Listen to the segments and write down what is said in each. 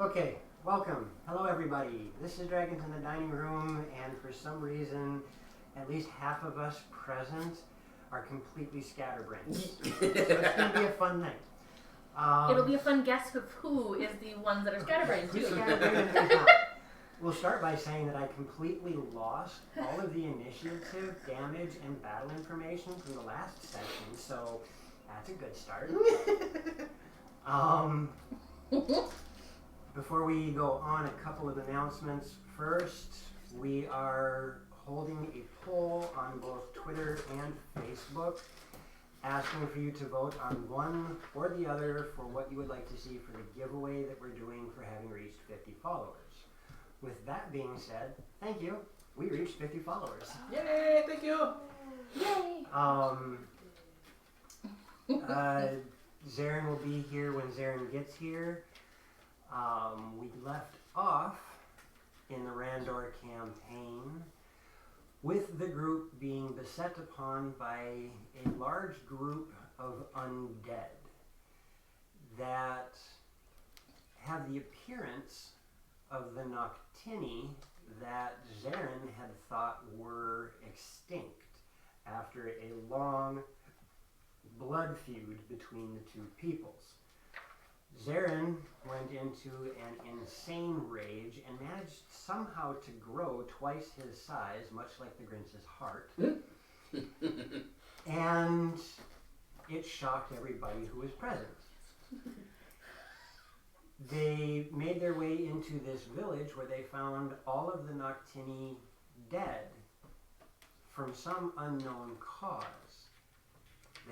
Okay, welcome. Hello, everybody. This is Dragons in the Dining Room, and for some reason, at least half of us present are completely scatterbrained. So it's going to be a fun night. It'll be a fun guess of who is the ones that are scatterbrained, too. We'll start by saying that I completely lost all of the initiative, damage, and battle information from the last session, so that's a good start. Before we go on, a couple of announcements. First, we are holding a poll on both Twitter and Facebook, asking for you to vote on one or the other for what you would like to see for the giveaway that we're doing for having reached 50 followers. With that being said, thank you. We reached 50 followers. Yay! Thank you. Yay! Zarin will be here when Zarin gets here. We left off in the Randor Campaign with the group being beset upon by a large group of undead that have the appearance of the Noctini that Zarin had thought were extinct after a long blood feud between the two peoples. Zarin went into an insane rage and managed somehow to grow twice his size, much like the Grinch's heart. And it shocked everybody who was present. They made their way into this village where they found all of the Noctini dead from some unknown cause.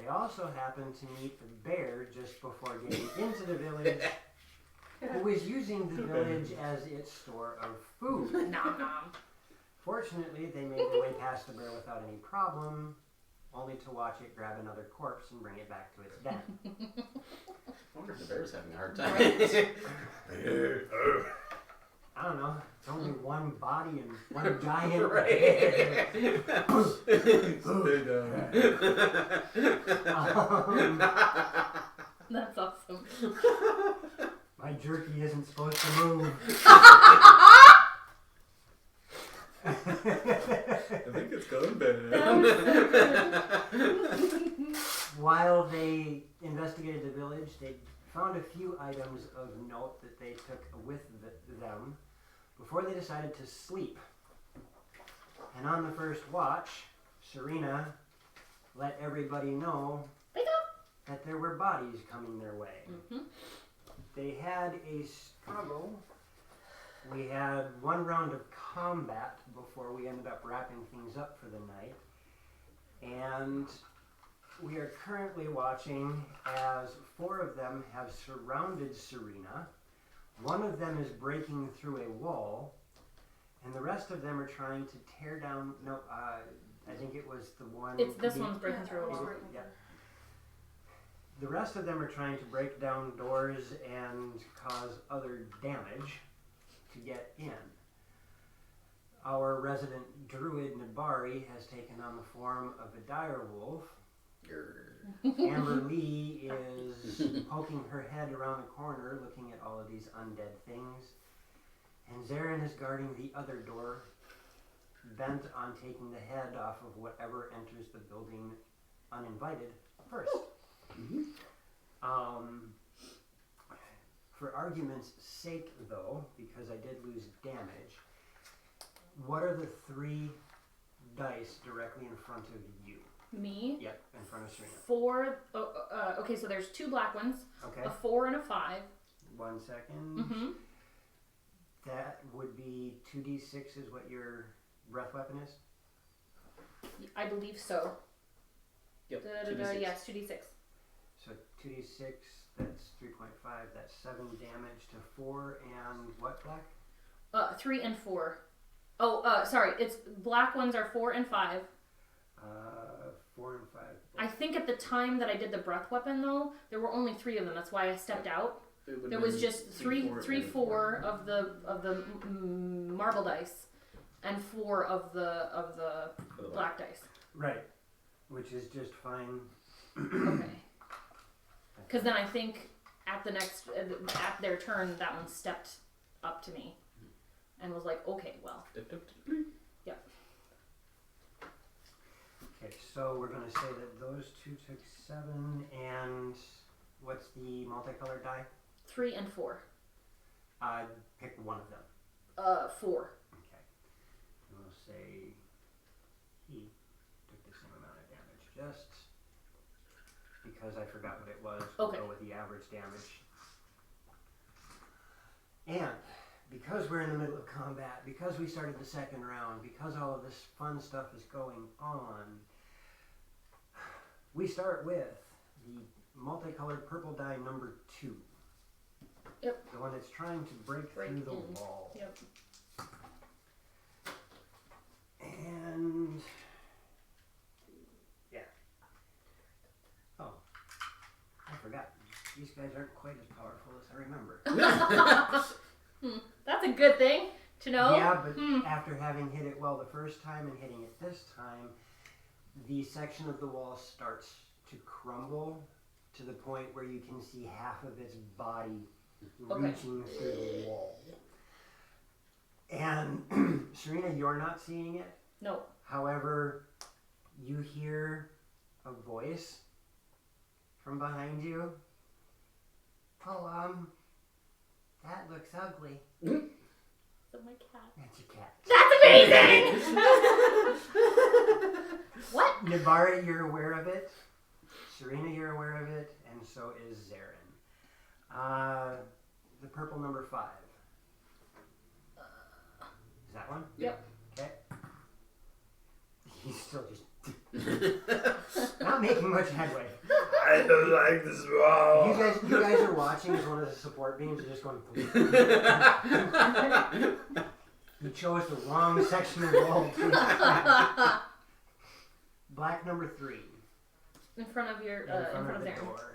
They also happened to meet the bear just before getting into the village, who was using the village as its store of food. Nom nom. Fortunately, they made their way past the bear without any problem, only to watch it grab another corpse and bring it back to its den. I wonder if the bear's having a hard time. I don't know. It's only one body and one giant Right. That's awesome. My jerky isn't supposed to move. I think it's gone bad. That was so good. While they investigated the village, they found a few items of note that they took with them before they decided to sleep. And on the first watch, Serena let everybody know that there were bodies coming their way. Mm-hmm. They had a struggle. We had one round of combat before we ended up wrapping things up for the night. And we are currently watching as 4 of them have surrounded Serena. One of them is breaking through a wall, and the rest of them are trying to tear down. No, I think it was the one. This one's breaking through a wall. Yeah. The rest of them are trying to break down doors and cause other damage to get in. Our resident druid Nabari has taken on the form of a dire wolf. Amber Lee is poking her head around the corner looking at all of these undead things. And Zarin is guarding the other door, bent on taking the head off of whatever enters the building uninvited first. Mm-hmm. For argument's sake, though, because I did lose damage, what are the 3 dice directly in front of you? Me? Yep, in front of Serena. 4. Okay, so there's 2 black ones. Okay. A 4 and a 5. 1 second. Mm-hmm. That would be 2d6 is what your breath weapon is? I believe so. Yep. 2d6. Yes, 2d6. So 2d6, that's 3.5, that's 7 damage to 4, and what black? 3 and 4. Oh, sorry. It's black ones are 4 and 5. 4 and 5. I think at the time that I did the breath weapon, though, there were only 3 of them. That's why I stepped out. There was just 3, 4 of the marble dice, and 4 of the black dice. Right, which is just fine. Okay. Because then I think at the next, at their turn, that one stepped up to me and was like, okay, well. Yep. Okay, so we're going to say that those two took 7, and what's the multicolored die? 3 and 4. Pick one of them. 4. Okay. And we'll say he took the same amount of damage, just because I forgot what it was. Okay. We'll go with the average damage. And because we're in the middle of combat, because we started the second round, because all of this fun stuff is going on, we start with the multicolored purple die number 2. Yep. The one that's trying to break through the wall. Yep. And yeah. Oh, I forgot. These guys aren't quite as powerful as I remember. That's a good thing to know. Yeah, but after having hit it well the first time and hitting it this time, the section of the wall starts to crumble to the point where you can see half of its body reaching through the wall. And Serena, you're not seeing it. No. However, you hear a voice from behind you. Oh, that looks ugly. So my cat. That's your cat. That's amazing! What? Nibara, you're aware of it. Serena, you're aware of it. And so is Zarin. The purple number 5. Is that one? Yep. Okay. He's still just not making much headway. I don't like this wall. You guys are watching as one of the support beams are just going. You chose the wrong section of the wall. Black number 3. In front of your, In front of the Zarin. door.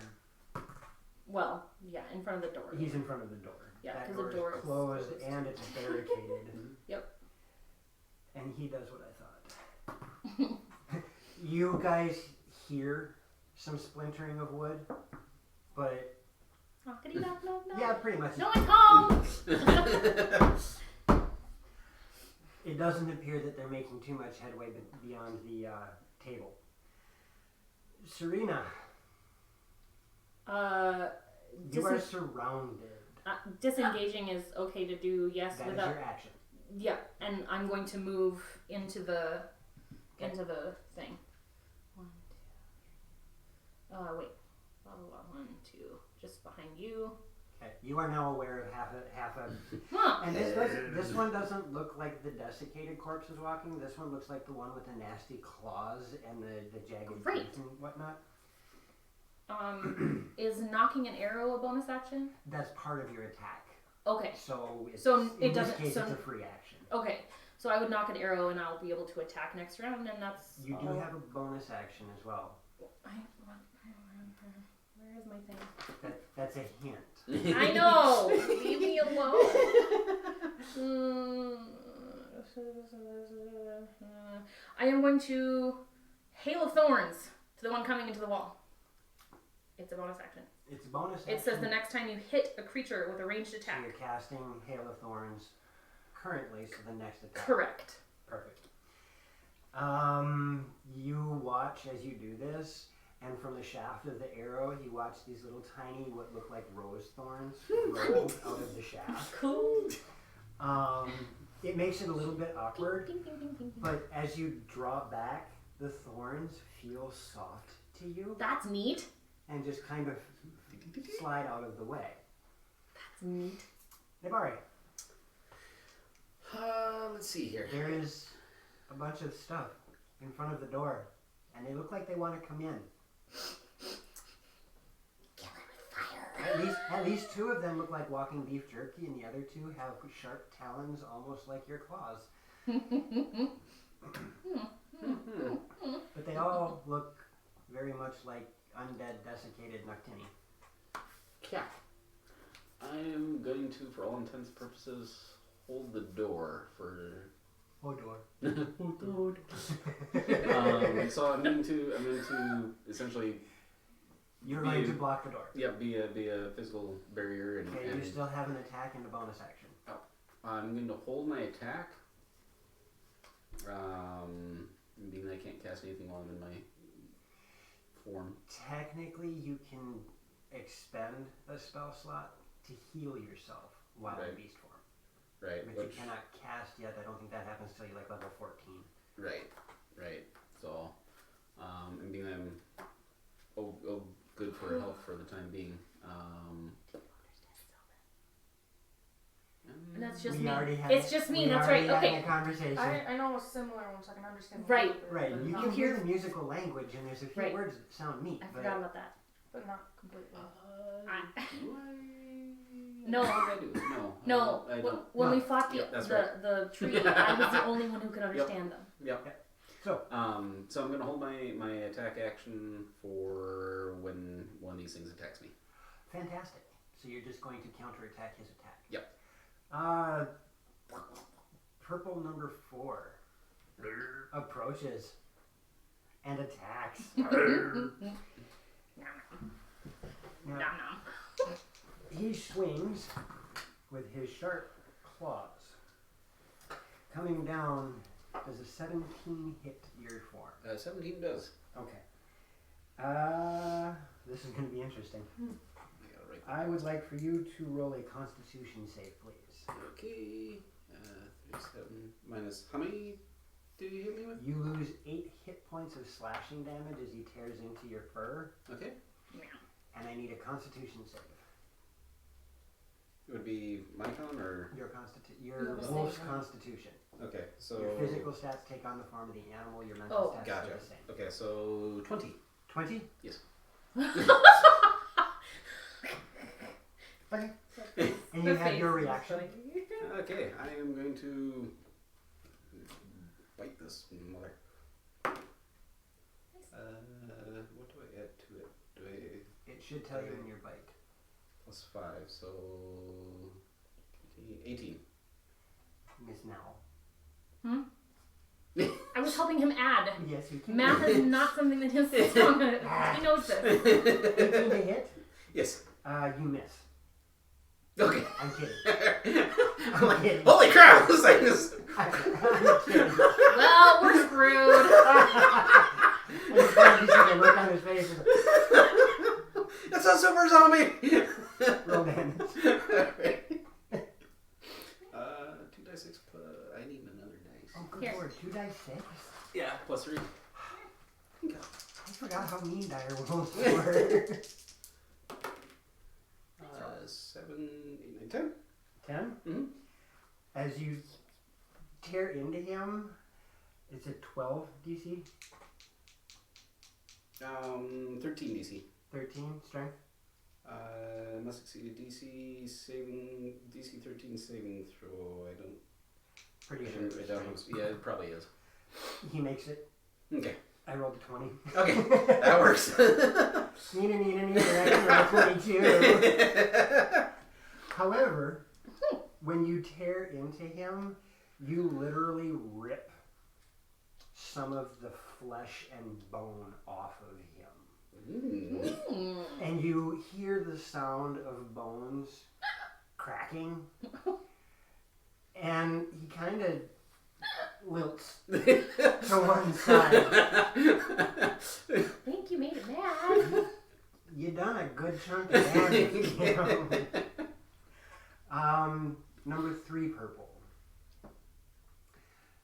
Well, yeah, in front of the door. He's in front of the door. Yeah, that 'cause door the door is is closed closed. and it's barricaded. Yep. And he does what I thought. You guys hear some splintering of wood, but Knockity knock knock knock. yeah, pretty much. No one home! It doesn't appear that they're making too much headway beyond the table. Serena, you are surrounded. Disengaging is okay to do, yes, That is without. your action. Yeah, and I'm going to move into the thing. 1, 2, 3. Wait. Blah, blah, blah. 1, 2. Just behind you. Okay. You are now aware of half a. Huh. And this one doesn't look like the desiccated corpse is walking. This one looks like the one with the nasty claws and the jagged Great. teeth and whatnot. Is knocking an arrow a bonus action? That's part of your attack. Okay. So it's, So it in doesn't. this case, So it's a free action. okay. So I would knock an arrow and I'll be able to attack next round, and that's. You do all. have a bonus action as well. Where is my thing? That's a hint. I know. Leave me alone. I am going to Hail of Thorns to the one coming into the wall. It's a bonus action. It's a bonus action. It says the next time you hit a creature with a ranged attack. So you're casting Hail of Thorns currently, so the next attack. Correct. Perfect. You watch as you do this, and from the shaft of the arrow, you watch these little tiny, what look like rose thorns roll out of the shaft. Cool. It makes it a little bit awkward, Ding, ding, ding, ding, ding. but as you draw back, the thorns feel soft to you That's neat. and just kind of slide out of the way. That's neat. Nibari, Let's see here. there is a bunch of stuff in front of the door, and they look like they want to come in. At least 2 of them look like walking beef jerky, and the other 2 have sharp talons, almost like your claws. But they all look very much like undead, desiccated Noctini. Yeah. I am going to, for all intents and purposes, hold the door for. Oh, door. So I'm going to essentially You're going to block the door. Yeah, be a physical barrier. Okay, you still have an attack and a bonus action. Oh. I'm going to hold my attack. Meaning I can't cast anything while I'm in my form. Technically, you can expend a spell slot to heal yourself while in beast form. Right. But you cannot cast yet. I don't think that happens till you like level 14. Right. So, and being I'm good for health for the time being. And that's just we me. Had, it's just me. That's right. Okay. A conversation. I know a similar one, so I can understand. Right. Right. You can hear the musical language, and there's a few words that sound neat. I forgot about that. But not completely. No. No. I don't. When we fought the tree, I was the only one who could understand them. Yep. So I'm gonna hold my attack action for when one of these things attacks me. Fantastic. So you're just going to counterattack his attack. Yep. Purple number 4 approaches and attacks. Now, he swings with his sharp claws. Coming down, does a 17 hit your form? 17 does. Okay. This is going to be interesting. I would like for you to roll a Constitution save, please. Okay. 37 minus how many did you hit me with? You lose 8 hit points of slashing damage as he tears into your fur. Okay. And I need a Constitution save. It would be my con or your wolf's Constitution. Okay, so your physical stats take on the form of the animal. Your mental stats gotcha. are the same. Okay, so 20. 20? Yes. Okay. And you have your reaction. Okay, I am going to bite this mother. What do I add to it? It should tell you in your bite. Plus 5, so 18. Miss Nell. I was helping him add. Yes, you can. Math is not something that he's strong at. He knows this. 18 to hit? Yes. You miss. Okay. I'm kidding. I'm kidding. Holy crap! This thing is... I'm kidding. Well, we're screwed. I'm just glad you see the look on his face. It's a super zombie! Roll damage. 2d6 plus... I need another dice. Oh, good lord. 2d6? Yeah, plus 3. I forgot how mean dire rolls were. 7, 8, 9, 10. 10? Mm-hmm. As you tear into him, it's a 12 DC? 13 DC. 13 strength? Must succeed a DC 13 saving throw. I don't... Pretty sure. Yeah, it probably is. He makes it. Okay. I rolled a 20. Okay, that works. Neat, I rolled a 22. However, when you tear into him, you literally rip some of the flesh and bone off of him. And you hear the sound of bones cracking. And he kind of lilts to one side. I think you made it mad. You done a good chunk of damage. Number 3 purple.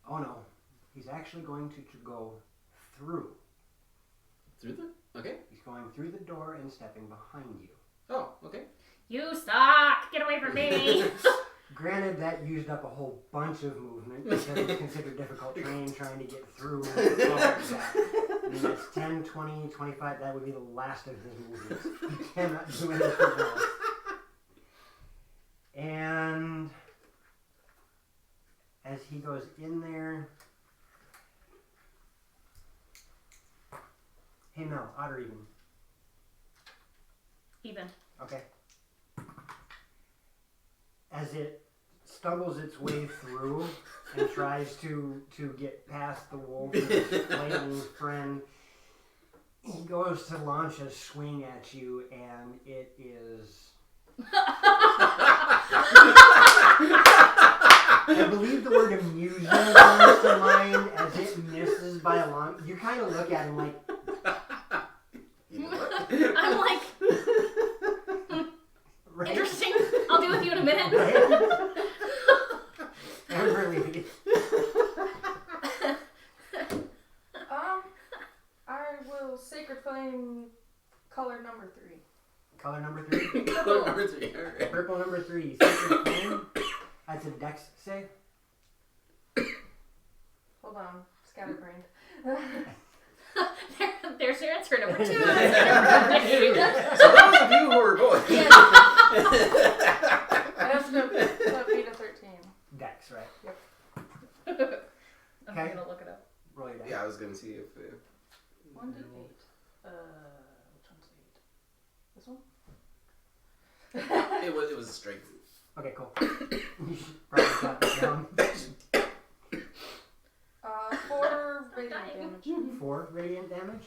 Oh no, he's actually going to go through. Through the? Okay. He's going through the door and stepping behind you. Oh, okay. You suck! Get away from me! Granted, that used up a whole bunch of movement because it's considered difficult terrain trying to get through all of that. I mean, that's 10, 20, 25. That would be the last of his movements. You cannot do anything else. And as he goes in there... Hey Mel, odd or even? Even. Okay. As it stumbles its way through and tries to get past the wolf and its flaming friend, He goes to launch a swing at you, and it is. I believe the word amusing comes to mind as it misses by a long. You kind of look at him like. You know what? I'm like, Right? interesting. I'll be with you in a minute. Everly. I will Sacred Flame color number 3. Color number 3. Color number 3. Alright. Purple number 3. Sacred Flame. That's a dex save. Hold on, scatterbrained. There's your answer, number 2. So those of you who are going. I have to beat a 13. Dex, right? I'm Okay. gonna look it up. Roll your dice. Yeah, I was gonna see if. 1d8. Which one's 8? This one? It was a strength. Okay, cool. You should probably jot that down. 4 radiant damage. 4 radiant damage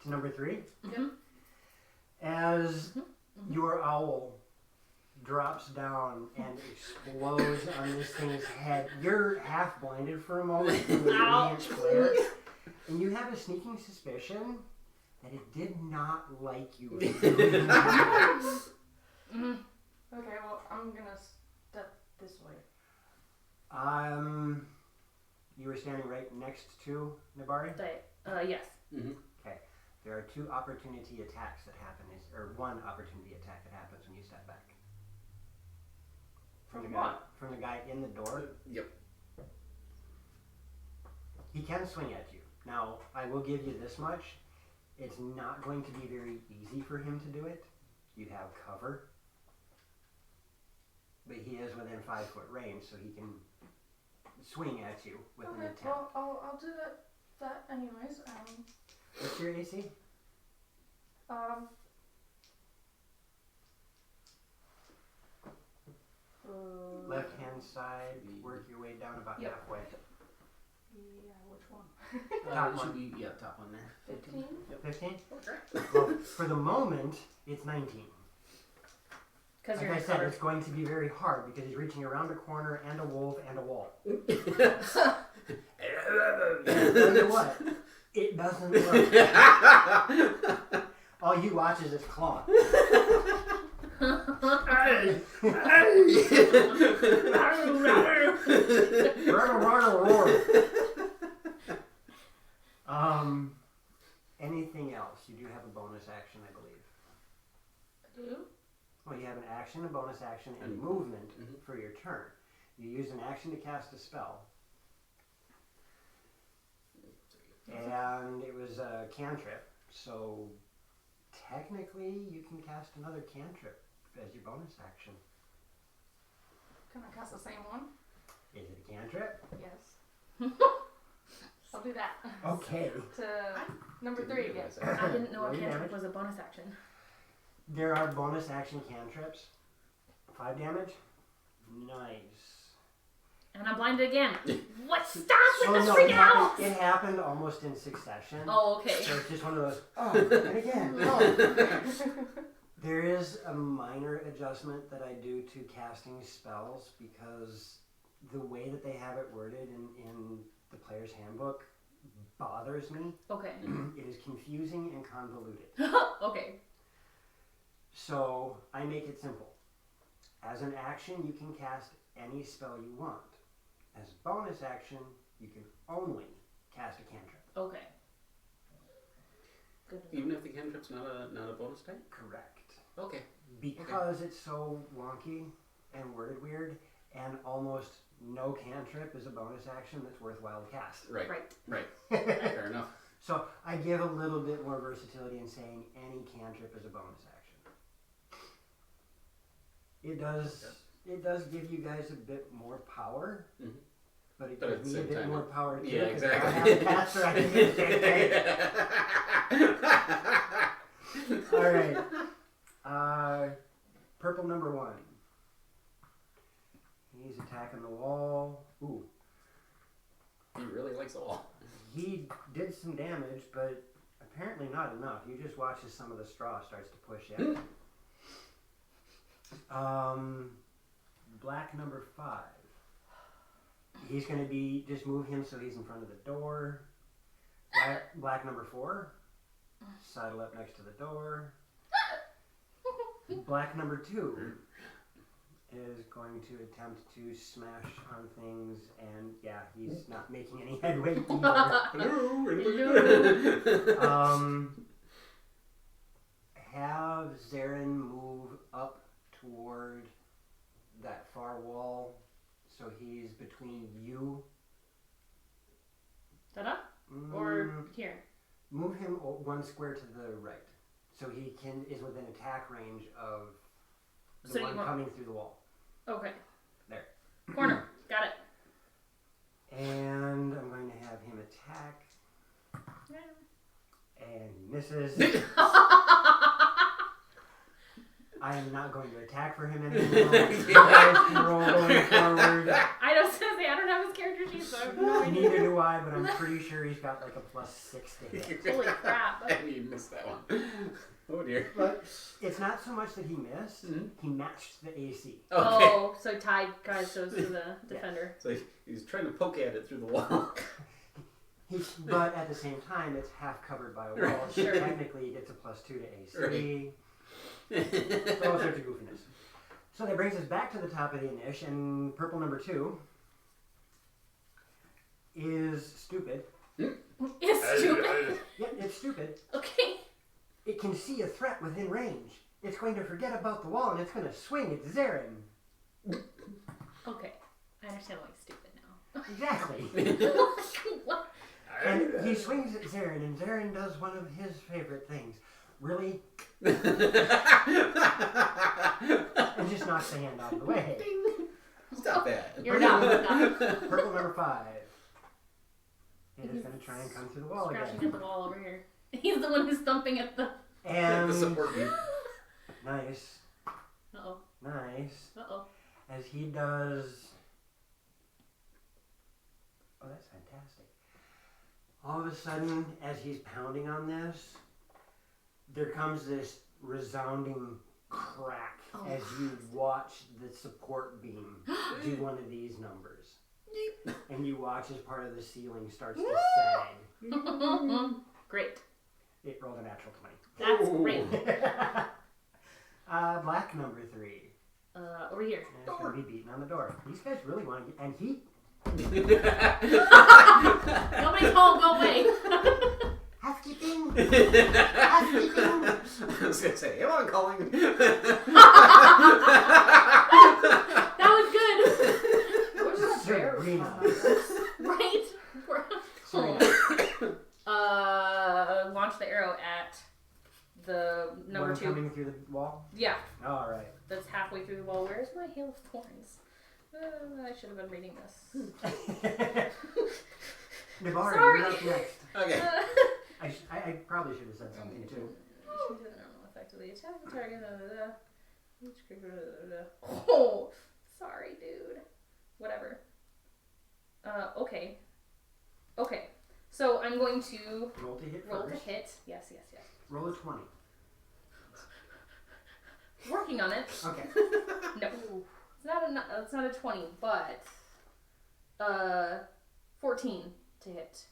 to number 3. Mm-hmm. As your owl drops down and explodes on this thing's head, you're half blinded for a moment from the radiant flare, and you have a sneaking suspicion that it did not like you. Okay, well, I'm gonna step this way. You were standing right next to Nabari? Yes. Mm-hmm. There are 2 opportunity attacks that happen, or 1 opportunity attack that happens when you step back. From the guy in the door. Yep. He can swing at you. Now, I will give you this much. It's not going to be very easy for him to do it. You have cover. But he is within 5-foot range, so he can swing at you with an Okay, attack. well, I'll do that anyways. What's your AC? Left hand side, work your way down about Yep. halfway. Yeah, which one? Top It one. should be top one there. 15? 15? Okay. Well, for the moment, it's 19. Because Like you're I said, covered. it's going to be very hard because he's reaching around a corner and a wolf and a wall. Tell you what, it doesn't work. All you watch is its claw. Anything else? You do have a bonus action, I believe. I do? Well, you have an action, a bonus action, and movement for your turn. You use an action to cast a spell. And it was a cantrip, so technically you can cast another cantrip as your bonus action. Can I cast the same one? Is it a cantrip? Yes. I'll do that. Okay. To number 3 again. I didn't know a Roll your cantrip damage. was a bonus action. There are bonus action cantrips. 5 damage. Nice. And I'm blinded again. What? Stop Oh with this no, freak out! it happened almost in succession. Oh, okay. So it's just one of those, oh, and again, oh. There is a minor adjustment that I do to casting spells because the way that they have it worded in the player's handbook bothers me. Okay. It is confusing and convoluted. Okay. So I make it simple. As an action, you can cast any spell you want. As a bonus action, you can only cast a cantrip. Okay. Good. Even if the cantrip's not a bonus type? Correct. Okay. Because it's so wonky and worded weird, and almost no cantrip is a bonus action that's worthwhile to cast. Right. Right. Fair enough. So I give a little bit more versatility in saying any cantrip is a bonus action. It does give you guys a bit more power, but it But at gives the me a same bit time, more power too. yeah, 'cause exactly. I have cats or I can do the same thing. Alright. Purple number 1. He's attacking the wall. Ooh. He really likes the wall. He did some damage, but Apparently not enough. You just watch as some of the straw starts to push in. Black number 5. He's going to be, just move him so he's in front of the door. Black number 4. Sidle up next to the door. Black number 2 is going to attempt to smash on things, and yeah, he's not making any headway either. Have Zarin move up toward that far wall, so he's between you. Ta-da? Or here? Move him 1 square to the right, so he is within attack range of the one coming through the wall. Okay. There. Corner. Got it. And I'm going to have him attack. And he misses. I am not going to attack for him anymore. You guys can roll going forward. I don't have his character sheet, so I have no idea. Neither do I, but I'm pretty sure he's got like a +6 to hit. Holy crap. And you missed that one. Oh dear. But it's not so much that he missed, he matched the AC. Okay. Oh, so tied guys goes to the defender. So he's trying to poke at it through the wall. But at the same time, it's half covered by a wall. So Sure. technically, he gets a +2 to AC. Right. So all sorts of goofiness. So that brings us back to the top of the Inish, and purple number 2 is stupid. It's stupid. Yeah, it's stupid. Okay. It can see a threat within range. It's going to forget about the wall, and it's going to swing at Zarin. Okay. I understand why he's stupid now. Exactly. What? And he swings at Zarin, and Zarin does one of his favorite things. Really? And just knocks the hand out of the way. Stop that. You're done. Purple number 5. It is going to try and come through the wall Scratching again. at the wall over here. He's the one who's thumping at the... And The support beam. nice. Uh-oh. Nice. Uh-oh. As he does... Oh, that's fantastic. All of a sudden, as he's pounding on this, there comes this resounding crack as you watch the support beam do one of these numbers. And you watch as part of the ceiling starts to sag. Great. It rolled a natural 20. That's great. Black number 3. Over here. And it's going to be beating on the door. These guys really want to get... And he... Nobody's home, go away. Housekeeping! I was going to say, am I calling? That was good. Serena. Right? Serena. Launch the arrow at the number One 2. coming through the wall? Yeah, Alright. that's halfway through the wall. Where's my hail of thorns? I should have been reading this. Navarre, Sorry. you're up next. Okay. I probably should have said something too. Effectively attack the target. Oh, sorry, dude. Whatever. Okay. Okay. So I'm going to Roll to hit roll to first. hit. Yes. Roll a 20. Working on it. Okay. No. It's not a 20, but 14 to hit.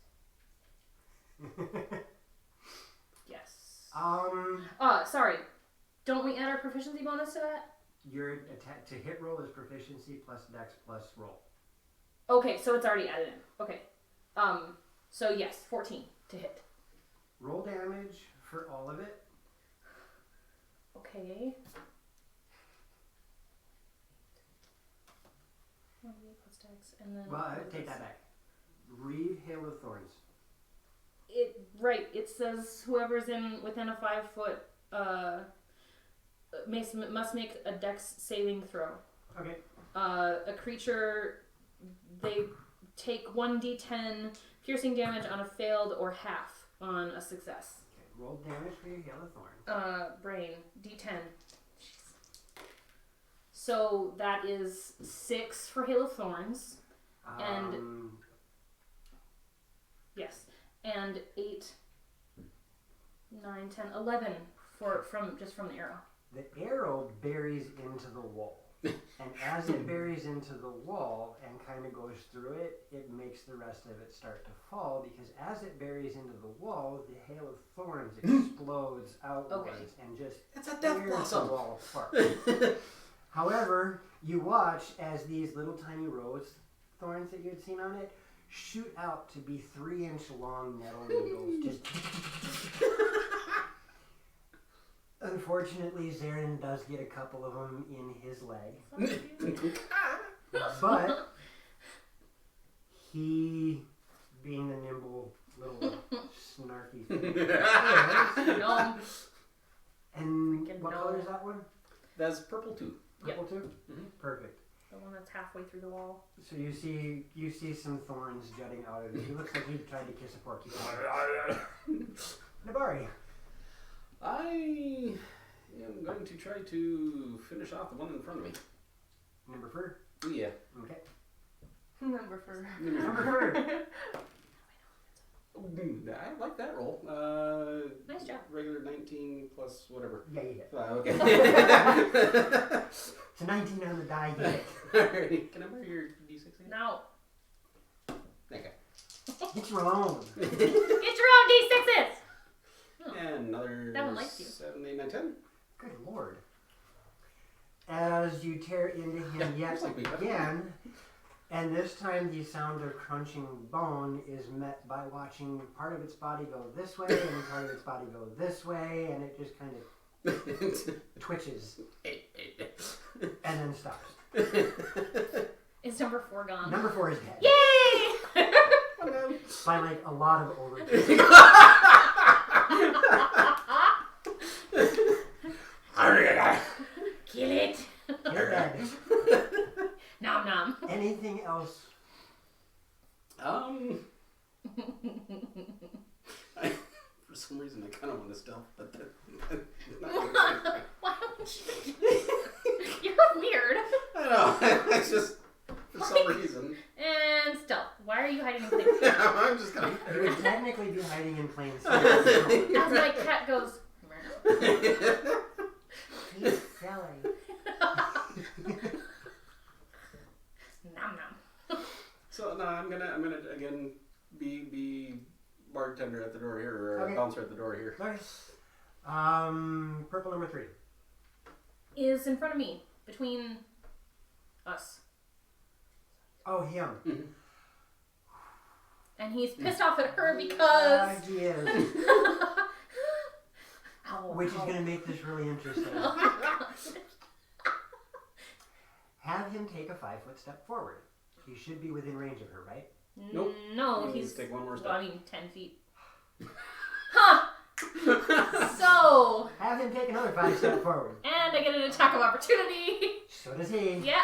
Yes. Sorry. Don't we add our proficiency bonus to that? Your attack to hit roll is proficiency plus dex plus roll. Okay, so it's already added in. Okay. So yes, 14 to hit. Roll damage for all of it. Okay. 1d8 plus dex, and then. Well, take that back. Read Hail of Thorns. It says whoever's within a 5-foot must make a dex saving throw. Okay. A creature, they take 1d10 piercing damage on a failed or half on a success. Okay. Roll damage for your Hail of Thorns. Brain, d10. Jeez. So that is 6 for Hail of Thorns. And yes, and 8 9, 10, 11 from the arrow. The arrow buries into the wall. And as it buries into the wall and kind of goes through it, it makes the rest of it start to fall because as it buries into the wall, the hail of thorns explodes outwards and just It's a death tears blossom. the wall apart. However, you watch as these little tiny rose thorns that you had seen on it shoot out to be 3-inch long nettle needles. Just unfortunately, Zarin does get a couple of them in his leg. But he, being the nimble little snarky thing, No. and Freaking what no. color is that one? That's purple too. Purple too? Mm-hmm. Perfect. The one that's halfway through the wall. So you see some thorns jutting out of it. He looks like he tried to kiss a porcupine. Nabari. I am going to try to finish off the one in front of me. Number 4. Yeah. Okay. Number 4. Number 4. I like that roll. Nice job. Regular 19 plus whatever. Yeah, you hit. Okay. It's a 19 on the die. You hit. Alright. Can I borrow your D6 again? No. Okay. Get your own. Get your own D6s! And another That one likes you. 7, 8, 9, 10. Good lord. As you tear into him yet Just like me. again, and this time the sound of crunching bone is met by watching part of its body go this way and part of its body go this way, and it just kind of twitches and then stops. Is number 4 gone? Number 4 is dead. Yay! By like a lot of overkill. Kill it! You're dead. Nom nom. Anything else? For some reason, I kind of want to stealth, but not Why would you? You're weird. I know. It's just for some reason. And stealth. Why are you hiding in plain sight? I'm just gonna. You would technically be hiding in plain sight. As my cat goes. He's silly. Nom nom. So no, I'm gonna again be bartender at the door here, or Okay. bouncer at the door here. Okay. Purple number 3. Is in front of me. Between us. Oh, him. And he's pissed off at her because... He is. Ow, Which is ow. going to make this really interesting. Have him take a 5-foot step forward. He should be within range of her, right? Nope. No, You he's... take one more Well, step. I mean, 10 feet. Huh! So... Have him take another 5 step forward. And I get an attack of opportunity. So does he. Yeah.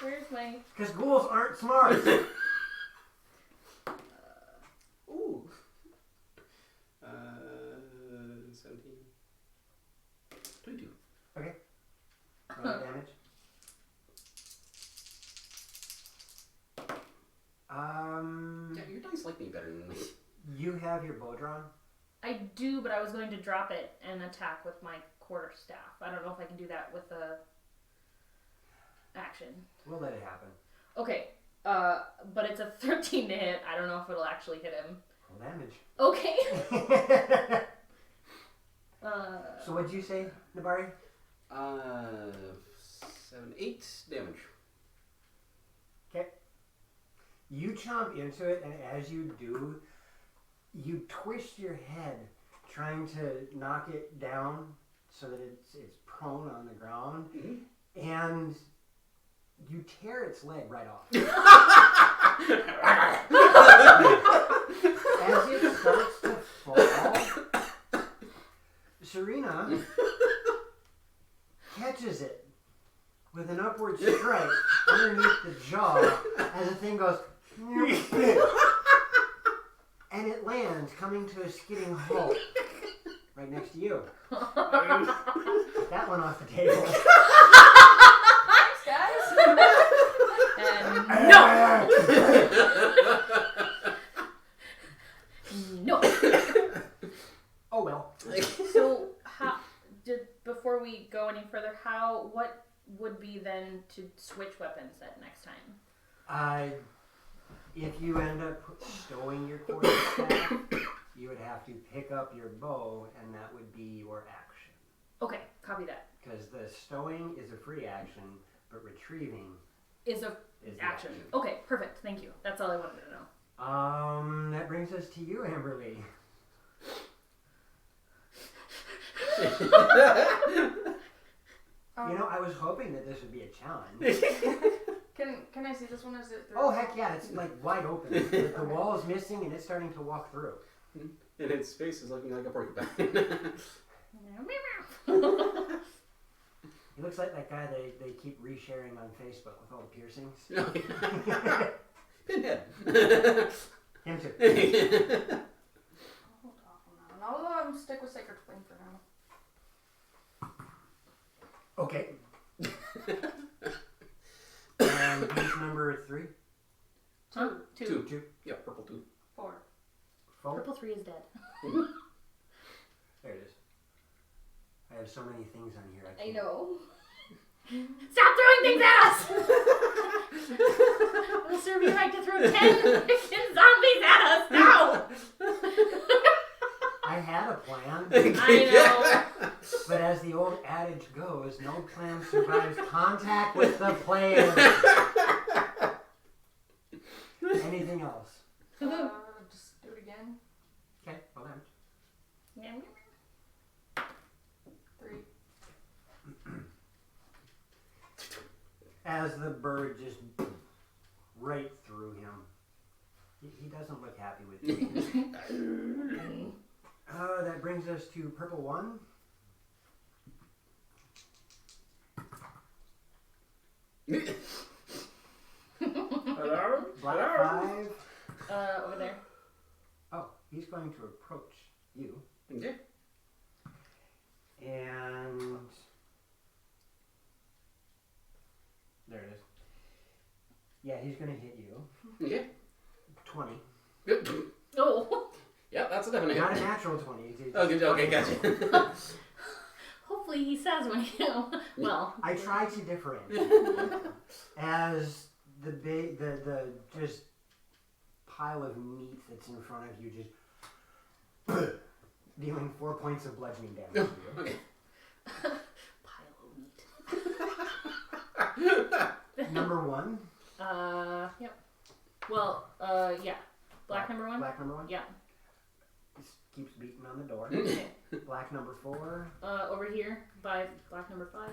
Where's my... Because ghouls aren't smart. Ooh. 17. 22. Okay. Roll damage. Yeah, your dice like me better than me. You have your bow drawn. I do, but I was going to drop it and attack with my quarterstaff. I don't know if I can do that with a action. We'll let it happen. Okay, but it's a 13 to hit. I don't know if it'll actually hit him. Roll damage. Okay. So what'd you say, Nabari? 7, 8 damage. Okay. You chomp into it, and as you do, you twist your head trying to knock it down so that it's prone on the ground, and you tear its leg right off. As it starts to fall, Serena catches it with an upward strike underneath the jaw, and the thing goes, and it lands, coming to a skidding halt right next to you. That one off the table. Thanks, guys. And no! No! what would be then to switch weapons that next time? If you end up stowing your quarterstaff, you would have to pick up your bow, and that would be your action. Okay, copy that. Because the stowing is a free action, but retrieving Is a is the action. Okay, perfect. Thank you. That's all I wanted to know. That brings us to you, Amberly. You know, I was hoping that this would be a challenge. Can I see this one? Is it? Oh heck yeah! It's like wide open. The wall is missing, and it's starting to walk through. And its face is looking like a porcupine. He looks like that guy they keep resharing on Facebook with all the piercings. Pinhead. Him too. Hold off on that one. I'll stick with Sacred Flame for now. Okay. And piece number 3? Huh? Two. 2. Yeah, purple 2. 4. 4? Purple 3 is dead. There it is. I have so many things on here. I know. Stop throwing things at us! It'll serve you right to throw 10 freaking zombies at us now! I had a plan, I know. but as the old adage goes, no plan survives contact with the player. Anything else? Just do it again. Okay, well then. 3. As the bird just right through him. He doesn't look happy with you. That brings us to purple 1. Hello? Black Hello? 5. Over there. Oh, he's going to approach you. Okay. And there it is. Yeah, he's going to hit you. Okay. 20. Oh. Yep, that's a definite Not a hit. natural 20. It's Okay, gotcha. Hopefully he says when you. Well. I try to differentiate. As the just pile of meat that's in front of you just dealing 4 points of bludgeoning damage to you. Okay. Pile of meat. Number 1. Yep. Well, yeah. Black number 1? Black number 1? Yeah. Just keeps beating on the door. Okay. Black number 4. Over here by black number 5.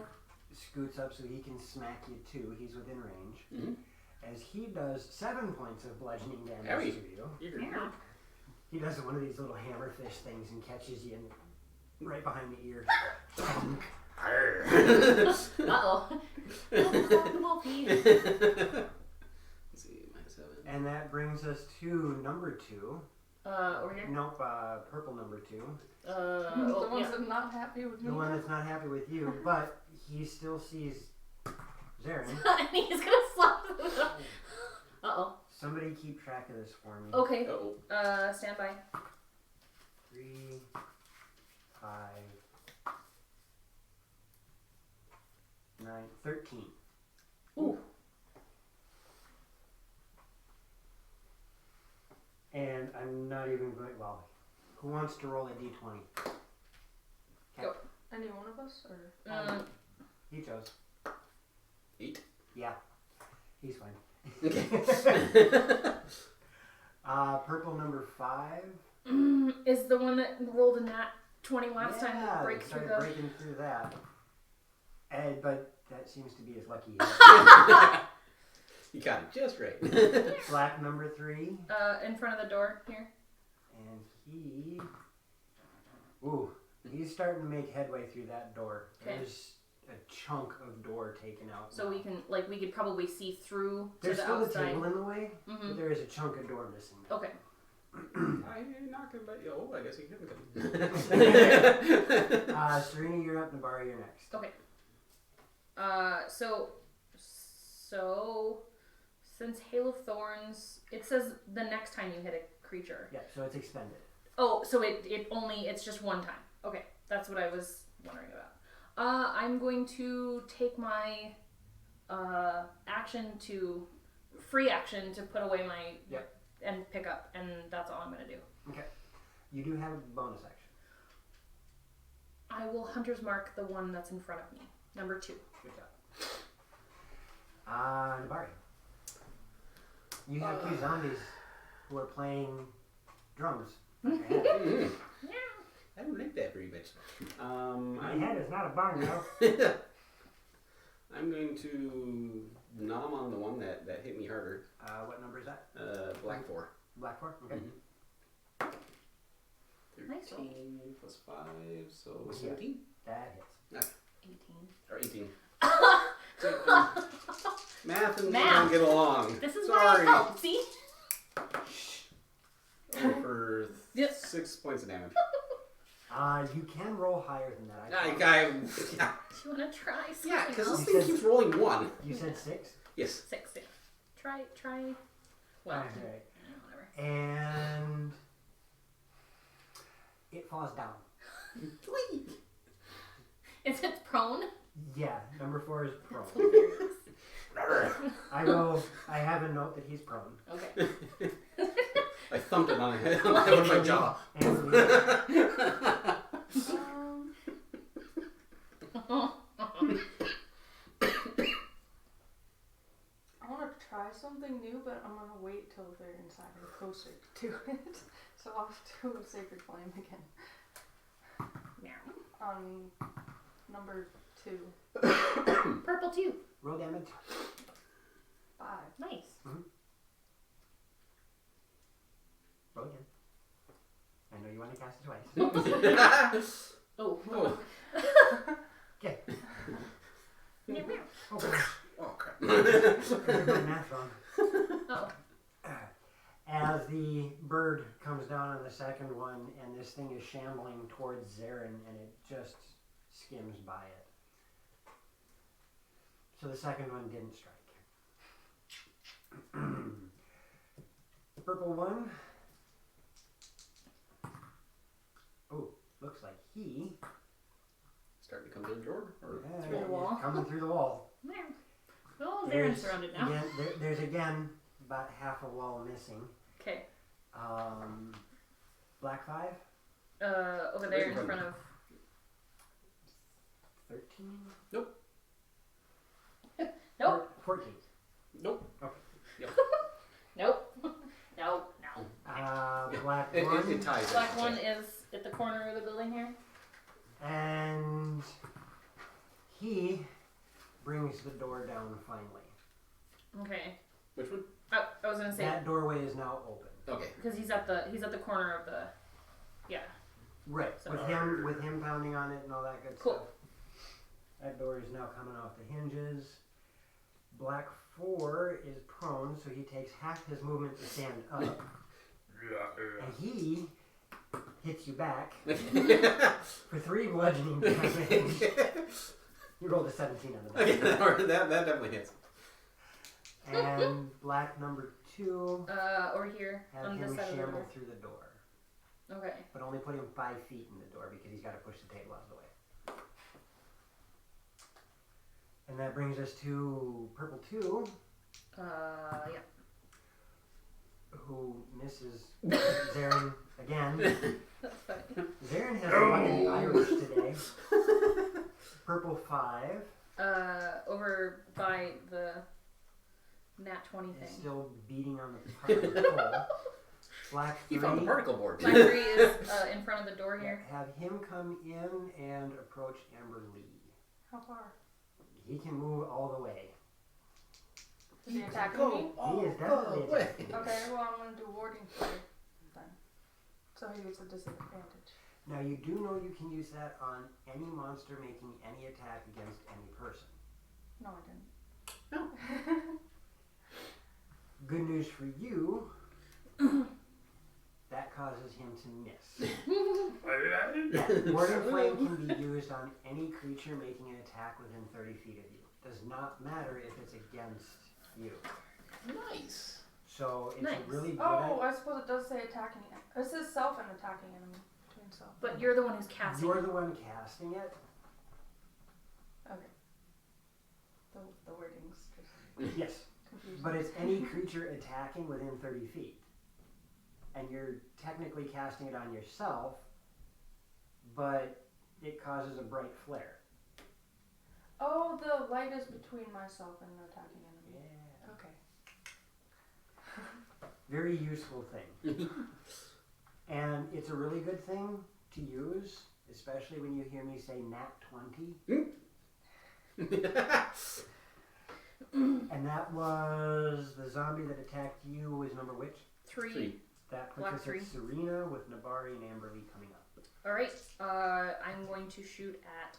Scoots up so he can smack you too. He's within range. Mm-hmm. As he does 7 points of bludgeoning damage Howdy. to you. Yeah. He does one of these little hammerfish things and catches you right behind the ear. Uh-oh. Wolfie. Let's see, -7. And that brings us to number 2. Over here. Nope, purple number 2. The Oh, ones yeah. that are not happy with me. The one that's not happy with you, but he still sees Zarin. And he's gonna slap him. Uh-oh. Somebody keep track of this for me. Okay. Uh-oh. Stand by. 3, 5, 9, 13. Ooh. And I'm not even going. Well, who wants to roll a d20? Go. Any one of us, or He chose. 8. Yeah, he's fine. Okay. Purple number 5. Is the one that rolled a nat 20 last time to break they through started the. breaking through that. But that seems to be his lucky. You got it just right. Black number 3. In front of the door here. And he's starting to make headway through that door. Okay. There's a chunk of door taken out. So now. we could probably see through There's to the still outside. a table in the way, Mm-hmm. but there is a chunk of door missing. Okay. I'm not gonna let you. Oh, I guess he can come. Serena, you're up. Nabara, you're next. Okay. So since Hail of Thorns, it says the next time you hit a creature. Yeah, so it's expended. Oh, so it's just one time. Okay, that's what I was wondering about. I'm going to take my free action to put away my and pick up, and that's all I'm gonna do. Okay. You do have a bonus action. I will hunter's mark the one that's in front of me. Number 2. Good job. Nabari. You have 2 zombies who are playing drums. I don't like that very much. My head is not a barn, though. I'm going to nom on the one that hit me harder. What number is that? Black 4. Black 4? Okay. 13 Nice roll. plus 5, so Yeah. 17? That hits. 18. Or 18. Math and me Math. don't get along. This is Sorry. why I help, see? For Yep. 6 points of damage. You can roll higher than that. Yeah. Do you want to try something Because else? this thing keeps rolling 1. You said 6? Yes. 6, yeah. Try. Well, Alright. whatever. And it falls down. Is it prone? Yeah, number 4 is prone. Hilarious. I have a note that he's prone. Okay. I thumped it on the head with my jaw. And I want to try something new, but I'm going to wait till they're inside and closer to it. So I'll do a Sacred Flame again. On number 2. Purple 2. roll damage. 5. Nice. Roll again. I know you want to cast it twice. Oh. Okay. Oh, Oh, crap. I did my math wrong. Oh. As the bird comes down on the second one, and this thing is shambling towards Zarin, and it just skims by it. So the second one didn't strike. Purple one. Oh, looks like he. Starting to come to the door? Or Through the he's wall. coming through the wall. Oh, they're surrounded now. Again, there's again about half a wall missing. Okay. Black 5. Over there in front of. 13. Nope. 14. Nope. Okay. Yep. Nope. No. Black It 1. ties. Black one is at the corner of the building here. And he brings the door down finally. Okay. Which one? I was gonna say That doorway is now open. Okay. because he's at the corner of the. Yeah. Right. So- With him pounding on it and all that good Cool. stuff. That door is now coming off the hinges. Black 4 is prone, so he takes half his movement to stand up. And he hits you back for 3 bludgeoning damage. You rolled a 17 on the die. Okay, that definitely hits. And black number 2 Over here have on this him side of the shamble door. through the door. Okay. But only put him 5 feet in the door because he's got to push the table out of the way. And that brings us to purple 2, Yeah. who misses Zarin again. That's funny. Zarin has fucking Irish today. Purple 5 Over by the Nat 20 is thing. still beating on the particle pole. Black 3. He found the particle board. Black 3 is in front of the door here. Have him come in and approach Amber Lee. How far? He can move all the way. Is he attacking me? He is definitely attacking. Okay, well I'm going to do Warding Flare then. So he gets a disadvantage. Now you do know you can use that on any monster making any attack against any person. No, I didn't. No. Good news for you. That causes him to miss. Yeah, Warding Flame can be used on any creature making an attack within 30 feet of you. Does not matter if it's against you. Nice. So it's Nice. a really good Oh, I suppose it does say attacking. It says self and attacking enemy. Between self. But you're the one who's casting. You're the one casting it. the wording's just Yes. confusing. But it's any creature attacking within 30 feet. And you're technically casting it on yourself, but it causes a bright flare. Oh, the light is between myself and the attacking enemy. Yeah. Okay. Very useful thing. And it's a really good thing to use, especially when you hear me say nat 20. And that was the zombie that attacked you was number which? 3. That puts Black us 3. at Serena with Nabari and Amberly coming up. Alright, I'm going to shoot at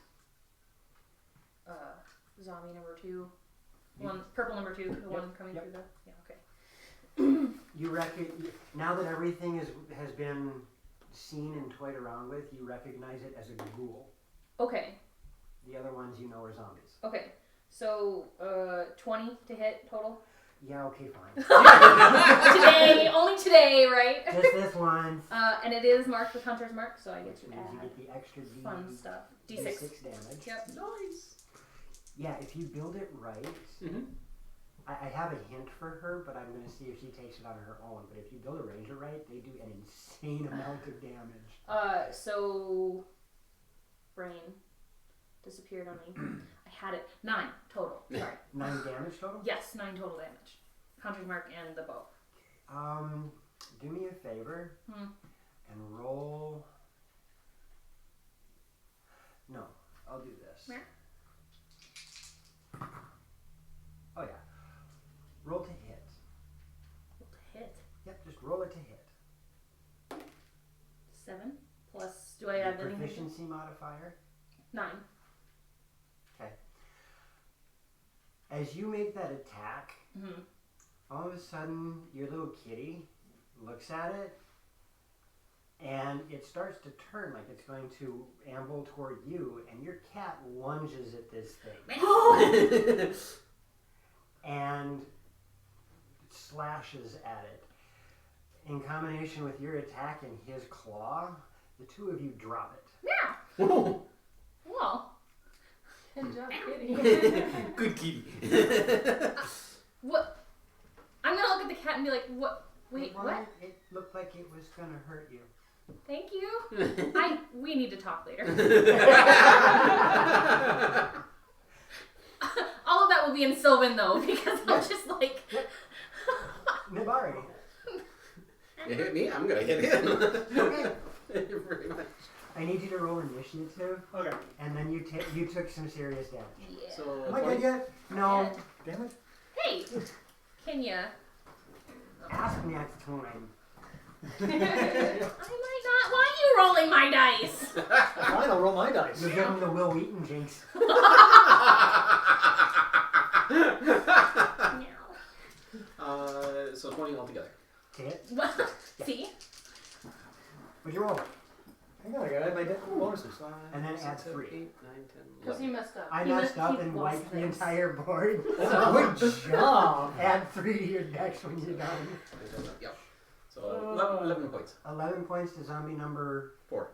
zombie number 2. One purple number 2, the one coming through the. Yeah, okay. You now that everything has been seen and toyed around with, you recognize it as a ghoul. Okay. The other ones you know are zombies. Okay. So 20 to hit total. Yeah, okay, fine. Today, only today, right? Just this one. And it is marked with Hunter's Mark, so I get Which to means you add get the extra fun stuff. D6. D6 damage. Yep. Nice. Yeah, if you build it right, I have a hint for her, but I'm going to see if she takes it on her own. But if you build a ranger right, they do an insane amount of damage. So brain disappeared on me. I had it 9 total. Sorry. 9 damage total? Yes, 9 total damage. Hunter's Mark and the bow. Do me a favor and roll. No, I'll do this. Where? Oh yeah. Roll to hit. Roll to hit. Yep, just roll it to hit. 7 plus. Do I add Your anything? proficiency modifier. 9. Okay. As you make that attack, all of a sudden your little kitty looks at it and it starts to turn like it's going to amble toward you, and your cat lunges at this thing and slashes at it. In combination with your attack and his claw, the two of you drop it. Yeah. Well. Good job, kitty. Good kitty. What? I'm gonna look at the cat and be like, what? Wait, Well, what? It looked like it was going to hurt you. Thank you. We need to talk later. All of that will be in Sylvan though, because I'll just like. Nabari. You hit me, I'm gonna hit him. Okay. Pretty much. I need you to roll initiative, Okay. and then you took some serious damage. Yeah. So, Am I good yet? No. Damn it. Hey, Kenya. Ask next time. I might not want you rolling my dice. Fine, I'll roll my dice. You give him the Will Wheaton jinx. So 20 altogether. Hit. See? What'd you roll? Hang on, I gotta add my bonuses. And then add 3. 8, 9, 10, Because 11. you messed up. I He messed up he and lost wiped the things. entire board. Good job. Add 3 to your dex when you're done. Yep. So 11 points. 11 points to zombie number 4.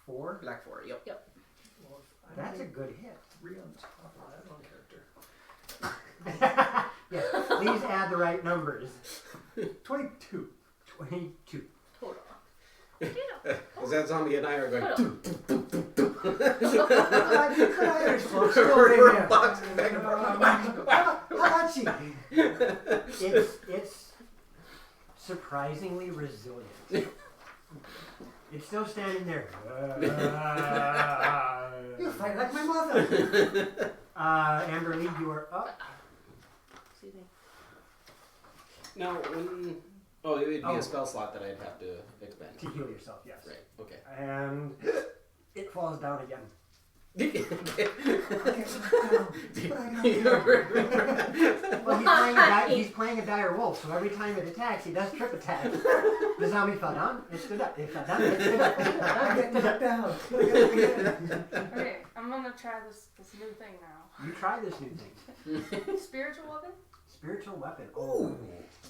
4. Black 4, yep. Well, if I That's a need good hit. 3 on top of that on character. Yes, please add the right numbers. 22. 22. Total. Because that zombie and I are going. We're boxing back and How about she? It's surprisingly resilient. It's still standing there. You fight like my mother. Amberly, you are up. Excuse me. Now, when. Oh, it would be a spell slot that I'd have to expend. To heal yourself, yes. Right, okay. And it falls down again. Well, he's playing a dire wolf, so every time it attacks, he does trip attack. The zombie fell down, it stood up. It fell down, it stood up. It fell down, it stood up. Okay, I'm gonna try this new thing now. You try this new thing. Spiritual weapon? Spiritual weapon. Oh,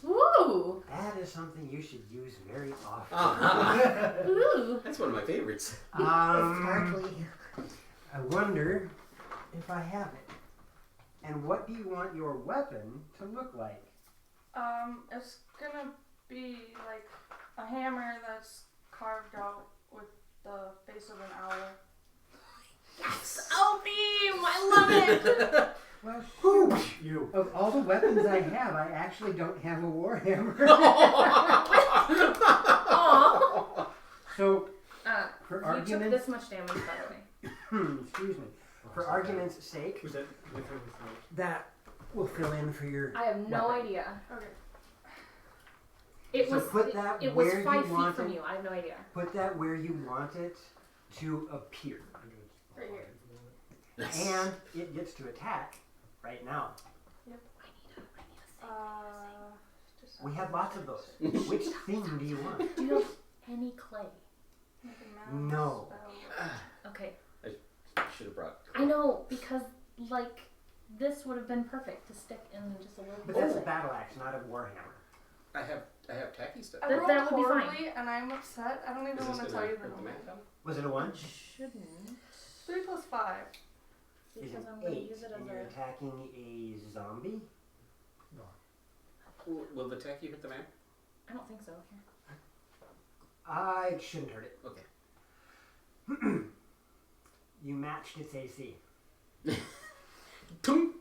Ooh. that is something you should use very often. Ooh. That's one of my favorites. I wonder if I have it. And what do you want your weapon to look like? It's gonna be like a hammer that's carved out with the face of an owl. Yes! Oh, theme! I love it! Well, Who? shoot. You. Of all the weapons I have, I actually don't have a warhammer. Aw. So, for You took arguments, this much damage, by the way. excuse me. For argument's sake, Was that with or without? that will fill in for your. I have no weapon. idea. Okay. It So was put that it where was you 5 feet want from it. you. I have no idea. Put that where you want it to appear, Right here. and it gets to attack right now. Just We have lots of those. Which thing do you want? Do you have any clay? Make a mouse No. spell. Okay. Should have brought. I know, because, like, this would have been perfect to stick in just a little But bit. that's a battle axe, not a warhammer. I have tacky stuff. I That- rolled that would be fine. horribly, and I'm upset. I don't even Is this want to gonna tell you the hurt the number. math? Was it a 1? Shouldn't. 3 plus 5. Is Because an I'm going to 8, use it as and you're a... attacking a zombie? Will the tacky hit the map? I don't think so. Here. I shouldn't hurt it. Okay. You matched its AC. Tung!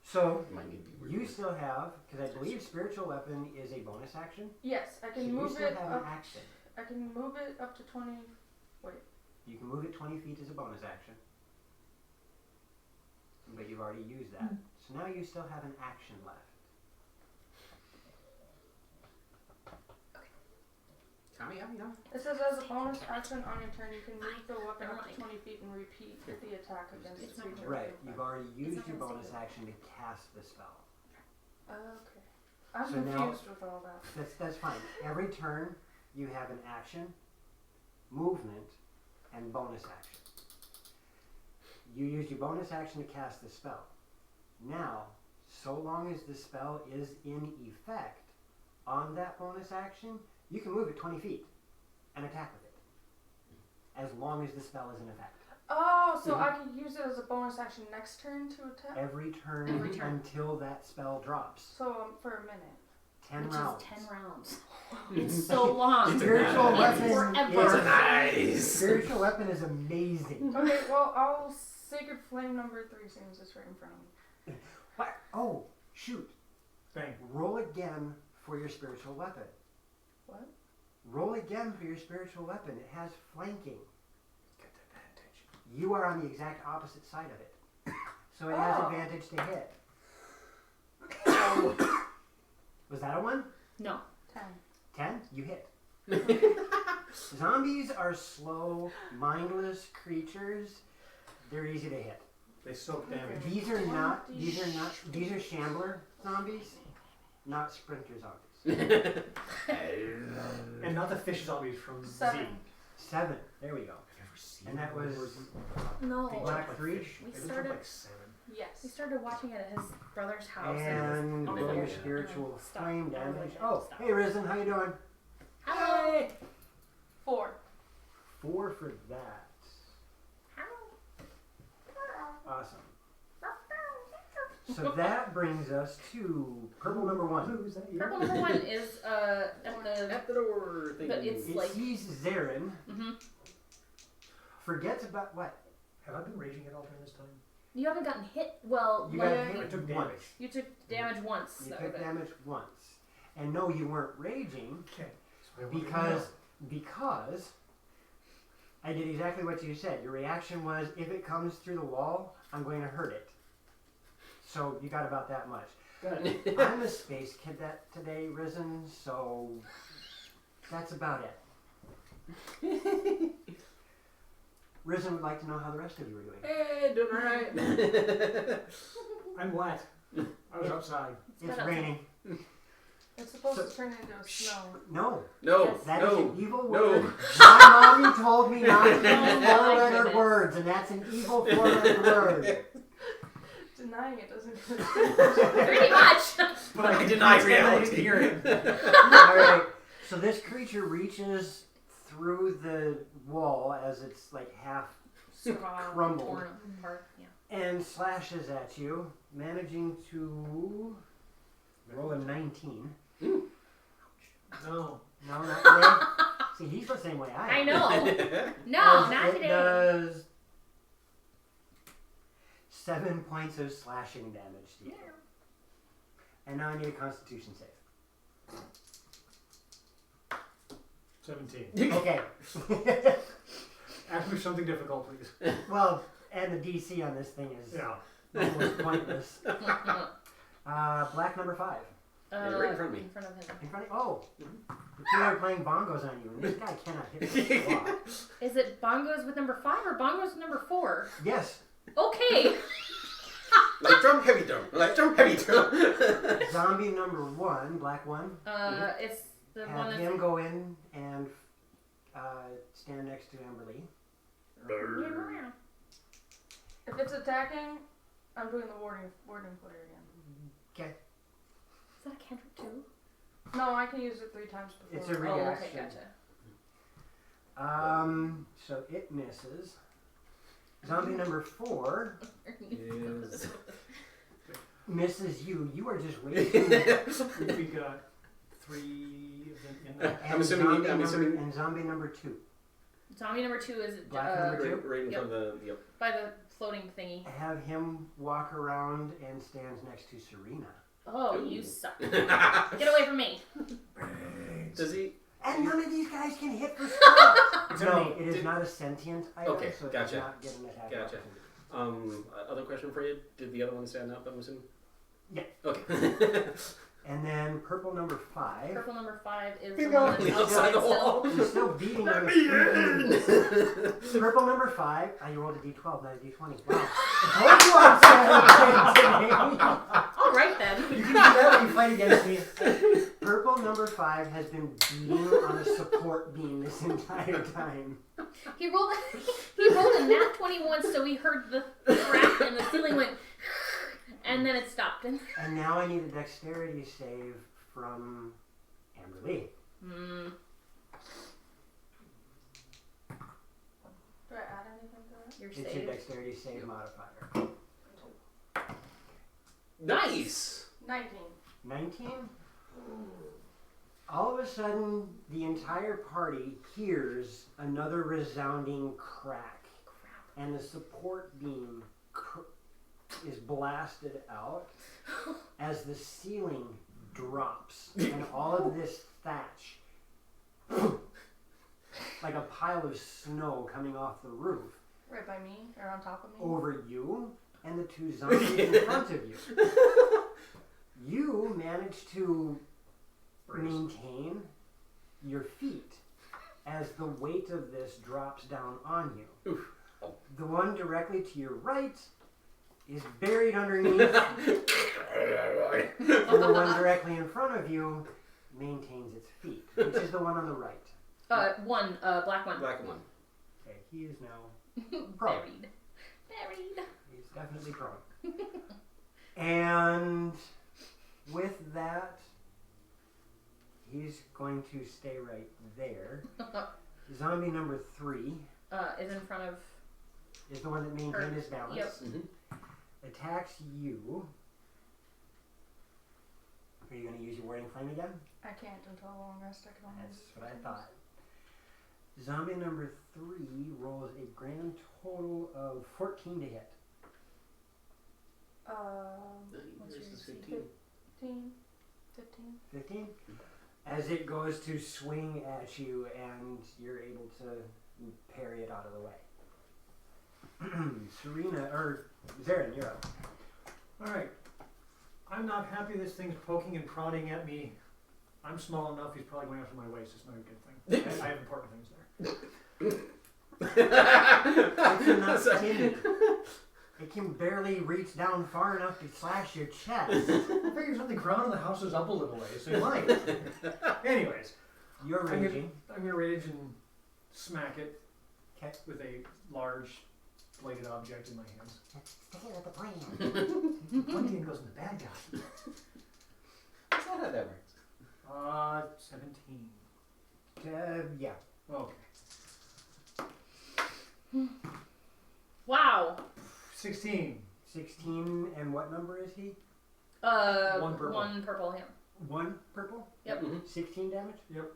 So, Might need to be you weird. still have, because I believe spiritual weapon is a bonus action. Yes, I So can you move still it have up. an action. I can move it up to 20. You can move it 20 feet as a bonus action. But you've already used that. So now you still have an action left. Tommy, help me now. It says as a bonus action on your turn, you can move the weapon up to 20 feet and repeat the attack against It's the not creature. Right, you've already used not your gonna bonus save it. action to cast the spell. Okay. I'm So now- confused with all that. That's fine. Every turn you have an action, movement, and bonus action. You used your bonus action to cast the spell. Now, so long as the spell is in effect on that bonus action, you can move it 20 feet and attack with it. As long as the spell is in effect. Oh, so I can use it as a bonus action next turn to attack? Every turn, Every turn. until that spell drops. So for a minute. 10 Which rounds. is 10 rounds. It's so long. Spiritual It's weapon forever. is Nice. spiritual weapon is amazing. Okay, well, I'll Sacred Flame number 3 seems it's right in front of me. What? Oh, shoot. Bang. Roll again for your spiritual weapon. What? Roll again for your spiritual weapon. It has flanking. Get advantage. You are on the exact opposite side of it. So it has Oh. advantage to hit. Was that a 1? No. 10. 10? You hit. Zombies are slow, mindless creatures. They're easy to hit. They soak damage. These are shambler zombies, not sprinter zombies. And not the fish zombies from 7. Z. 7. There we go. And that was No. Black 3. We It started- like 7. Yes. We started watching it at his brother's house. And on roll the your phone. spiritual Stop. flame I was damage. like, Oh, stop. hey Risen, how you doing? Hello. 4. 4 for that. Awesome. So that brings us to purple number 1. Who's that? You? Purple number 1 is at the. At the door thing. But it's It like. sees Zarin, hmm forgets about what? Have I been raging at all during this time? You haven't gotten hit. Well, You like, got I hit took once. damage. you took damage once. You That took was it. damage once. And no, you weren't raging Okay. So I wanted to know. because I did exactly what you said. Your reaction was, if it comes through the wall, I'm going to hurt it. So you got about that much. Got it. I'm a space cadet today, Risen, so that's about it. Risen would like to know how the rest of you are doing. Hey, doing alright. I'm wet. I was outside. It's Shut up. raining. It's supposed So- to turn into snow. No, No, Yes. that is no. an evil no. word. My mommy told me not to use Oh my four-letter goodness. words, and that's an evil four-letter word. Denying it doesn't do it. Pretty much. But I deny pretend I didn't reality. hear it. Alright, so this creature reaches through the wall as it's like half crumbled. Torn apart. Yeah. And slashes at you, managing to roll a 19. No. No, not today. See, he's the same way I am. I know. No, As not it today. does 7 points of slashing damage to you. And now I need a Constitution save. 17. Okay. Ask me something difficult, please. Well, and the DC on this thing is Yeah. almost pointless. Black number 5. Right in front of me. In front of him. In front of the two are playing bongos on you, and this guy cannot hit with a block. Is it bongos with number 5 or bongos with number 4? Yes. Okay. Light drum, heavy drum. Light drum, heavy drum. Zombie number 1, black 1. It's the one Have that's. him go in and stand next to Amberly. If it's attacking, I'm doing the warding flare again. Okay. Is that a cantrip too? No, I can use it 3 times before. It's a Oh, okay, reaction. gotcha. So it misses. Zombie number 4 Is... misses you. You are just waiting. We got 3 of them in there. I'm assuming. And zombie number 2. Zombie number 2 is Black number 2. Right in front of the. Yep. by the floating thingy. Have him walk around and stands next to Serena. Oh, Ooh. you suck. Get away from me. Does he? And none of these guys can hit for spells. No, only- it is not a sentient item, Okay, so it gotcha. does not get an attack. Gotcha. Other question for you. Did the other one stand up? I'm assuming. Yeah. Okay. And then purple number 5. Purple number 5 is Bingo. the one On the that's outside the outside wall. still. He's still beating on the freaking... Purple number 5. You rolled a d12, not a d20. Wow. Told you I'm sad today. Alright then. You can do that when you fight against me. Purple number 5 has been beating on a support beam this entire time. He rolled a nat 20 once, so we heard the crack and the ceiling went and then it stopped. And now I need a dexterity save from Amberly. Hmm. Do I add anything to it? You're It's your saved. dexterity save modifier. Nice. 19. 19? All of a sudden, the entire party hears another resounding crack. And the support beam is blasted out as the ceiling drops. And all of this thatch, like a pile of snow coming off the roof, Right by me? Or on top of me? over you and the 2 zombies in front of you. You manage to maintain your feet as the weight of this drops down on you. Oof. Oh. The one directly to your right is buried underneath, and the one directly in front of you maintains its feet, which is the one on the right. Black one. Black one. Okay, he is now prone. Buried. He's definitely prone. And with that, he's going to stay right there. Zombie number 3 Is in front of is the one that maintained his balance. Yep. Mm-hmm. Attacks you. Are you going to use your warding flame again? I can't until a long rest. I can only That's use what I 15. thought. Zombie number 3 rolls a grand total of 14 to hit. What's your This is AC? 15. 15. 15? As it goes to swing at you and you're able to parry it out of the way. Serena, or Zarin, you're up. Alright. I'm not happy this thing's poking and prodding at me. I'm small enough, he's probably going after my waist. It's not a good thing. I have important things there. It cannot timid. It can barely reach down far enough to slash your chest. I figured something ground in the house is up a little way, so you might. Anyways, You're raging. I'm gonna rage and smack it 'Kay. with a large bladed object in my hands. That's the hit of the plan. The pointy end goes in the bad guy. That's not how that works. 17. Yeah. Okay. 16. 16, and what number is he? One purple. One purple, yeah. 1 purple? Yep. 16 damage? Yep.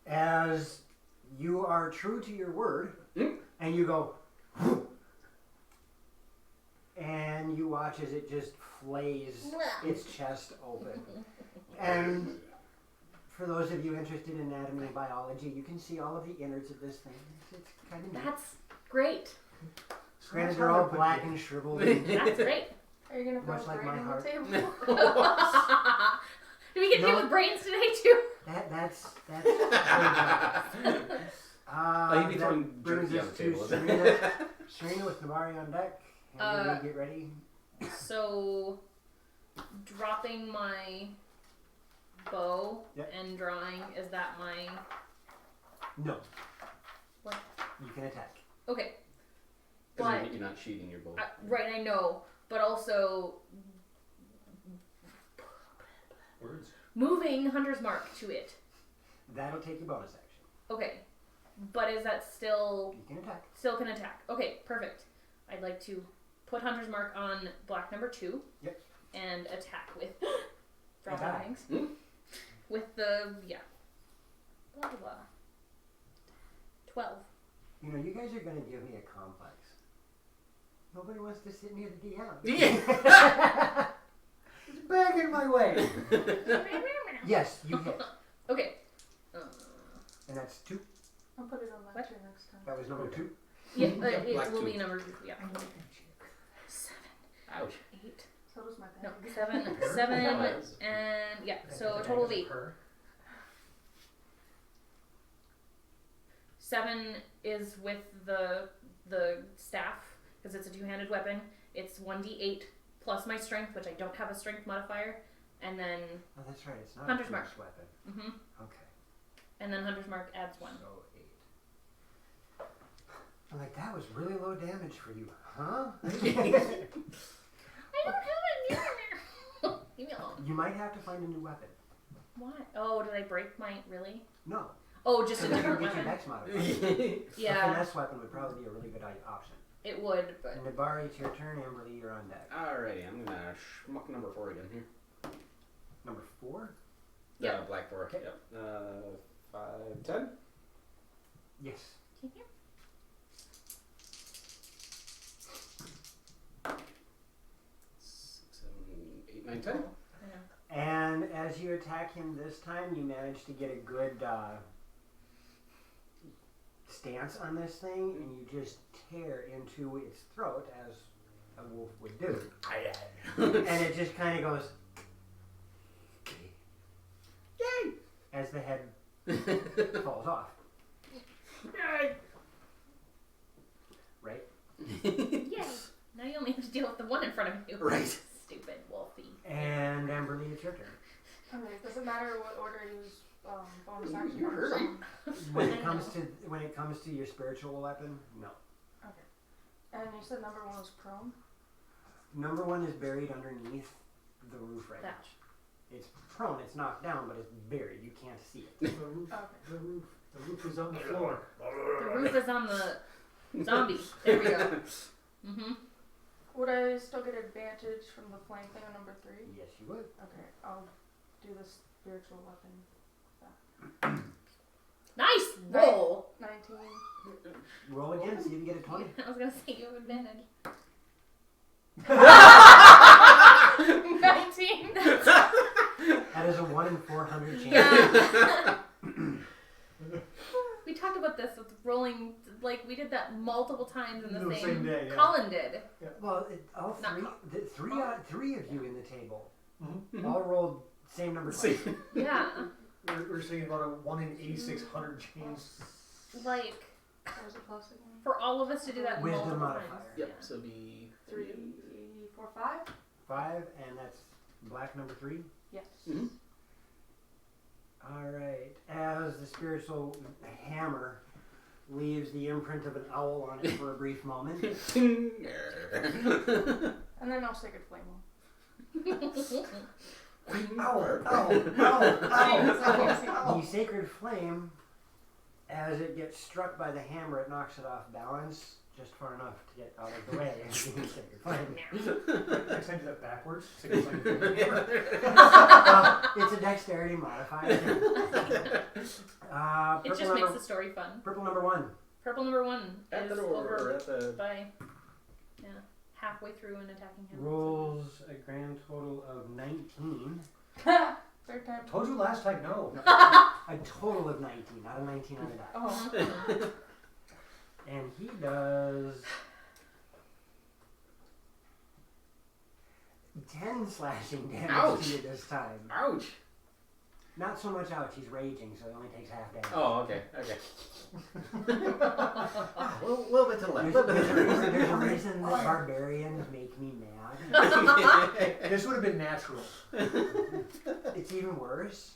As you are true to your word, and you go, and you watch as it just flays its chest open. And for those of you interested in anatomy and biology, you can see all of the innards of this thing. It's kind of neat. That's great. Granted, they're all black and shriveled. That's great. Are you gonna Much throw like brain my on heart. the table? Did we get hit with brains today too? That's You'd be that throwing brings jerky us on the to table. Serena with Nabari on deck. And we get ready. So, dropping my bow Yep. and drawing, is that my... No. What? You can attack. Okay. Because But, you're not sheathing your bow. right, I know, but also Words. moving Hunter's Mark to it. That'll take your bonus action. Okay. But is that still... You can attack. Still can attack. Okay, perfect. I'd like to put Hunter's Mark on black number 2. Yep. And attack with... Attack. dropping things. With the... yeah. Blah, blah, blah. 12. You know, you guys are going to give me a complex. Nobody wants to sit near the DM. Yeah. It's back in my way. Yes, you hit. Okay. And that's 2. I'll put it on that What? chair next time. That was number 2. Yeah, Black it will two. be number 2. Yeah. 7, Ouch. 8. So does my No, bag. 7, and yeah, so a total of 8. 7 is with the staff because it's a 2-handed weapon. It's 1d8 plus my strength, which I don't have a strength modifier, and then Oh, that's right. It's not Hunter's a Mark. first weapon. Okay. and then Hunter's Mark adds 1. So 8. I'm like, that was really low damage for you, huh? I don't have it. Leave me alone. You might have to find a new weapon. Why? Oh, did I break my really? No. Oh, just a So you can different get your weapon. dex modifier. A Yeah, finesse weapon would probably be a really good option. it would, but Nabari, it's your turn. Amberly, you're on deck. Alrighty, I'm gonna schmuck number 4 again here. Number 4? Yeah. Black 4. Okay. Yep. 5, 10. Yes. can you? 6, 7, 8, 9, 10. And as you attack him this time, you manage to get a good stance on this thing, and you just tear into its throat, as a wolf would do. And it just kind of goes, yay, as the head falls off. Right? Yay! Now you only have to deal with the one in front of you. Right. Stupid wolfie. And Amberly, it's your turn. Okay, does it matter what order I use bonus action? You heard him. When I it comes to your spiritual weapon, no. Okay. And you said number 1 was prone? Number 1 is buried underneath the roof right now. Thatch. It's prone, it's knocked down, but it's buried. You can't see it. The roof. Okay. The roof. The roof is on the floor. The roof is on the zombie. There we go. Mm-hmm. Would I still get advantage from the flame thing on number 3? Yes, you would. Okay, I'll do the spiritual weapon. Nice roll. 19. Roll again, see if you get a 20. I was gonna say you have advantage. 19. That is a 1 in 400 chance. Yeah. We talked about this with rolling, like we did that multiple times in the No, same. same day, yeah. Colin did. Well, all Not three of you in the table Mm-hmm. all rolled same number. See. twice. Yeah. We're seeing about a 1 in 8,600 chance. Like What was it plus again? for all of us to do that Wisdom multiple modifier. times. Yep, Yeah. so be 3, 4, 5? 5, and that's black number 3. Yes. Mhm. Alright, as the spiritual hammer leaves the imprint of an owl on it for a brief moment, And then I'll sacred flame him. ow, ow, ow, ow, ow. The sacred flame As it gets struck by the hammer, it knocks it off balance just far enough to get out of the way. And you can say you're fine. Next time do that backwards. So it's like It's a dexterity modifier. It Purple just makes the story fun. Purple number 1. Purple number 1 At is the door, over at the... by halfway through and attacking him. Rolls a grand total of 19. Third time. told you last time, no. A total of 19, not a 19 on the die. Oh. And he does 10 slashing damage Ouch. to you this time. Ouch! Not so much ouch, he's raging, so he only takes half damage. Oh, okay. A little bit to the left. There's a reason that barbarians make me mad. This would have been natural. It's even worse.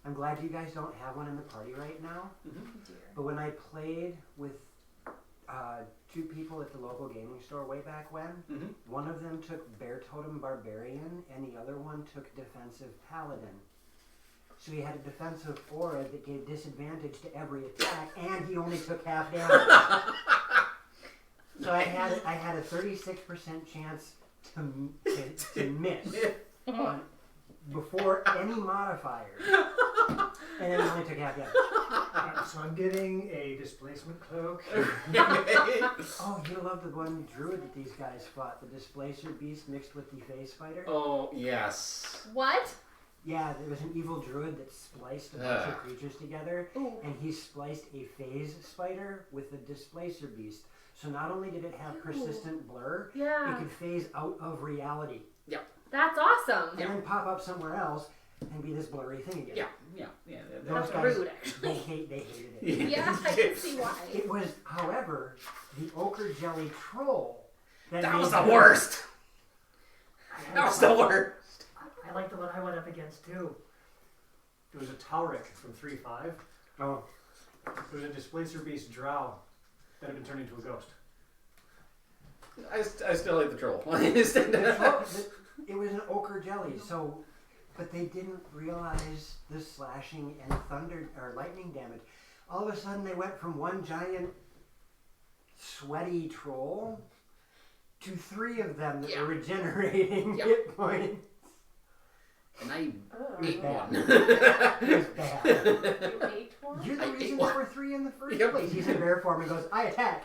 I'm glad you guys don't have one in the party right now. But when I played with 2 people at the local gaming store way back when, one of them took Bear Totem Barbarian and the other one took Defensive Paladin. So he had a defensive aura that gave disadvantage to every attack, and he only took half damage. So I had a 36% chance to miss before any modifiers, and then I only took half damage. So I'm getting a displacement cloak. Oh, you love the one druid that these guys fought, the Displacer Beast mixed with the Phase Spider? Oh, yes. What? Yeah, there was an evil druid that spliced a bunch of creatures together, and he spliced a Phase Spider with the Displacer Beast. So not only did it have persistent blur, it could phase out of reality. That's awesome. And then pop up somewhere else and be this blurry thing again. Yeah. Those That's guys, rude, actually. they hated it. Yeah, I can see why. It was, however, the ochre jelly troll That made was the worst. That was the worst. I like the one I went up against too. It was a Tauric from 3-5. Oh, It was a Displacer Beast Drow that had been turned into a ghost. I still like the troll. it was an ochre jelly. So, but they didn't realize the slashing and thunder or lightning damage. All of a sudden, they went from one giant sweaty troll to 3 of them that were regenerating hit points. And I It was ate bad. one. It was bad. You ate one? You're I the ate reason one. there were 3 in the first Yep. place. He's in bear form and goes, I attack.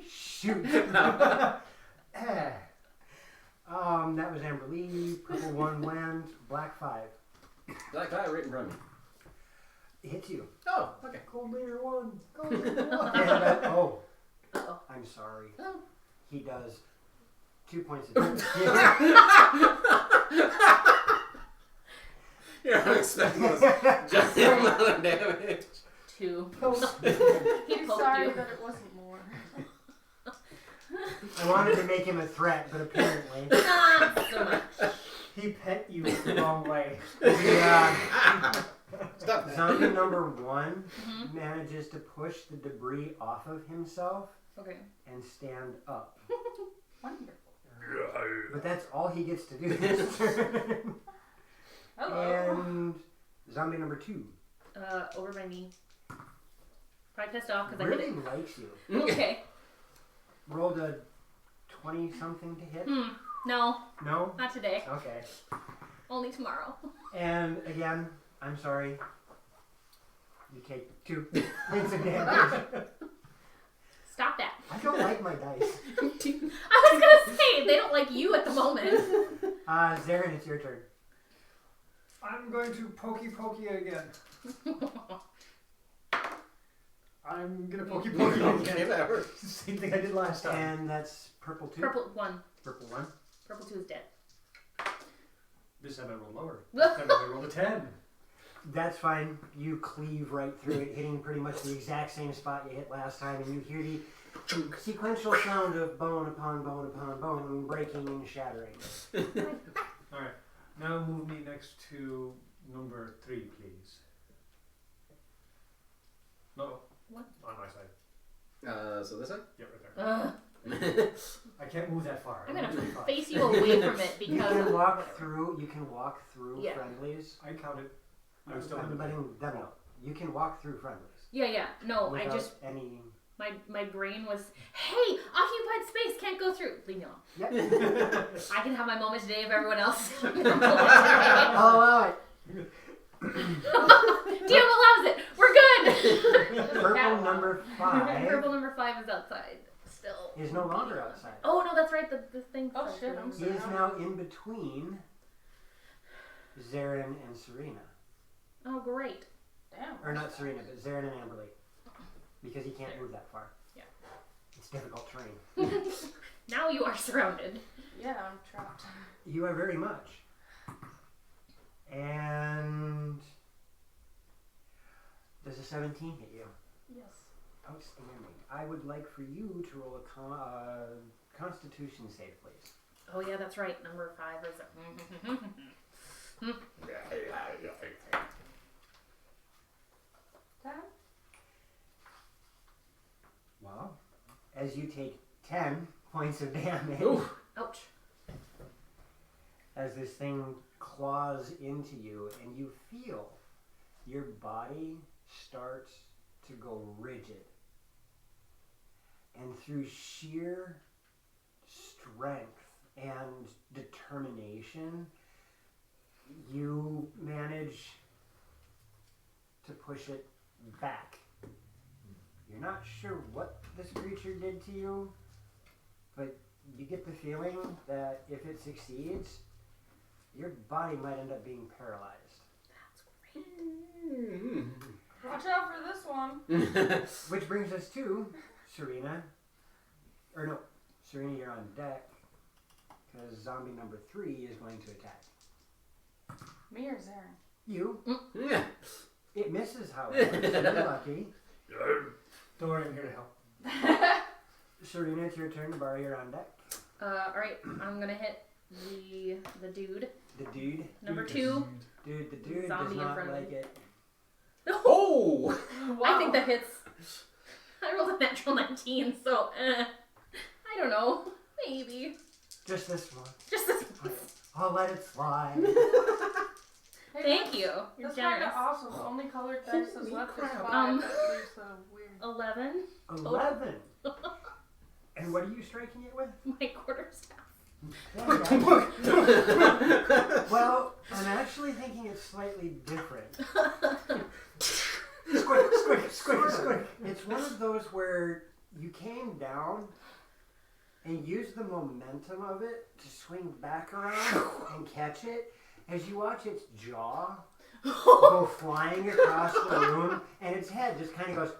Shoot. That was Amber Lee. Purple 1 went. Black 5. Black guy right in front of me. It hits you. Oh, okay. Gold Leader 1. And, Uh-oh. I'm sorry. Oh. He does 2 points of damage. You're not expecting this giant amount of damage. 2. I'm He poked sorry you. that it wasn't more. I wanted to make him a threat, but apparently. Not so much. He pet you the wrong way. Stop that. Zombie number 1 manages to push the debris off of himself Okay. and stand up. Wonderful. But that's all he gets to do this turn. Hello. And zombie number 2 Over by me. Probably pissed off because I really hit it. likes you. Okay. Rolled a 20-something to hit. No, No? not today. Okay. Only tomorrow. And again, I'm sorry. You take 2 points of damage. Stop that. I don't like my dice. I was gonna say, they don't like you at the moment. Zarin, it's your turn. I'm going to pokey again. I'm gonna pokey again. Same thing I did last time. And that's purple 2. Purple 1. Purple 1. Purple 2 is dead. This time I rolled lower. This time I rolled a 10. That's fine. You cleave right through it, hitting pretty much the exact same spot you hit last time, and you hear the sequential sound of bone upon bone upon bone breaking and shattering. Alright. Now move me next to number 3, please. No. What? On my side. So this way? Yep, right there. I can't move that far. I'm gonna move 35. face you away from it You because can walk through. You can walk through Yeah. friendlies. I counted. I was still I'm in the letting them know. You can walk through friendlies. Yeah. No, I without just any. my brain was, hey, occupied space, can't go through. Leave me alone. Yep. I can have my moment today if everyone else. DM I'll allow it. allows it. We're good. Purple number 5 Purple number 5 is outside still. is no longer outside. Oh no, that's right. The thing. Oh, shit, I'm He is now in between Zarin and Serena. Oh great. Damn. Or not Serena, but Zarin and Amberly. Because he can't move that far. Yeah. It's difficult terrain. Now you are surrounded. Yeah, I'm trapped. You are very much. And does a 17 hit you? Yes. Outstanding. I would like for you to roll a Constitution save, please. Oh yeah, that's right. Number 5 is. 10? Well, as you take 10 points of damage, Oof. Ouch. as this thing claws into you, and you feel your body starts to go rigid. And through sheer strength and determination, you manage to push it back. You're not sure what this creature did to you, but you get the feeling that if it succeeds, your body might end up being paralyzed. Watch out for this one. Which brings us to Serena. Or no, Serena, you're on deck, because zombie number 3 is going to attack. Me or Zarin? You. Yeah. It misses, however, so you're lucky. Don't worry, I'm here to help. Serena, it's your turn. Barry, you're on deck. Alright, I'm gonna hit the dude. The dude. Number 2. Dude, the dude Zombie does in not front of like me. it. Oh! I think that hits. I rolled a natural 19, so I don't know. Maybe. Just this one. Just this one. I'll let it slide. Hey, Thank you. You're That's kind generous. of awesome. The only colored dice that's left is 5. Um, That leaves the weird. 11. 11. And what are you striking it with? My quarterstaff. Well, I'm actually thinking it's slightly different. Squick, squick, squick, squick. It's one of those where you came down and used the momentum of it to swing back around and catch it. As you watch its jaw go flying across the room, and its head just kind of goes.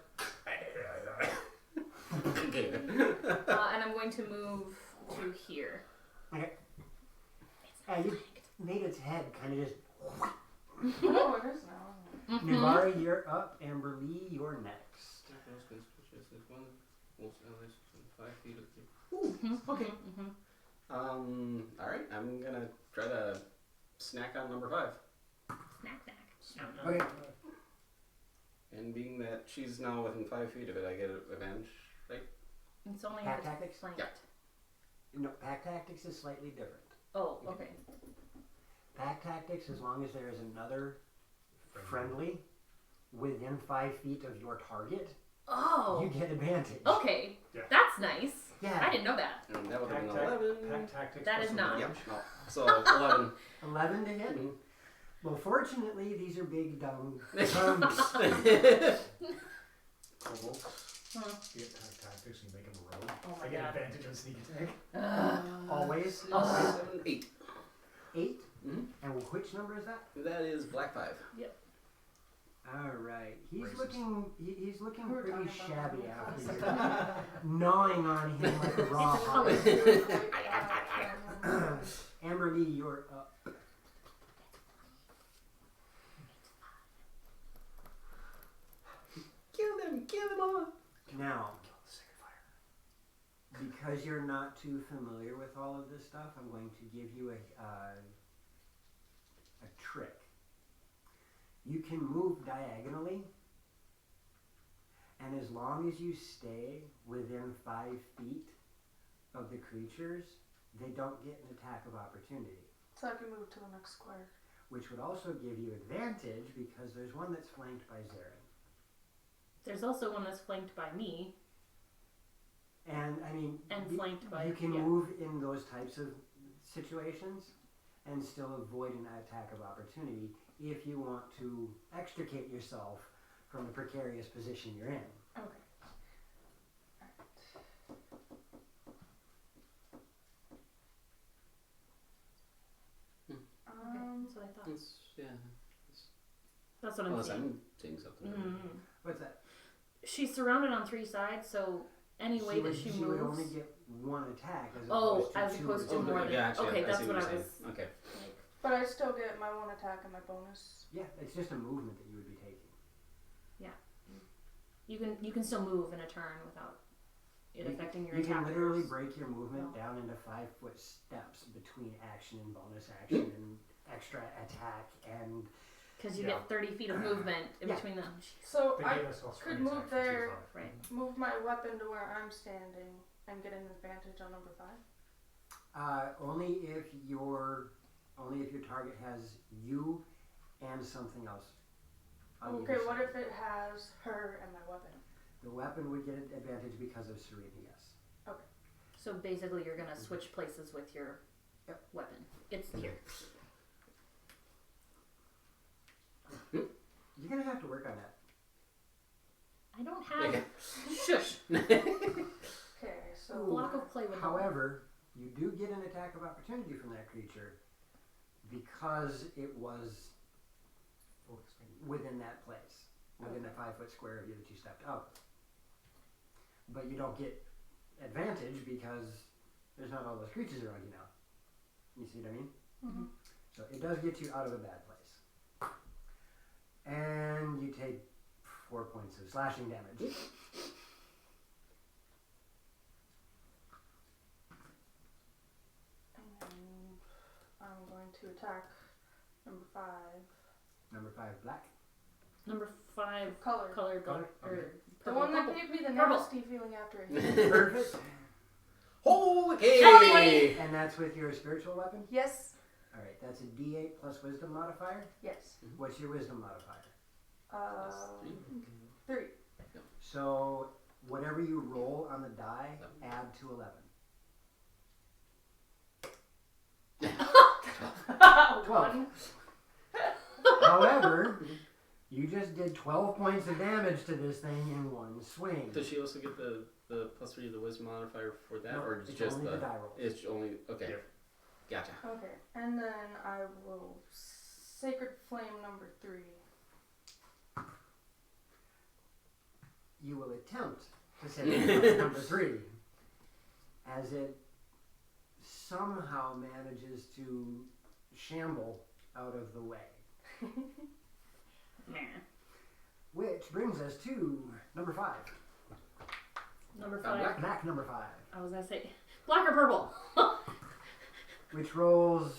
And I'm going to move to here. Okay. And you made its head kind of just. Oh, it is now. Navari, you're up. Amber Lee, you're next. Okay. Alright, I'm gonna try to snack on number 5. Snack. Okay. And being that she's now within 5 feet of it, I get an advantage, right? It's only Pack if it's tactics? flanked. Yeah. No, pack tactics is slightly different. Oh, okay. Pack tactics, as long as there is another friendly within 5 feet of your target, Oh. you get advantage. Okay. Yeah. That's nice. Yeah. I didn't know that. And that would have Pack, been 11. pack tactics. That plus is not. Yep, no. So 11. 11 to hit? Mhm. Well, fortunately, these are big, dumb zombies. Kobolds. Huh. You get pack tactics and you make them roll. Oh my I get god. advantage on sneak attack. Always. 7, 8. 8? Mhm. And which number is that? That is black 5. Alright. He's Racist. looking he's looking We were pretty talking about shabby that after before. you're gnawing on him like a raw It's a hog. color. Amber Lee, you're up. Kill them all. Now, because you're not too familiar with all of this stuff, I'm going to give you a trick. You can move diagonally, and as long as you stay within 5 feet of the creatures, they don't get an attack of opportunity, So I can move to the next square. which would also give you advantage because there's one that's flanked by Zarin. There's also one that's flanked by me. And I mean, And flanked by you can move in those types of situations and still avoid an attack of opportunity if you want to extricate yourself from the precarious position you're in. Okay. That's what I thought. That's what I'm Unless saying. I'm seeing something. Mm. What's that? She's surrounded on 3 sides, so any way that she would moves. only get one attack as Oh, opposed to as two. opposed to Oh, more than. gotcha. Okay, that's see what you're I was. saying. Okay. Like, But I still get my 1 attack and my bonus. Yeah, it's just a movement that you would be taking. you can still move in a turn without it affecting your You can attackers. literally break your movement No. down into 5-foot steps between action and bonus action and extra attack and Because you Yeah. get 30 feet of movement in Yeah. between them. So They I gave us all could swing move attacks, there. which is fine. Right. move my weapon to where I'm standing and get an advantage on number 5. only if your target has you and something else. On Okay, either what side. if it has her and my weapon? The weapon would get an advantage because of Serena, yes. So basically, you're gonna switch places with your Yep. weapon. It's here. You're gonna have to work on that. I don't have. Okay. Shush. Okay, A so block of clay would help. However, you do get an attack of opportunity from that creature because it was within that place, within the 5-foot square of you that you stepped up. But you don't get advantage because there's not all those creatures around you now. You see what I mean? Mm-hmm. So it does get you out of a bad place. And you take 4 points of slashing damage. and I'm going to attack number 5. Number 5, black. Number 5, Color. color, Color? or Okay. The purple. one that Purple. gave me the Purple. nasty feeling after it hit. Perfect. Okay. And that's with your spiritual weapon? Yes. Alright, that's a d8 plus wisdom modifier. Yes. What's your wisdom modifier? 3. So, whatever you roll on the die, add to 11. 1. However, you just did 12 points of damage to this thing in one swing. Does she also get the +3 of the wisdom modifier for that, No, or it's just only the die rolls. It's only okay. Gotcha. Okay, and then I will Sacred Flame number 3. You will attempt to say number 3 as it somehow manages to shamble out of the way. Nah. Which brings us to number 5. Number Black. 5. Black number 5. I was gonna say black or purple. Which rolls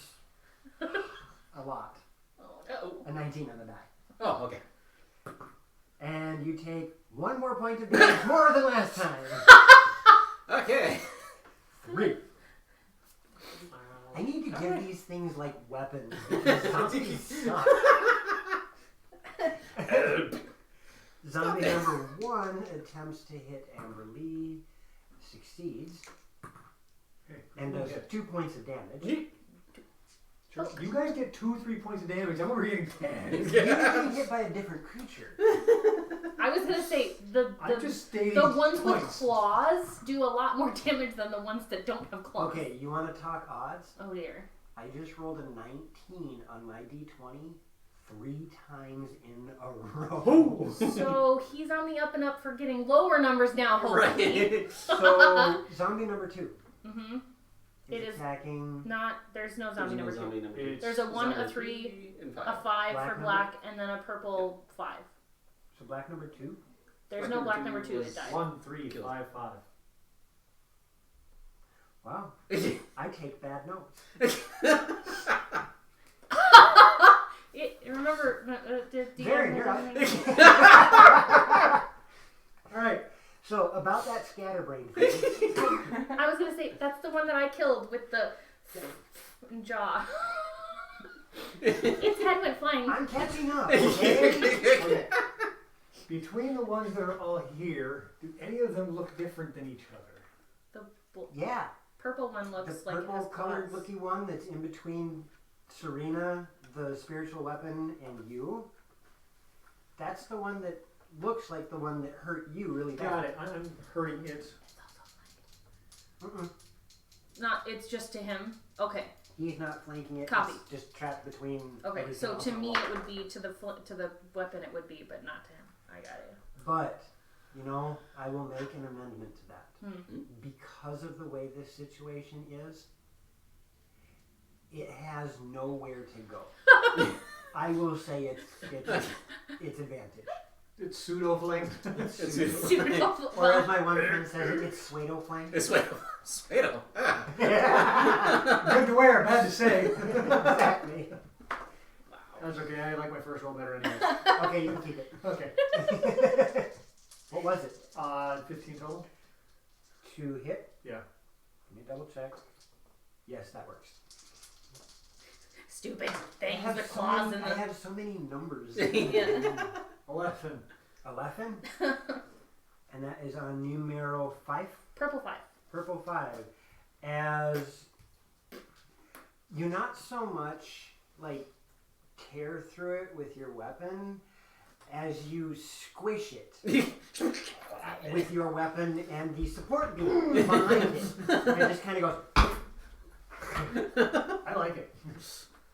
a lot. Oh. A 19 on the die. Oh, okay. And you take 1 more point of damage more than last time. Okay. 3. I need to give these things like weapons because zombies suck. Zombie number 1 attempts to hit Amber Lee, succeeds, and does 2 points of damage. Sure. You guys get 2-3 points of damage. I'm over getting 10. You're getting hit by a different creature. I was gonna say I'm just stating the ones with points. claws do a lot more damage than the ones that don't have claws. Okay, you want to talk odds? Oh dear. I just rolled a 19 on my d20 3 times in a row. So he's on the up and up for getting lower numbers now, hopefully. Right. So, zombie number 2 Mm-hmm. is It is attacking. Not. There's no zombie number 2. Zombie number 2. It's- There's a 1, a Zombie 3, and a 5. 5 Black for number? black, and then a purple 5. So, black number 2? There's Black no number black two number 2. was It died. 1, 3, 5, 5. Wow. I take bad notes. Remember, Very, you're up. Alright, so about that scatterbrain thing. I was gonna say that's the one that I killed with the jaw. Its head went flying. I'm catching up, okay? Okay. Between the ones that are all here, do any of them look different than each other? Yeah. Purple one looks The like it purple has colored claws. looky one that's in between Serena, the spiritual weapon, and you. That's the one that looks like the one that hurt you really bad. Got it. I'm hurting it. Mm-mm. Not. It's just to him. Okay. He's not flanking it. Copy. It's just trapped between. Okay. everything So else to on the me, wall. it would be to the weapon. It would be, but not to him. I got it. But I will make an amendment to that. Hmm. Because of the way this situation is, it has nowhere to go. I will say it's advantage. It's pseudo flanked. It's Pseudo- or as my one friend says, it's pseudo flank. It's Swedo. Ah. Good to wear, bad to say. Exactly. That's okay. I like my first roll better anyways. Okay, you can keep it. Okay. What was it? 15 total. To hit? Yeah. Let me double check. Yes, that works. Stupid things I with claws in I them. have so many numbers. Yeah. 11. 11? And that is on numero 5? Purple 5. Purple 5. As you not so much like tear through it with your weapon as you squish it with your weapon and the support beam behind it. And it just kind of goes. I like it.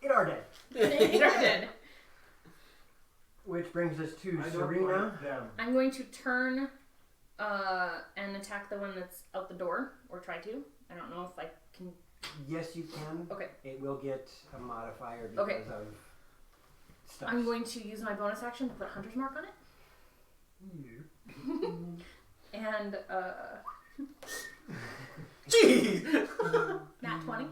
It are dead. It are dead. Which brings us to I don't Serena. like them. I'm going to turn and attack the one that's out the door, or try to. I don't know if I can. Yes, you can. Okay. It will get a modifier because Okay. of stuff. I'm going to use my bonus action to put Hunter's Mark on it. And, Jeez. nat 20.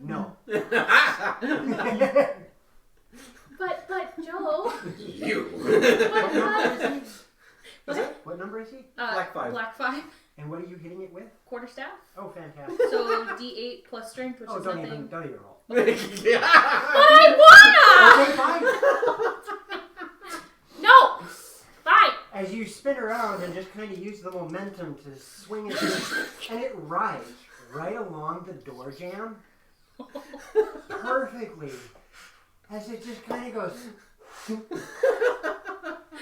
No. But, Joe. You. What number is he? Black 5. Black 5. And what are you hitting it with? Quarterstaff. Oh, fantastic. So D8 plus strength, which Oh, is don't nothing. even roll. Yeah. But I Okay, fine. wanna! No! Fine! As you spin around and just kind of use the momentum to swing it, and it rides right along the door jamb perfectly. As it just kind of goes.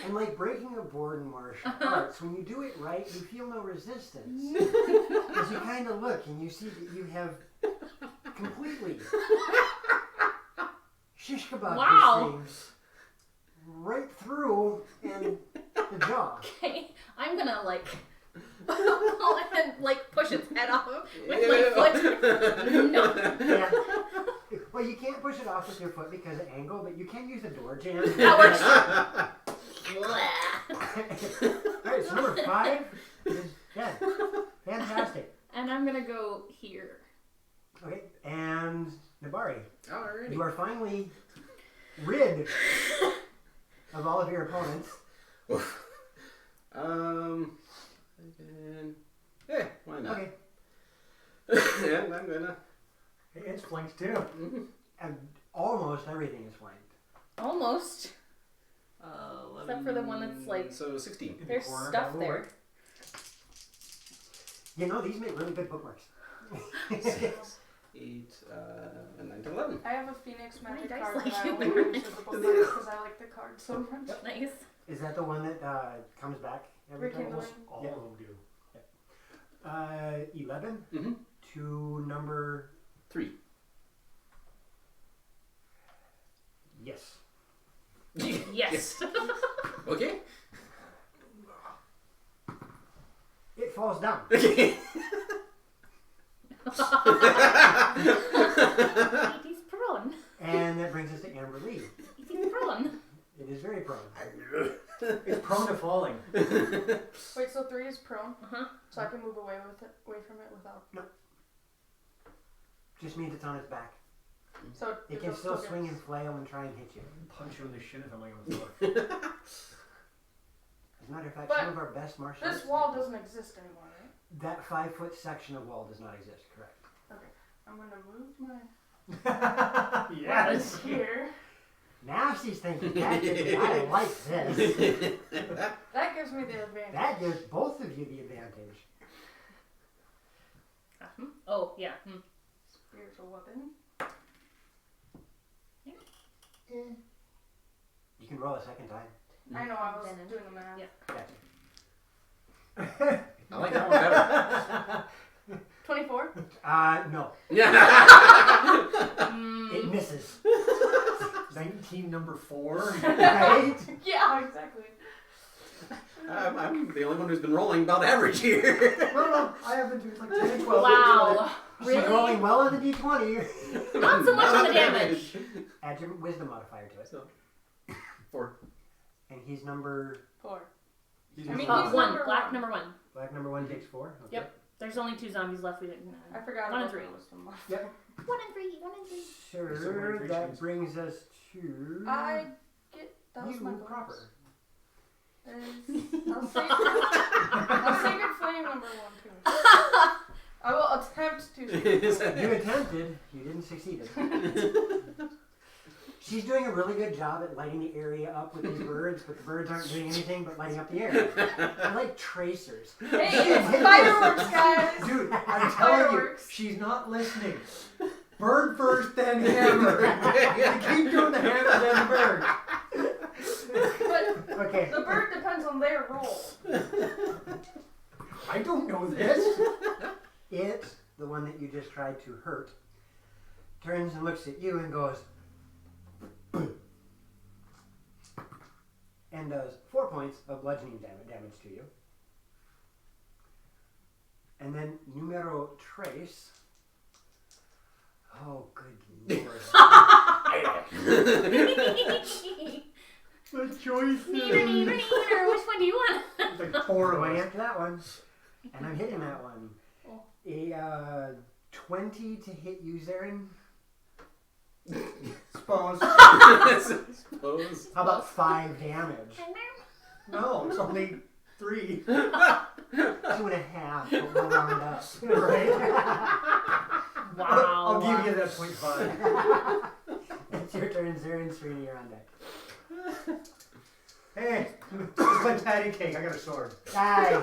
And like breaking a board in martial arts, when you do it right, you feel no resistance. As you kind of look and you see that you have completely shish kebab Wow. these things right through and the jaw. Okay, I'm gonna like go and like push its head off with my foot. No. Yeah. Well, you can't push it off with your foot because of angle, but you can use a door jam. That works. Alright, so number 5 is dead. Fantastic. And I'm gonna go here. Okay, and Nabari, Alrighty. you are finally rid of all of your opponents. Again. Yeah, why not? Okay, And I'm gonna. Hey, it's flanked too. and almost everything is flanked. Almost. Except for the one that's like. So 16. In the There's corner, stuff that will there. work. You know, these make really good bookmarks. 8, and 9 to 11. I have a Phoenix magic dice card like that I you? only use with the bookmarks because I like the card so much. Nice. Is that the one that comes back every time? Rekindling. All Yeah. of them do. 11 Mm-hmm. to number 3. yes. Yes. Okay. It falls down. Okay. It is prone. And that brings us to Amber Lee. It is prone. It is very prone. It's prone to falling. Wait, so 3 is prone, Uh-huh. so I can move away from it without. Just means it's on its back. So It it'll can still get- swing and flail and try and hit you. Punch you in the shin if I'm laying on the floor. As a matter of fact, But some of our best martial arts. This wall doesn't exist anymore, right? That 5-foot section of wall does not exist, correct? I'm gonna move my Yes. here. Now she's thinking, I like this. That gives me the advantage. That gives both of you the advantage. Oh, yeah. Spiritual weapon. You can roll a second time. I know, I was doing the math. Yeah. I like that one better. 24? No. Yeah. It misses. 19 number 4. Right? Yeah, exactly. I'm the only one who's been rolling about average here. No, I have been doing like 10 and 12. Wow. She's Really? rolling well on the d20. Not so much on the damage. Add your wisdom modifier to it. So, 4. And he's number... 4. He's I mean, number he's 1. number Black one. number 1. Black number 1 takes 4. Okay. Yep. There's only 2 zombies left. We didn't. I forgot 1 about and 3. the wisdom modifier. Yep. 1 and 3. 1 and 3. Sure, that brings us to... I get... That was you my bonus. proper. I'll sacred flame number 1 too. I will attempt to. You attempted, you didn't succeed. She's doing a really good job at lighting the area up with these birds, but the birds aren't doing anything but lighting up the area. They're like tracers. Hey, it's fireworks, guys! Dude, I'm telling you, Fireworks. she's not listening. Bird first, then hammer. You keep doing the hammer, then the bird. But Okay. the bird depends on their roll. I don't know this. It, the one that you just tried to hurt, turns and looks at you and goes, and does 4 points of bludgeoning damage to you. And then numero trace. Oh, good lord. The choice Neither. Which one do you want? It's like 4 of Going us. after that one. And I'm hitting that one. Oh. A 20 to hit you, Zarin. Suppose. Suppose. How about 5 damage? No, it's only 3. 2.5, but we'll round up. Right? Wow. I'll give you that 0.5. It's your turn, Zarin. Serena, you're on deck. Hey, it's my patty cake. I got a sword. Die.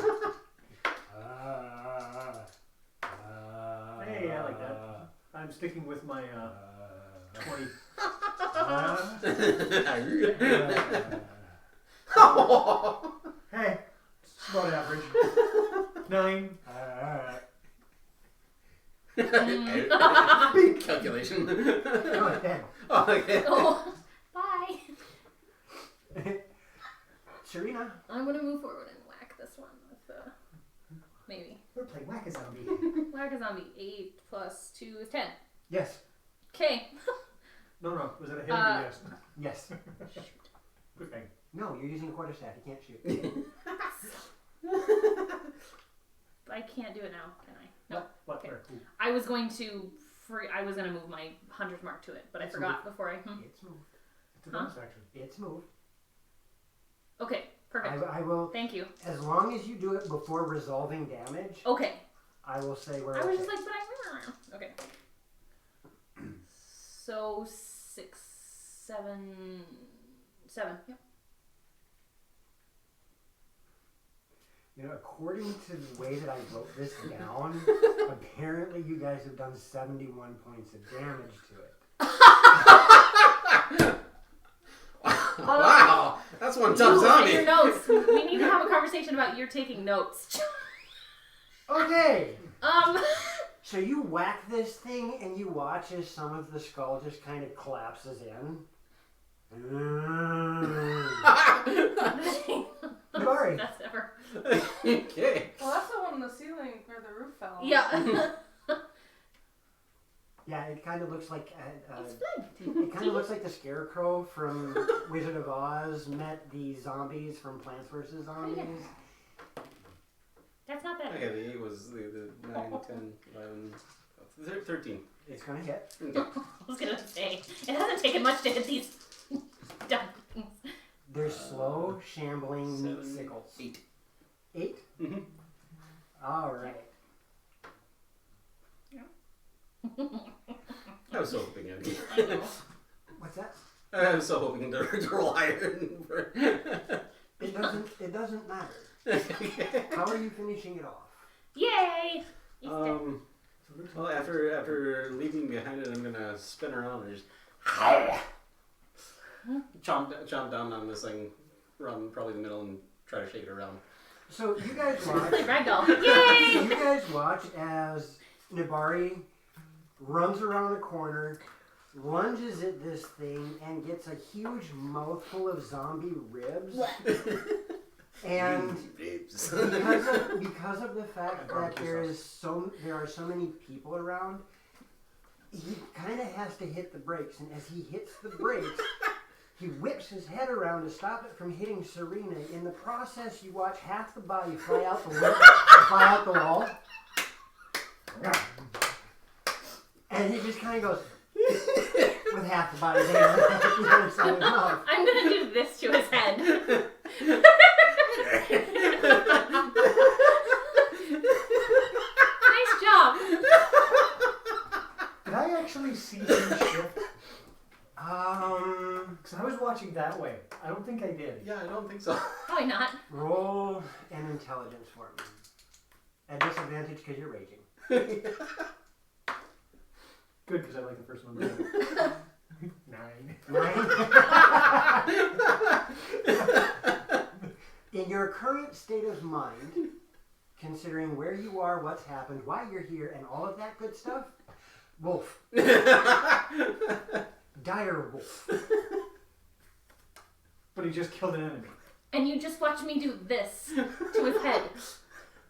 Hey, I like that. I'm sticking with my 20. Hey, it's about average. 9. Calculation. No, it's dead. Oh, okay. Oh, bye. Serena. I'm gonna move forward and whack this one with maybe. We're playing Whack-A-Zombie. Whack a zombie. 8 plus 2 is 10. Yes. Okay. No. Was that a hit or yes? Yes. Good thing. No, you're using a quarterstaff. You can't shoot. I can't do it now, can I? No. What? Okay. Where? Ooh. I was going to I was gonna move my 100th mark to it, but I That's forgot before I. It's moved. It's a bonus action. It's moved. Okay, perfect. I will, Thank you. as long as you do it before resolving damage, Okay. I will say where I was it's just at. like, but I. Okay. So 6, 7. Yep. You know, according to the way that I wrote this down, apparently you guys have done 71 points of damage to it. Wow, that's one tough You and zombie. your notes. We need to have a conversation about your taking notes. Okay! Um. So you whack this thing and you watch as some of the skull just kind of collapses in. Sorry. That's ever. Okay. Well, that's the one on the ceiling where the roof fell. Yeah. Yeah, it kind of looks like It's good. it kind of looks like the Scarecrow from Wizard of Oz met the zombies from Plants vs. Zombies. That's not bad. Okay, the 8 was the 9, 10, 11, 13. It's gonna hit. Okay. I was gonna say it hasn't taken much to hit these dumb things. They're slow, shambling meat 7, sickles. 8. 8? Mm-hmm. All right. I was so hoping I'd I know. What's that? I was so hoping to roll higher. It doesn't matter. How are you finishing it off? Yay! Well, after leaving behind it, I'm gonna spin around and just chomp down on this thing, run probably the middle, and try to shake it around. So you guys watch. Like ragdoll. Yay! You guys watch as Nibari runs around the corner, lunges at this thing, and gets a huge mouthful of zombie ribs. And because of the fact that there are so many people around, he kind of has to hit the brakes. And as he hits the brakes, he whips his head around to stop it from hitting Serena. In the process, you watch half the body fly out the wall. And he just kind of goes with half the body there at the other side of his mouth. I'm gonna do this to his head. Nice job. Did I actually see him shift? Because I was watching that way. I don't think I did. Yeah, I don't think so. Probably not. Roll an intelligence for me. At disadvantage because you're raging. Good, because I like the first one. 9. 9. In your current state of mind, considering where you are, what's happened, why you're here, and all of that good stuff, wolf. Dire wolf. But he just killed an enemy. And you just watched me do this to his head.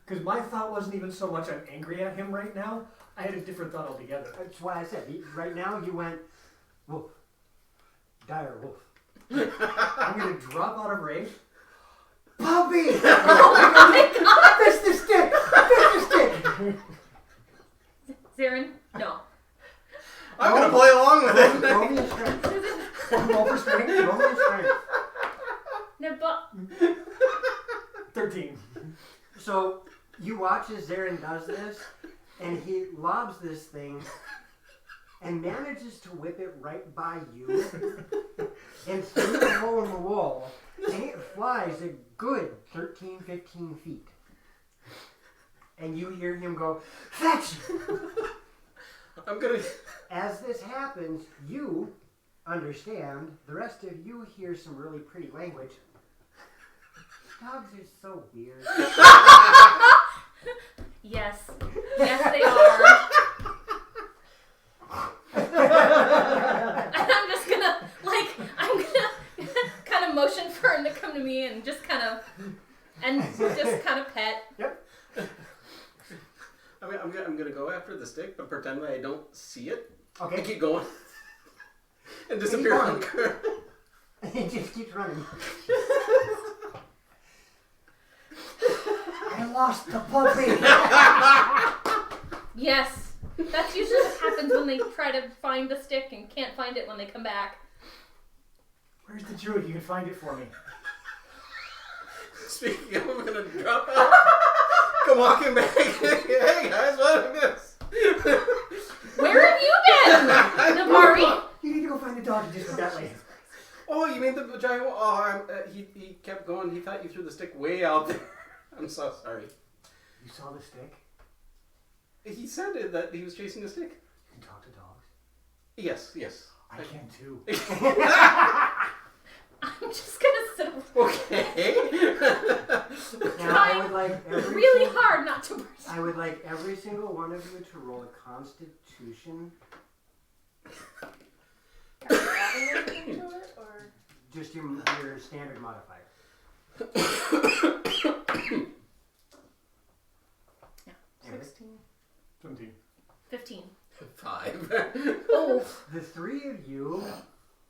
Because my thought wasn't even so much I'm angry at him right now. I had a different thought altogether. That's why I said, right now you went, wolf. Dire wolf. I'm going to drop out of rage. Puppy! Oh my god! Fist the stick! Fist the stick! Zarin, no. I'm gonna play along with it. Roll me a strength. Roll for strength. Roll me a strength. No, but 13. So you watch as Zarin does this, and he lobs this thing and manages to whip it right by you and through the hole in the wall, and it flies a good 13, 15 feet. And you hear him go, fetch! I'm gonna... As this happens, you understand. The rest of you hear some really pretty language. Dogs are so weird. yes. Yes, they are. And I'm just gonna, kind of motion for him to come to me and just kind of pet. Yep. I mean, I'm gonna go after the stick, but pretend that I don't see it. Okay. And keep going. And disappear on the curve. He just keeps running. I lost the puppy! Yes. That's usually what happens when they try to find the stick and can't find it when they come back. Where's the druid? You can find it for me. Speaking of, I'm gonna drop out. Come walking back. Hey guys, what is this? Where have you been, Nabari? You need to go find the dog and just go that way. Oh, you mean the giant? Oh, he kept going. He thought you threw the stick way out there. I'm so sorry. You saw the stick? He said that he was chasing a stick. You can talk to dogs. Yes. I can too. I'm just gonna sit Okay. Now I would like really hard not to burst. I would like every single one of you to roll a Constitution. Are you adding anything to it, or? Just your standard modifier. Yeah. 16. 17. 15. 5. Oh. The three of you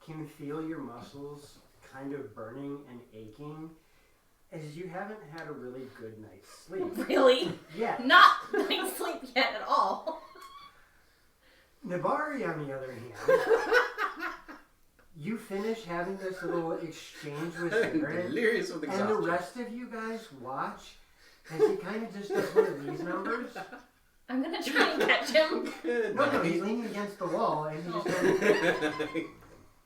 can feel your muscles kind of burning and aching as you haven't had a really good night's sleep. Really? Yeah. Not night sleep yet at all. Nabari, on the other hand, you finish having this little exchange with Zarin, Delirious with and exhaustion. the rest of you guys watch as he kind of just does one of these numbers. I'm gonna try and catch him. Good No, night. he's leaning against the wall, and he just goes,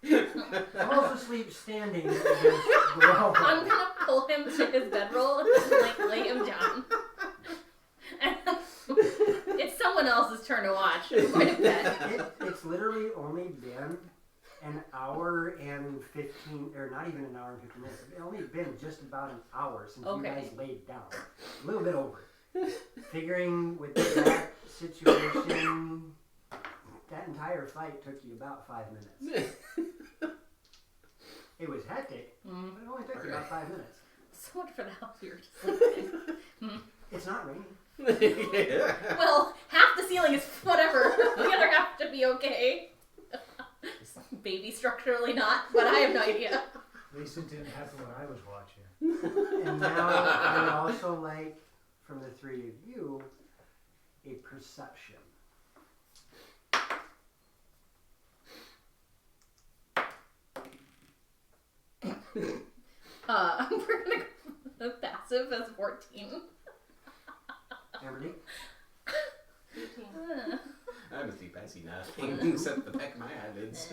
falls asleep standing against the wall. I'm gonna pull him to his bedroll and just like lay him down. And it's someone else's turn to watch. I'm going to bed. It's literally only been an hour and 15, or not even an hour and 15 minutes. It's only been just about an hour since you guys laid down. A little bit over. Figuring with that situation, that entire fight took you about 5 minutes. It was hectic, but it only took you about 5 minutes. So much for the house we were just living in. It's not raining. Well, half the ceiling is whatever. The other half to be okay. Baby structurally not, but I have no idea. At least it didn't happen when I was watching. And now I would also like, from the three of you, a perception. We're gonna go passive as 14. Amberly? 18. I'm asleep. I see nothing except the back of my eyelids.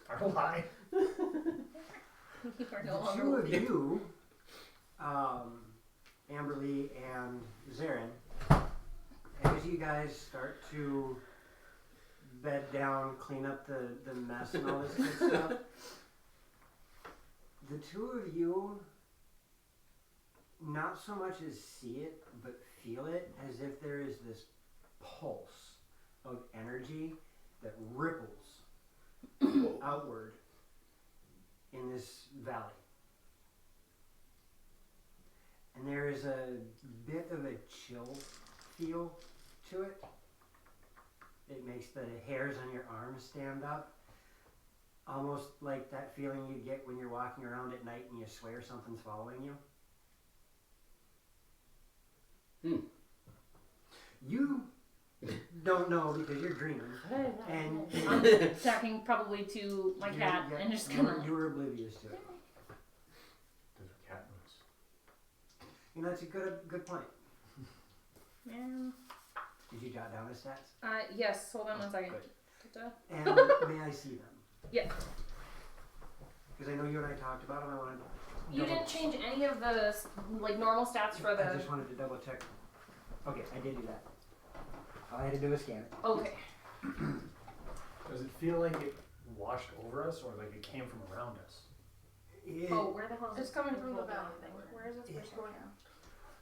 Are lie. You are no The longer two of with me. you, Amberly and Zarin, as you guys start to bed down, clean up the mess and all this good stuff, the two of you not so much as see it, but feel it as if there is this pulse of energy that ripples outward in this valley. And there is a bit of a chill feel to it. It makes the hairs on your arms stand up. Almost like that feeling you get when you're walking around at night and you swear something's following you. You don't know because you're dreaming. And I'm talking probably to my cat and just kind of. you were oblivious to it. Those are cat moves. You know, it's a good point. Yeah. Did you jot down the stats? Yes. Hold on one second. Good. And may I see them? Yeah. Because I know you and I talked about them. I wanted. You didn't change any of the like normal stats for I the. just wanted to double check. Okay, I did do that. All I had to do was scan it. Okay. Does it feel like it washed over us, or like it came from around us? Oh, where the hell is It's this coming thing from the pulled down valley. thing? Where is it supposed to go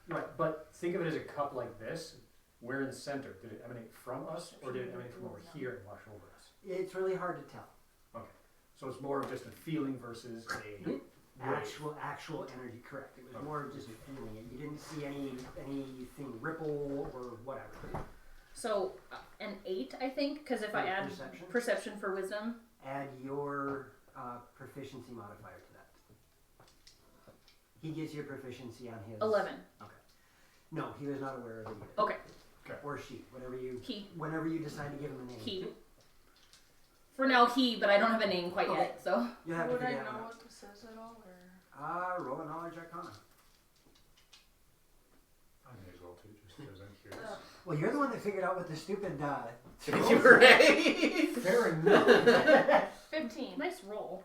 now? Right, but think of it as a cup like this. We're in the center. Did it emanate from us, or did it emanate from over here and wash over us? It's really hard to tell. Okay, so it's more of just a feeling versus a wave. Actual energy, correct. It was more of just feeling it. You didn't see anything ripple or whatever. So an 8, I think, because if I add perception for wisdom. Add your proficiency modifier to that. He gets your proficiency on his. 11. Okay. No, he was not aware of it yet. Okay. Or she, whatever you. He. Whenever you decide to give him a name. He. For now, he, but I don't have a name quite yet, so. You'll have to Would I figure that know one what this is at all, or? Roll a knowledge arcana. I may as well too, just because I'm curious. Well, you're the one that figured out what the stupid. You're right. Fair enough. 15. Nice roll.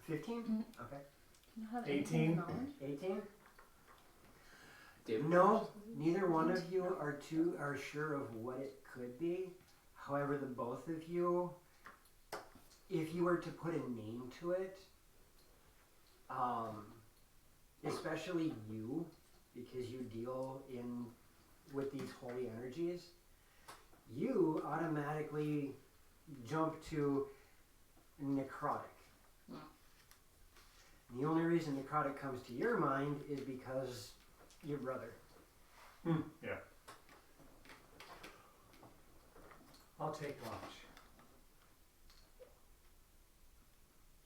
15? Mhm. Okay. You have 18. 18? Dude. No, neither one of you are sure of what it could be. However, the both of you, if you were to put a name to it, especially you, because you deal with these holy energies, you automatically jump to necrotic. The only reason necrotic comes to your mind is because your brother. Yeah. I'll take watch.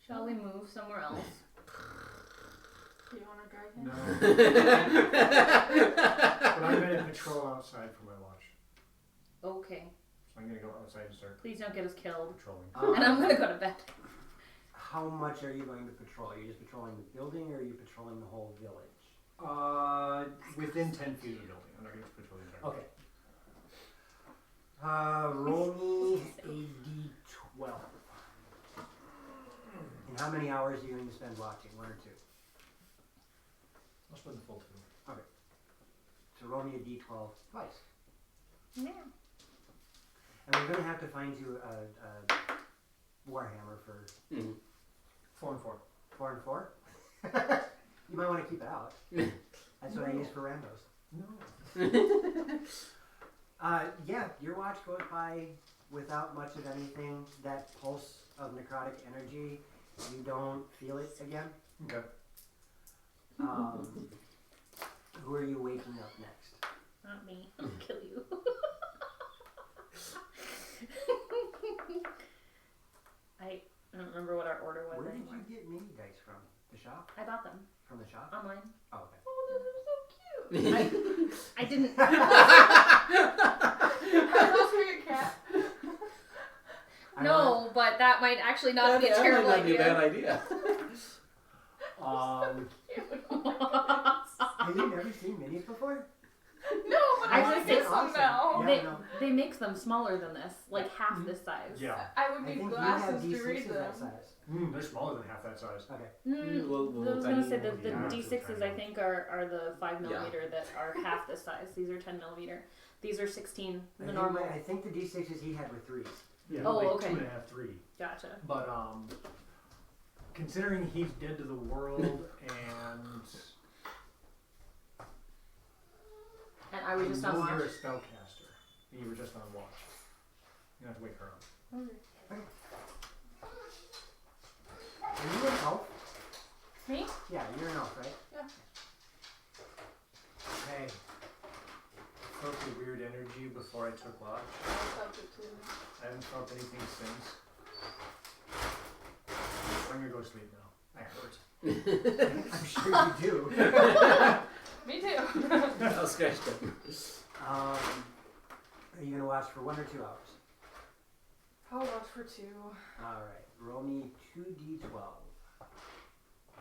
Shall we move somewhere else? Do you want to drag him? No. But I'm going to patrol outside for my watch. Okay. So I'm going to go outside and start Please don't get us killed. patrolling. And I'm gonna go to bed. How much are you going to patrol? Are you just patrolling the building, or are you patrolling the whole village? Within 10 feet of the building. I'm not going to patrol the entire Okay. Roll me a d12. And how many hours are you going to spend watching? 1 or 2? I'll spend the full 2. So roll me a d12 twice. Yeah. And we're going to have to find you a Warhammer for 4 and 4. 4 and 4. You might want to keep it out. That's what I use for randos. No. Yeah, your watch goes by without much of anything. That pulse of necrotic energy, you don't feel it again. Okay. Who are you waking up next? Not me. I'll kill you. I don't remember what our order was Where did anymore. you get mini dice from? The shop? I bought them From the shop? online. Oh, okay. Oh, those are so cute. I didn't. Are those for your cat? No, but that might actually not be a terrible That might not be a idea. bad idea. Have you never seen minis before? No, but I I want just to get think some awesome. now. Yeah. They make them smaller than this, like half this size. Yeah. I would I need think glasses you to have read D6s them. that size. They're smaller than half that size. Okay. Little I was gonna say tiny the ones. D6s I think are the 5 Yeah. millimeter that are half this size. These are 10 millimeter. These are 16. I The think normal. I think the D6s he had were 3s. Yeah, Oh, like okay. 2.5, 3. Gotcha. But considering he's dead to the world and And I was just on you're watch. a spellcaster, and you were just on watch. You have to wake her up. Okay. Are you an elf? Me? Yeah, you're an elf, right? Yeah. Hey, I felt a weird energy before I took watch. I felt it too. I haven't felt anything since. I'm gonna go to sleep now. I hurt. I'm sure you do. Me too. I'll scratch them. Are you going to watch for 1 or 2 hours? How about for 2? Alright, roll me 2d12.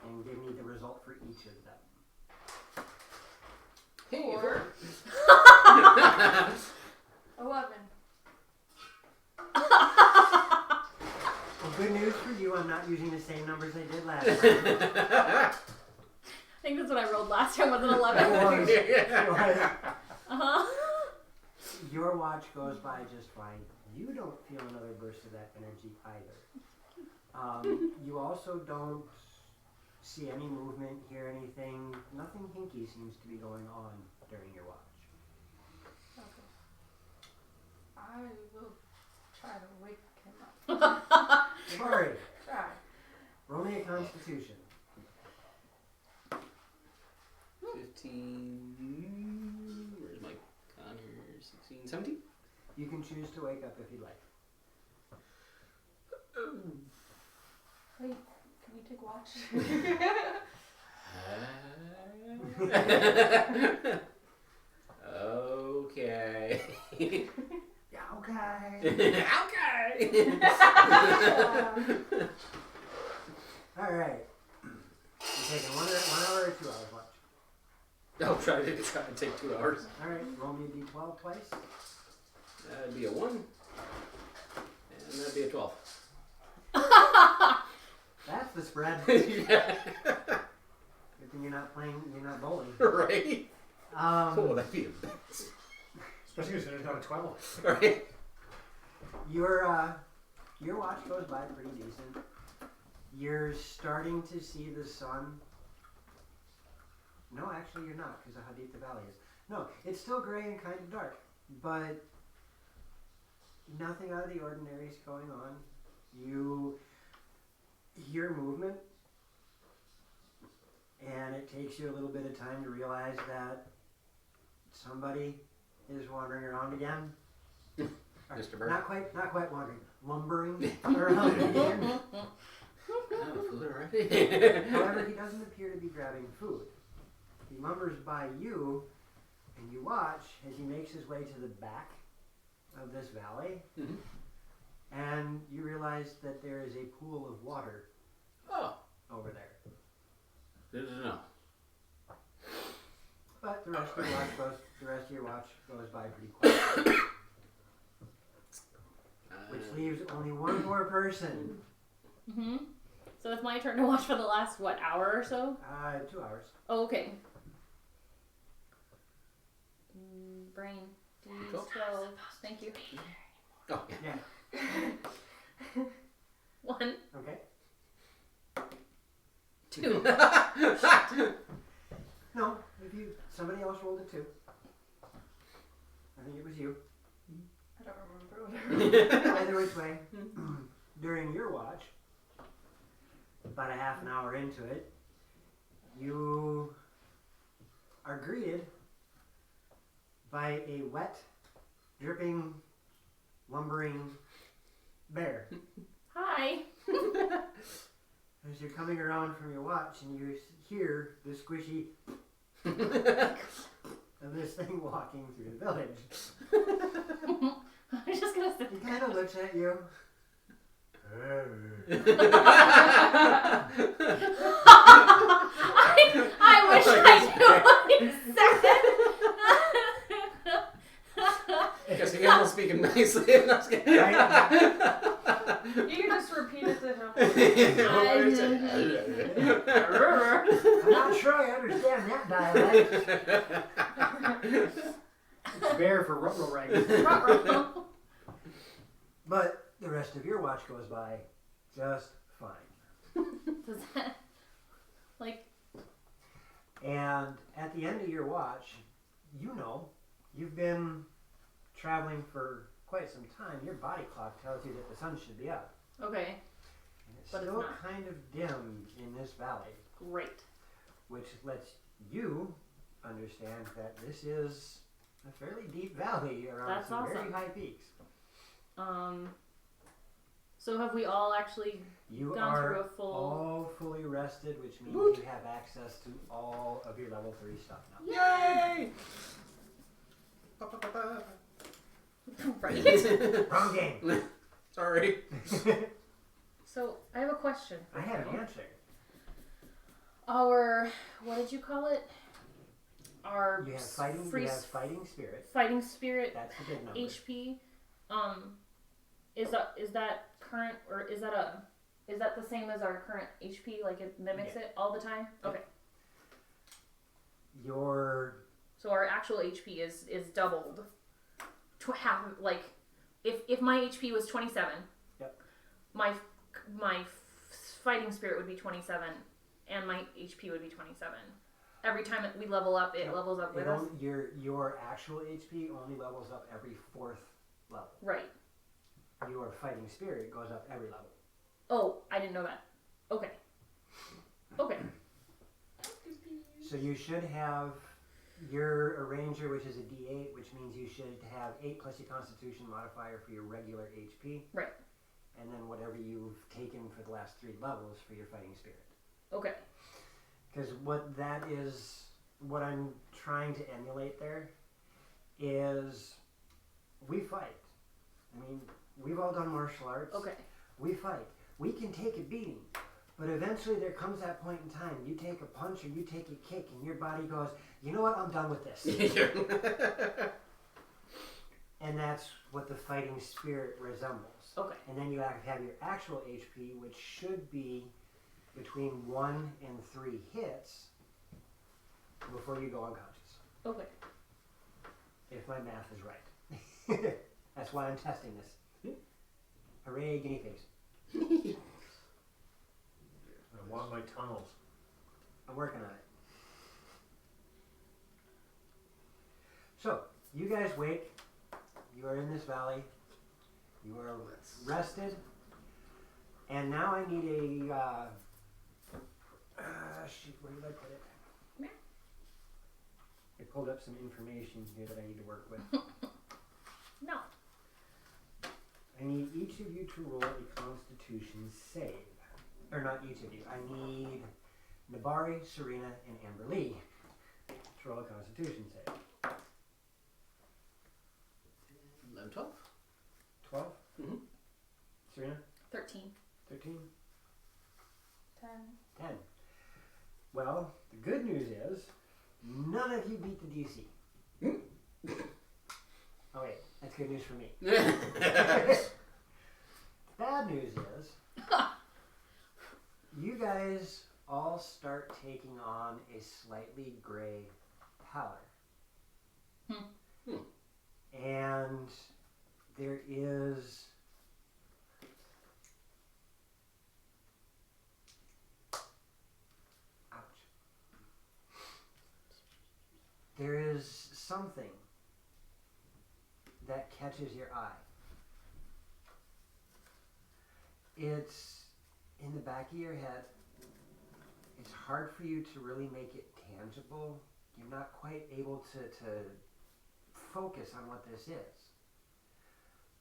And give me the result for each of them. Hey, 4. 11. Well, good news for you, I'm not using the same numbers I did last time. I think that's what I rolled last time was an 11. Uh-huh. Your watch goes by just fine. You don't feel another burst of that energy either. You also don't see any movement, hear anything. Nothing hinky seems to be going on during your watch. Okay. I will try to wake him up. Sorry. Try. Roll me a constitution. 15. Where's my Connor? 16, 17? You can choose to wake up if you'd like. Wait, can you take watch? Okay. Yeah, okay. Okay. Alright. You're taking 1 hour or 2 hours watch. I'll try to take 2 hours. Alright, roll me a d12 twice. That'd be a 1. And that'd be a 12. That's the spread. Yeah. Good thing you're not bowling. Right? Oh, that'd be a best. Especially because there's got a 12. Right? Your watch goes by pretty decent. You're starting to see the sun. No, actually you're not, because of how deep the valley is. No, it's still gray and kind of dark, but nothing out of the ordinary is going on. You hear movement, and it takes you a little bit of time to realize that somebody is wandering around again. Mr. Bird. Not quite wandering, lumbering around again. Oh, food already? However, he doesn't appear to be grabbing food. He lumbers by you, and you watch as he makes his way to the back of this valley, Mm-hmm. and you realize that there is a pool of water Oh, over there. good to know. But the rest of your watch goes by pretty quietly, which leaves only one more person. Mm-hmm. So it's my turn to watch for the last, what, hour or so? 2 hours. Oh, okay. Brain. Cool. 12. Thank you. Oh, yeah. Yeah. 1. Okay. 2. No, somebody else rolled a 2. I think it was you. I don't remember. Either which way, during your watch, about a half an hour into it, you are greeted by a wet, dripping, lumbering bear. Hi. As you're coming around from your watch and you hear the squishy of this thing walking through the village. I was just gonna say. He kind of looks at you. I wish I knew what he said. Guess you guys will speak him nicely. I'm not kidding. You can just repeat it to him. I'm not sure I understand that dialect. It's bear for ruh-roh rang. But the rest of your watch goes by just fine. Does that, like, And at the end of your watch, you've been traveling for quite some time. Your body clock tells you that the sun should be up. okay, And it's But it's still not. kind of dim in this valley, great. which lets you understand that this is a fairly deep valley around That's some very awesome. high peaks. So have we all actually You gone are through a full... all fully rested, which means Woot. you have access to all of your level 3 stuff now. Yay! Right? Wrong game. Sorry. So, I have a question. I have an answer. Our, what did you call it? Our You have fighting. free You have fighting spirit. fighting spirit That's the big number. HP. Is that current, or is that the same as our current HP? Like it mimics Yeah. it all the time? Yeah. Okay. So our actual HP is doubled. Half, like, if my HP was 27, Yep. my fighting spirit would be 27, and my HP would be 27. Every time we level up, it Yep. levels up with us. Your actual HP only levels up every 4th level. Right. Your fighting spirit goes up every level. Oh, I didn't know that. Okay. Okay. So you should have your arranger, which is a D8, which means you should have 8 plus your Constitution modifier for your regular HP. Right. And then whatever you've taken for the last 3 levels for your fighting spirit. Okay. Because what I'm trying to emulate there is we fight. I mean, we've all done martial arts. Okay. We fight. We can take a beating. But eventually there comes that point in time. You take a punch or you take a kick and your body goes, you know what, I'm done with this. And that's what the fighting spirit resembles. Okay. And then you have your actual HP, which should be between 1 and 3 hits before you go unconscious. Okay. If my math is right. That's why I'm testing this. Hooray, guinea pigs. I want my tunnels. I'm working on it. So, you guys wake. You are in this valley. You are rested. And now I need a... shoot, where did I put it? Yeah. I pulled up some information here that I need to work with. No. I need each of you to roll a Constitution save. Or not each of you. I need Nabari, Serena, and Amber Lee to roll a Constitution save. 11, 12? 12? Mm-hmm. Serena? 13. 13? 10. 10. Well, the good news is, none of you beat the DC. Oh wait, that's good news for me. Bad news is, guys all start taking on a slightly gray pallor. And there is there is something that catches your eye. It's in the back of your head. It's hard for you to really make it tangible. You're not quite able to focus on what this is.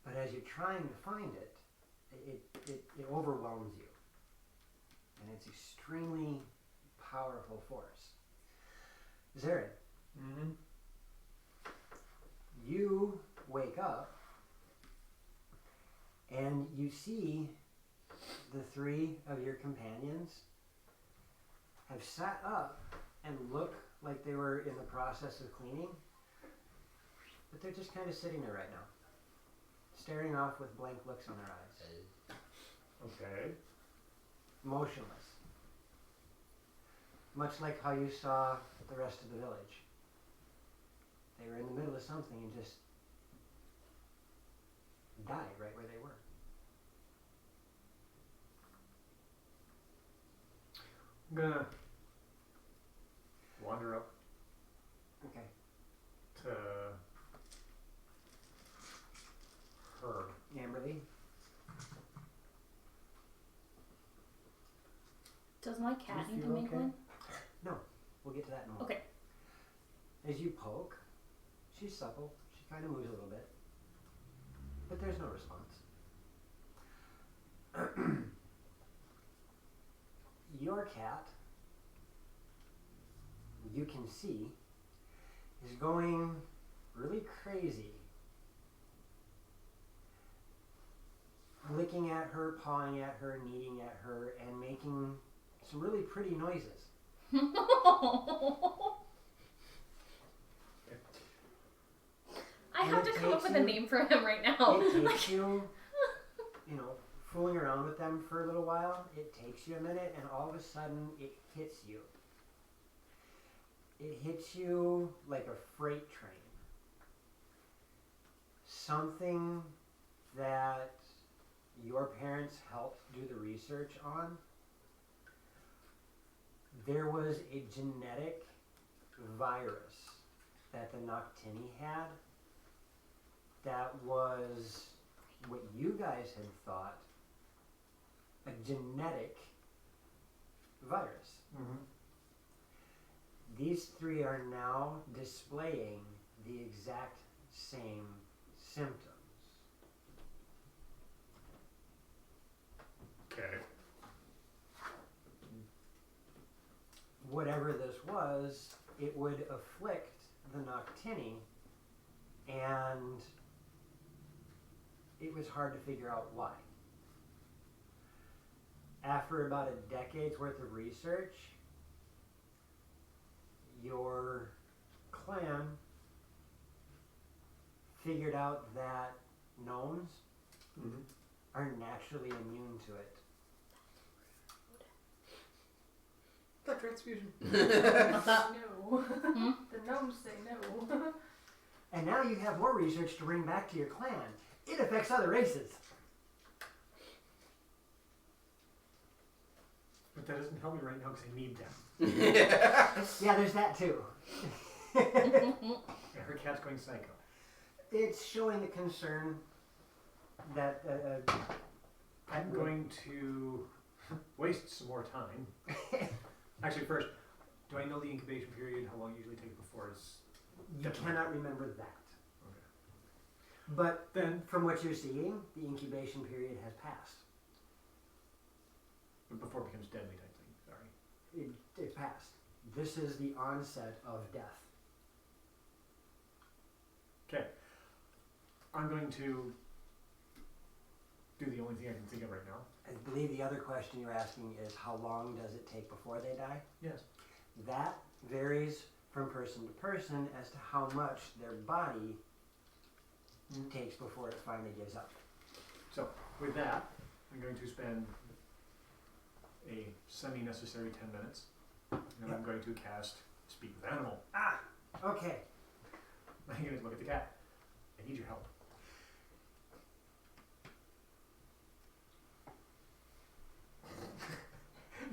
But as you're trying to find it, it overwhelms you. And it's extremely powerful force. Zarin, you wake up and you see the three of your companions have sat up and look like they were in the process of cleaning, but they're just kind of sitting there right now, staring off with blank looks on their eyes. Okay. Motionless. Much like how you saw the rest of the village. They were in the middle of something and just died right where they were. I'm gonna wander up Okay. to her. Amberly? Does my cat Do you need to feel make okay? one? We'll get to that in a moment. Okay. As you poke, she's supple. She kind of moves a little bit. But there's no response. Your cat, you can see, is going really crazy. Licking at her, pawing at her, kneading at her, and making some really pretty noises. I And have it to come up takes with a you- name for him right now. It takes you, fooling around with them for a little while. It takes you a minute, and all of a sudden, it hits you. It hits you like a freight train. Something that your parents helped do the research on. There was a genetic virus that the Noctini had that was what you guys had thought a genetic virus. These three are now displaying the exact same symptoms. Okay. Whatever this was, it would afflict the Noctini, and it was hard to figure out why. After about a decade's worth of research, your clan figured out that gnomes are naturally immune to it. Blood transfusion. No. The gnomes say no. And now you have more research to bring back to your clan. It affects other races. But that doesn't help me right now because I need them. Yeah, there's that too. Yeah, her cat's going psycho. It's showing the concern that I'm going to waste some more time. Actually, first, do I know the incubation period? How long it usually takes before it's... you cannot remember that. Okay. But Then, from what you're seeing, the incubation period has passed. before it becomes deadly type thing, sorry. It passed. This is the onset of death. Okay. I'm going to do the only thing I can think of right now. I believe the other question you're asking is how long does it take before they die? Yes. That varies from person to person as to how much their body takes before it finally gives up. So, with that, I'm going to spend a semi-necessary 10 minutes. And I'm going to cast Speak with Animal. Ah, okay. I'm going to look at the cat. I need your help.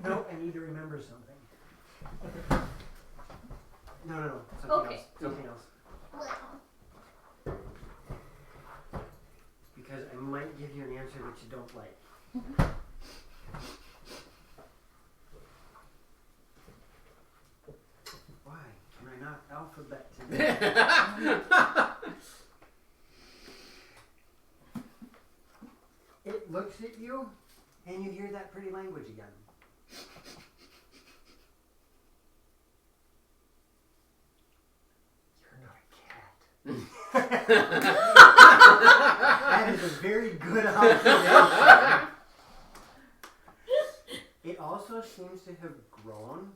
No, I need to remember something. No. Something Okay. else. Something else. Because I might give you an answer that you don't like. Why can I not alphabet today? It looks at you, and you hear that pretty language again. You're not a cat. That is a very good observation. It also seems to have grown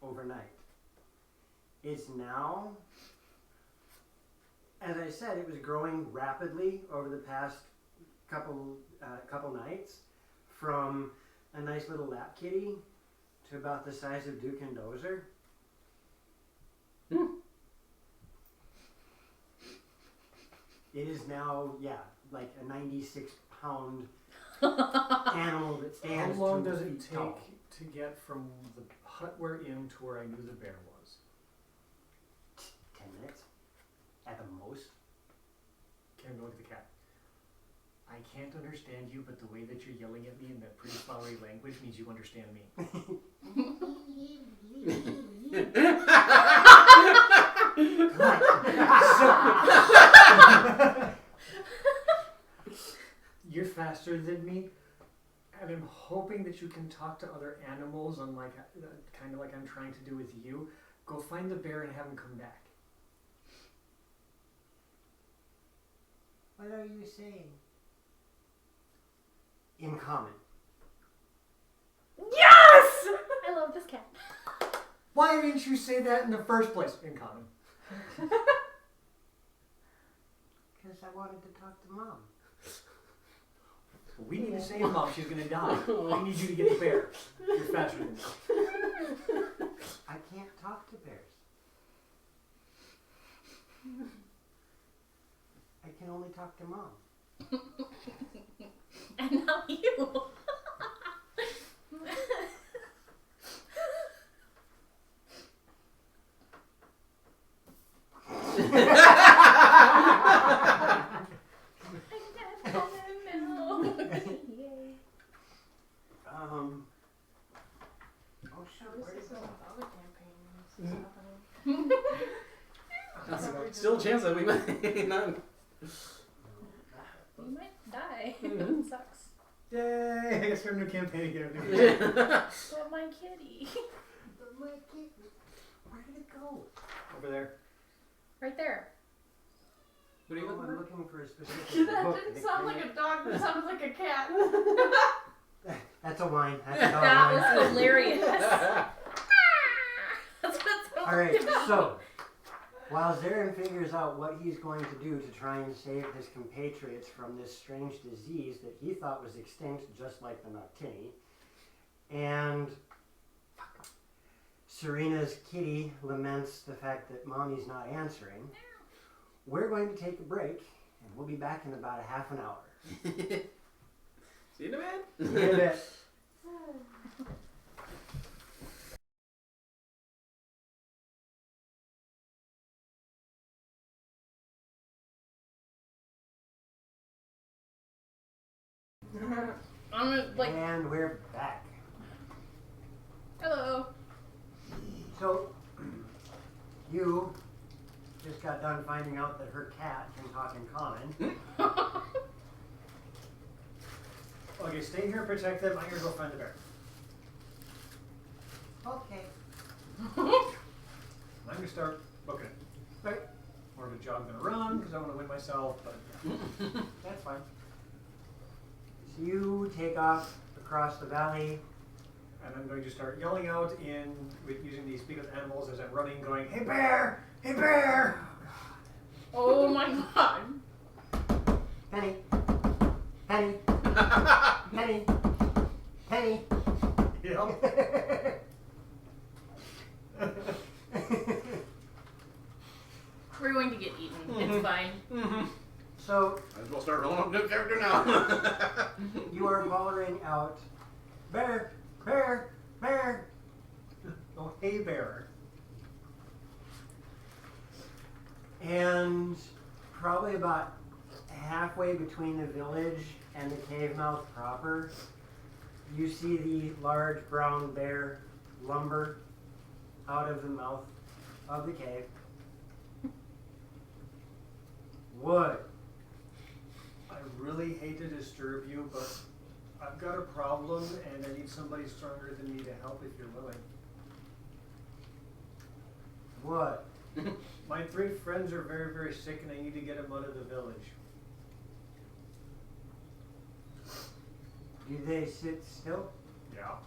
overnight. It's now, as I said, it was growing rapidly over the past couple nights, from a nice little lap kitty to about the size of Duke and Dozer. It is now, like a 96-pound animal that How stands. long 2 does it feet take tall. to get from the hut we're in to where I knew the bear was? 10 minutes at the most. Can I go look at the cat? I can't understand you, but the way that you're yelling at me in that pretty flowery language means you understand me. You're faster than me, and I'm hoping that you can talk to other animals, unlike kind of like I'm trying to do with you. Go find the bear and have him come back. What are you saying? In common. Yes! I love this cat. Why didn't you say that in the first place? In common. Because I wanted to talk to Mom. We need to save Mom. She's gonna die. I need you to get the bear. You're faster than me. I can't talk to bears. I can only talk to Mom. And now you. Oh shoot, where This did is it go? another campaign. This is happening. Still a chance that we might not. You might die. Mhm. Sucks. Yay! I guess we're in a new campaign again. But my kitty. But my kid, where did it go? Over there. Right there. What are you Oh, looking I'm for? looking for a specific That book. didn't sound like a dog, that sounded like a cat. That's a whine. That's a dog That whine. was hilarious. That's what it sounded Alright, like. so while Zarin figures out what he's going to do to try and save his compatriots from this strange disease that he thought was extinct, just like the Noctini, and Serena's kitty laments the fact that Mommy's not answering, we're going to take a break, and we'll be back in about a half an hour. See you in a bit. See you in a bit. I'm like, And we're back. hello. So, you just got done finding out that her cat can talk in common. Okay, stay here, protect them. I'm gonna go find the bear. Okay. I'm gonna start booking it. Right. More of a jog than a run because I want to win myself, but yeah. That's fine. So you take off across the valley. And I'm going to start yelling out using the speak with animals as I'm running, going, "Hey bear! Hey bear!" Oh my god. Penny. Penny. Penny. Penny. We're going to get eaten. It's fine. So Might as well start rolling up new character now. you are hollering out, bear, bear, bear. Oh, hey, bear. And probably about halfway between the village and the cave mouth proper, you see the large brown bear lumber out of the mouth of the cave. Wood. I really hate to disturb you, but I've got a problem and I need somebody stronger than me to help if you're willing. What? My 3 friends are very, very sick and I need to get them out of the village. Do they sit still? Yeah.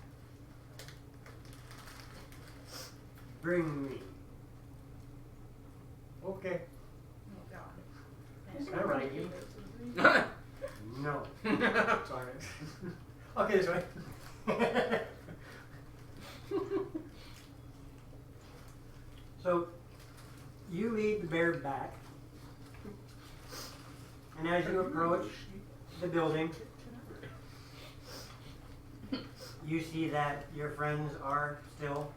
Bring me. Okay. Oh God. Can I ride you? No. Sorry. Okay, this way. So, you lead the bear back, and as you approach the building, you see that your friends are still.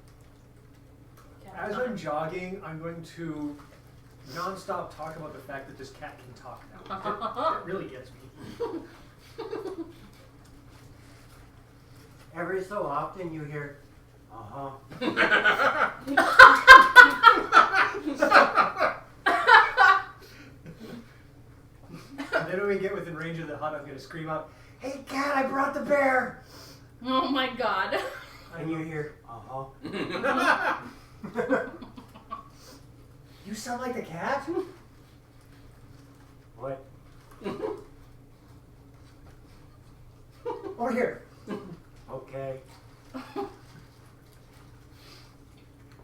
As I'm jogging, I'm going to non-stop talk about the fact that this cat can talk now. It really gets me. Every so often you hear, uh-huh. And then when we get within range of the hut, I'm going to scream out, "Hey cat, I brought the bear!" Oh my God. And you hear, uh-huh. You sound like the cat? What? Over here. Okay.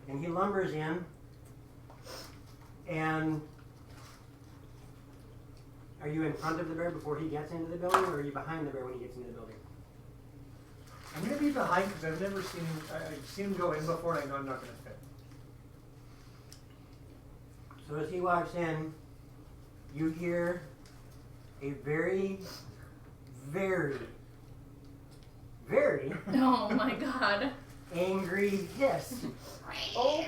And he lumbers in, and are you in front of the bear before he gets into the building, or are you behind the bear when he gets into the building? I'm going to be behind because I've never seen him. I've seen him go in before and I know I'm not going to fit. So as he walks in, you hear a very, very, very Oh my God. angry hiss. Oh!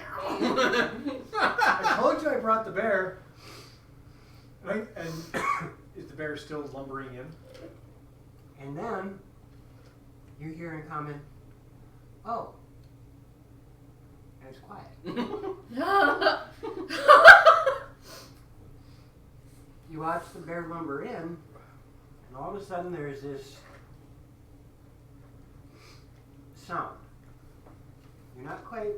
I told you I brought the bear. Right? And is the bear still lumbering in? And then you hear him comment, oh. And it's quiet. You watch the bear lumber in, and all of a sudden there's this sound. You're not quite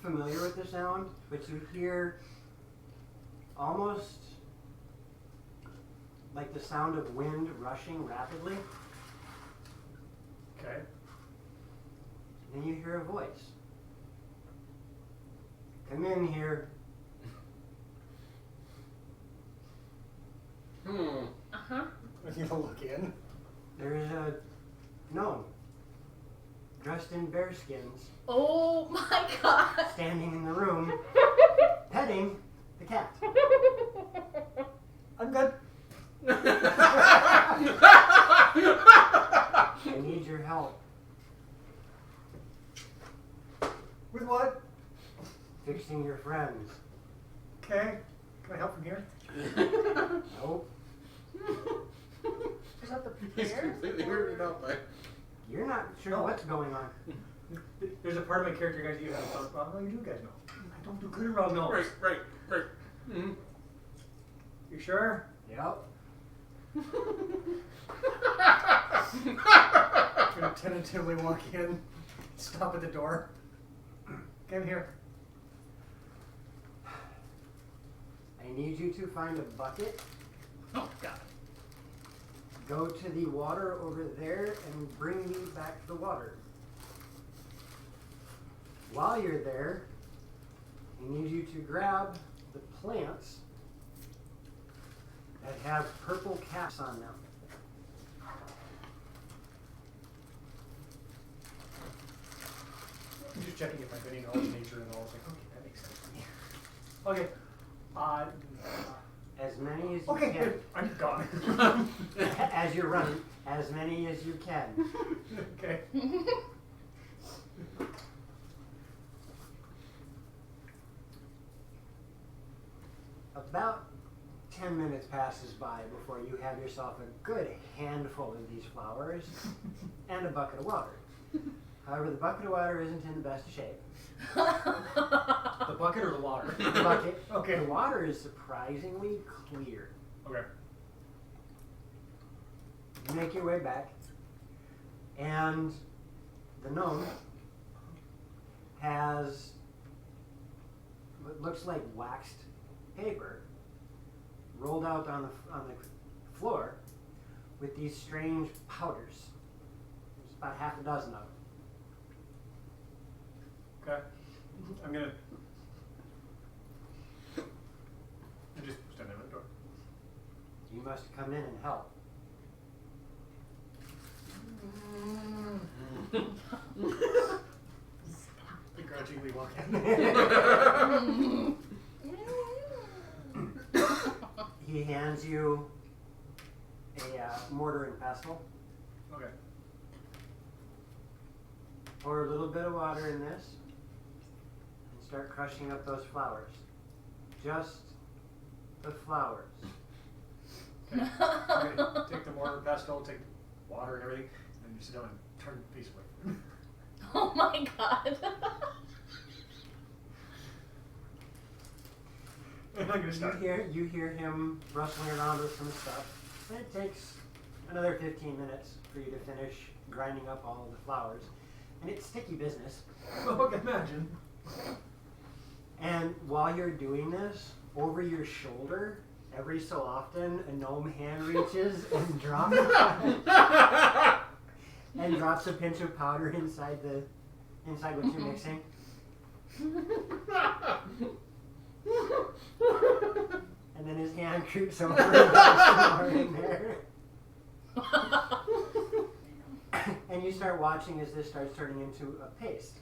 familiar with the sound, but you hear almost like the sound of wind rushing rapidly. Okay. Then you hear a voice. Come in here. Uh-huh. I'm going to look in. There's a gnome dressed in bear skins Oh my God. standing in the room petting the cat. I'm good. I need your help. With what? Fixing your friends. Okay. Can I help from here? Nope. Is that the He's bear? completely weirded out by. You're not sure what's going on. There's a part of my character, guys, you haven't talked about. No, you do guys know. I don't do good around gnomes. Right. Mm-hmm. You sure? Yep. I'm gonna tentatively walk in, stop at the door. Come here. I need you to find a bucket, Oh God. go to the water over there, and bring me back the water. While you're there, I need you to grab the plants that have purple caps on them. I'm just checking if I've any knowledge of nature and all. It's like, okay, that makes sense to me. Okay. As many as you Okay, can. I'm gone. As you're running, as many as you can. Okay. About 10 minutes passes by before you have yourself a good handful of these flowers and a bucket of water. However, the bucket of water isn't in the best of shape. The bucket or the water? The bucket. Okay. The water is surprisingly clear. Okay. You make your way back, and the gnome has what looks like waxed paper rolled out on the floor with these strange powders. There's about half a dozen of them. Okay. I'm gonna. I just stand there at the door. You must come in and help. Begrudgingly walk in. He hands you a mortar and pestle. Okay. Pour a little bit of water in this and start crushing up those flowers. Just the flowers. Okay. I'm gonna take the mortar, pestle, take water and everything, and then you sit down and turn the piece away. Oh my god. And I'm gonna start. You hear him rustling around with some stuff. And it takes another 15 minutes for you to finish grinding up all of the flowers. And it's sticky business. Oh, I can imagine. And while you're doing this, over your shoulder, every so often, a gnome hand reaches and drops and drops a pinch of powder inside what you're mixing. And then his hand creeps over and drops some more in there. And you start watching as this starts turning into a paste.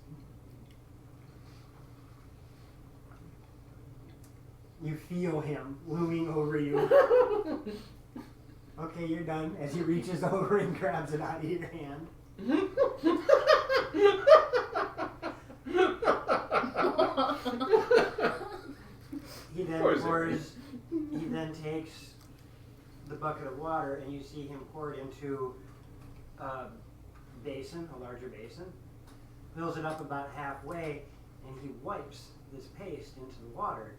You feel him looming over you. Okay, you're done. As he reaches over and grabs it out of your hand. He then takes the bucket of water and you see him pour it into a basin, a larger basin, fills it up about halfway, and he wipes this paste into the water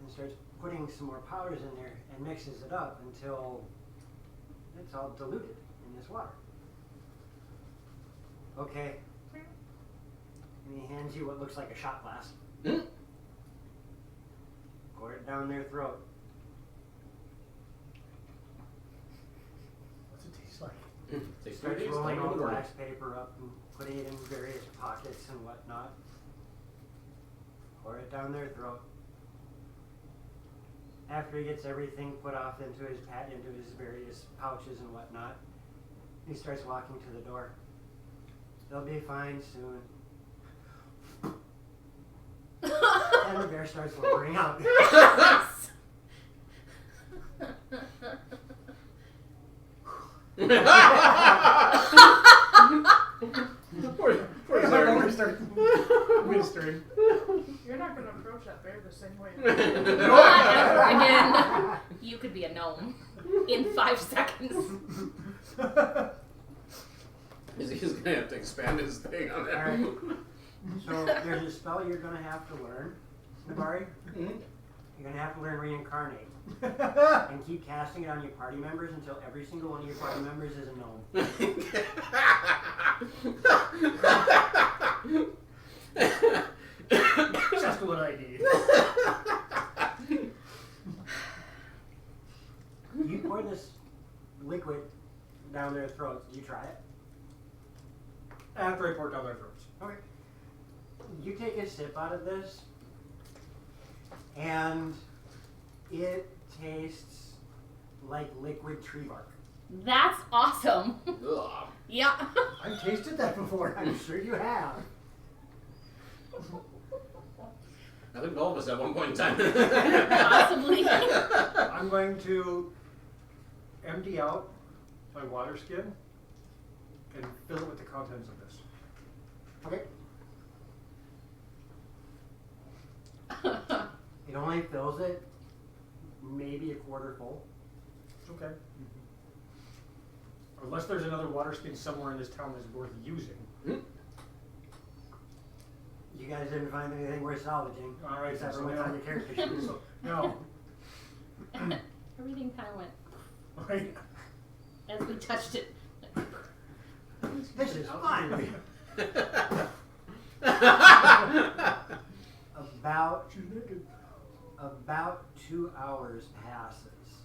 and starts putting some more powders in there and mixes it up until it's all diluted in this water. Okay. And he hands you what looks like a shot glass. Pour it down their throat. What's it taste like? Starts rolling all the wax paper up and putting it in various pockets and whatnot. Pour it down their throat. After he gets everything put off into his various pouches and whatnot, he starts walking to the door. They'll be fine soon. And the bear starts lumbering out. Ministering. You're not gonna approach that bear the same way. Not ever again. You could be a gnome in 5 seconds. He's gonna have to expand his thing on that. Alright. So there's a spell you're gonna have to learn, Nabari. You're gonna have to learn reincarnate. And keep casting it on your party members until every single one of your party members is a gnome. Just what I need. You pour this liquid down their throats. Did you try it? After I pour it down their throats. Okay. You take a sip out of this, and it tastes like liquid tree bark. That's awesome. Ugh. Yeah. I've tasted that before. I'm sure you have. I think all of us at one point in time. Possibly. I'm going to empty out my water skin and fill it with the contents of this. Okay. It only fills it maybe a quarter full. It's okay. Unless there's another water skin somewhere in this town that's worth using. You guys didn't find anything worth salvaging. All right, Except so for what's now- on your character sheet. So, no. Everything kind of went Right. as we touched it. This is fun. About 2 hours passes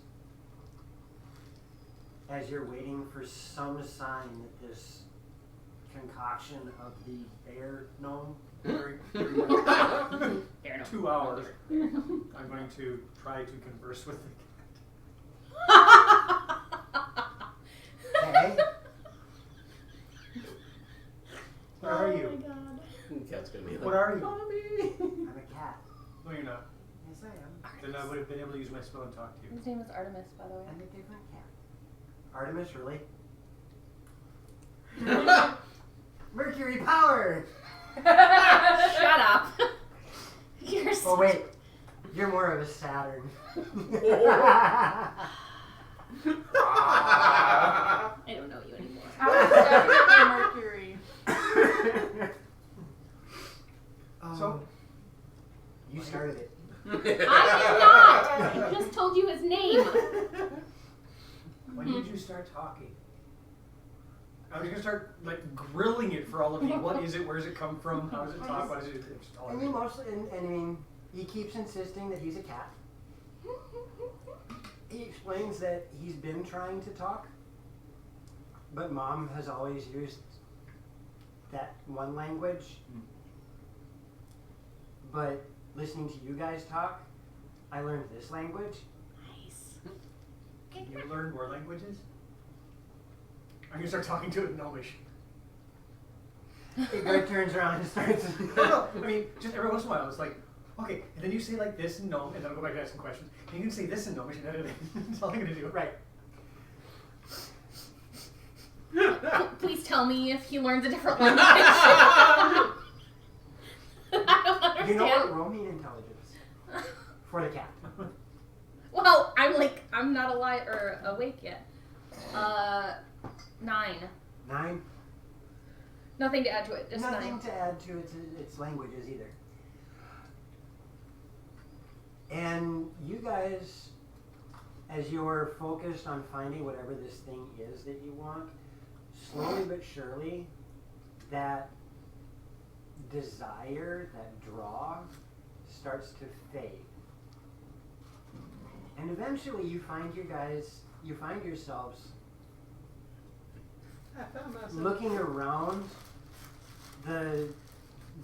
as you're waiting for some sign that this concoction of the bear gnome. Very Fair enough. 2 hours. I'm going to try to converse with the Okay. Where are you? Oh my god. Cat's gonna be like, What are you? Mommy. I'm a cat. No, you're not. Yes, I am. Then I would have been able to use my spell and talk to you. His name is Artemis, by the way. I'm a different cat. Artemis, really? Mercury power! Shut up. You're Oh, wait. You're more of a Saturn. I don't know you anymore. I was definitely Mercury. So, You started it. I did not! I just told you his name. when did you start talking? I was gonna start like grilling it for all of you. What is it? Where does it come from? How does it talk? What is it? It's all And he mostly, and I mean, he keeps insisting that he's a cat. He explains that he's been trying to talk, but Mom has always used that one language. But listening to you guys talk, I learned this language. Nice. You learn more languages? I'm gonna start talking to it in Gnomish. It guy turns around and starts. No, I mean, just every once in a while, it's like, okay, and then you say like this in Gnome, and then I'll go back to asking questions. And you can say this in Gnomish, and then that's all I'm gonna do. Right. Please tell me if he learns a different language. I don't understand. You know what? Roll me an intelligence for the cat. Well, I'm not alive or awake yet. 9. 9. Nothing to add to it. Just Nothing 9. to add to its languages either. And you guys, as you're focused on finding whatever this thing is that you want, slowly but surely, that desire, that draw, starts to fade. And eventually you find yourselves looking around the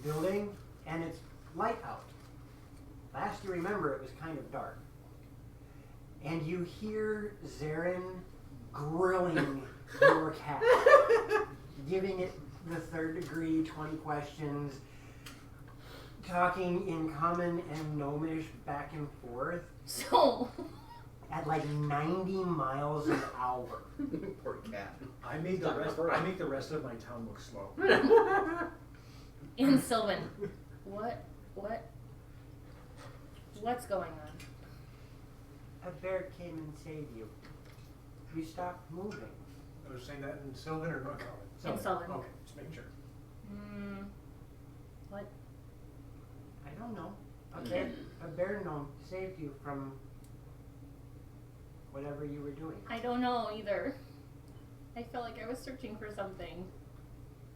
building, and it's light out. Last you remember, it was kind of dark. And you hear Zarin grilling your cat, giving it the 3rd degree 20 questions, talking in common and gnomish back and forth So, at like 90 miles an hour. Poor cat. I make the rest of my town look slow. in Sylvan. What's going on? A bear came and saved you. You stopped moving. I was saying that in Sylvan or North Common? In Sylvan. Okay, just making sure. What? I don't know. A bear gnome saved you from whatever you were doing. I don't know either. I felt like I was searching for something.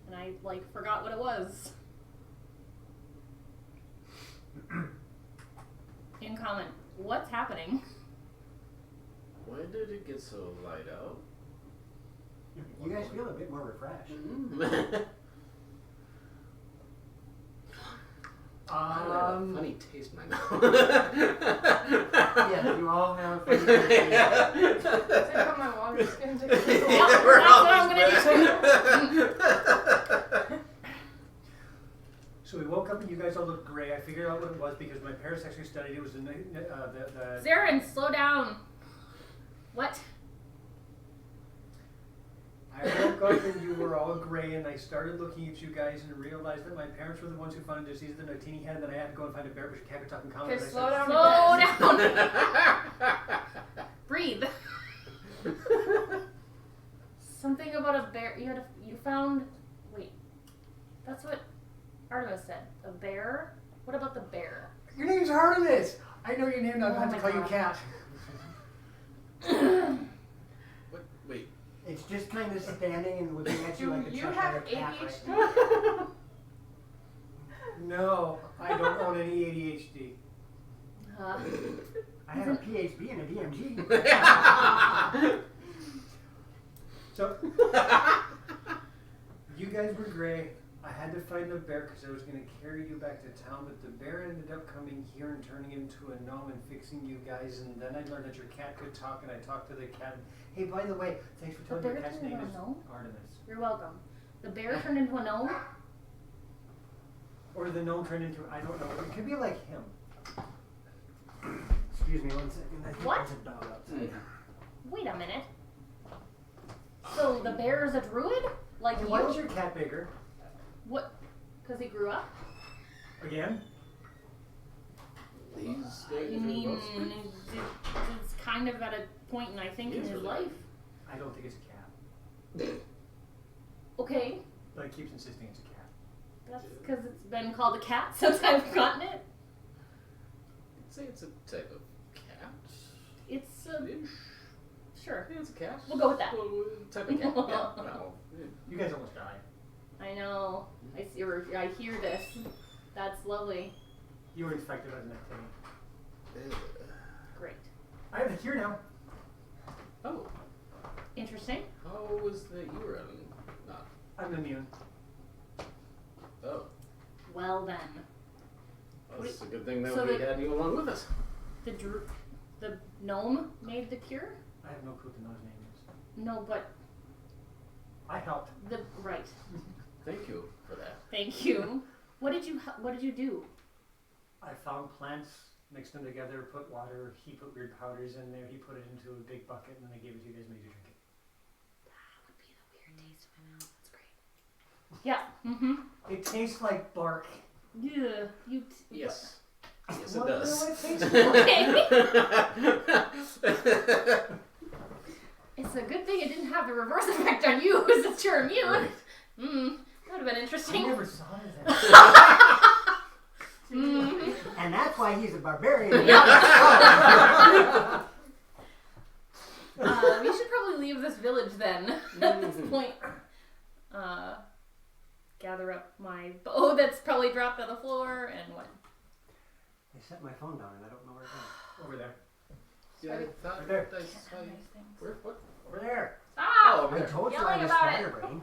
And I, forgot what it was. In common. What's happening? Why did it get so light out? You guys feel a bit more refreshed. I have a funny taste in my mouth. Yeah, you all have funny Take out my water skin to That's what I'm gonna do. So we woke up and you guys all look gray. I figured out what it was because my parents actually studied. It was the Zarin, slow down. What? I woke up and you were all gray, and I started looking at you guys and realized that my parents were the ones who found a disease that Notini had, and then I had to go and find a bear which cat could talk in common. Okay, and I slow said, down. Slow down. Breathe. Something about a bear. You found. Wait. That's what Artemis said. A bear? What about the bear? Your name's Artemis! I know your name, now I'm going to Oh have to my call you God. Cat. What? Wait. It's just kind of standing and looking at you Do like a you Cheshire have cat ADHD? right now. No, I don't own any ADHD. I have a PhD and a DMG. So, you guys were gray. I had to find the bear because I was going to carry you back to town, but the bear ended up coming here and turning into a gnome and fixing you guys, and then I learned that your cat could talk, and I talked to the cat. Hey, by the way, thanks for telling me your cat's name is Artemis. You're welcome. The bear turned into a gnome? Or the gnome turned into, I don't know, it could be like him. Excuse me 1 second. I think What? there's a dog outside. Wait a minute. So the bear is a druid? Like And you? why is your cat bigger? What? Because he grew up? Again? These guys I are mean, both squid? it's kind of at a point, I think, in He is his really life. I don't think it's a cat. Okay. But it keeps insisting it's a cat. That's because it's been called a cat since I've gotten it. I'd say it's a type of cat. It's a... Ish. Sure. Yeah, it's a cat. We'll go with that. Well, type of cat. Yeah. Well, You guys almost died. I know. I hear this. That's lovely. You were infected as an activity. Great. I have it here now. Oh, Interesting. how was that you were having not? I'm immune. Oh, Well then. well, it's a good thing that So we the- had you along with us. The gnome made the cure? I have no clue what the gnome name is. No, but I helped. right. Thank you for that. Thank you. What did you do? I found plants, mixed them together, put water, he put weird powders in there, he put it into a big bucket, and then I gave it to you guys, made you drink it. That would be the weird taste in my mouth. That's great. Yeah. Mm-hmm. It tastes like bark. Yeah. Yes. Yes, What it does. do I taste It's a good thing it didn't have the reverse effect on you, since you're immune. Right. That would have been I interesting. never saw it as that. Mhm. And that's why he's a barbarian. We should probably leave this village then. At this point, gather up my bow that's probably dropped on the floor and what? I set my phone down and I don't know where it went. Over there. Yeah, I thought Right there. I Can't saw have you. nice things. Where? What? Over there. Ah! over I there. told you I Yelling was about it. scatterbrained.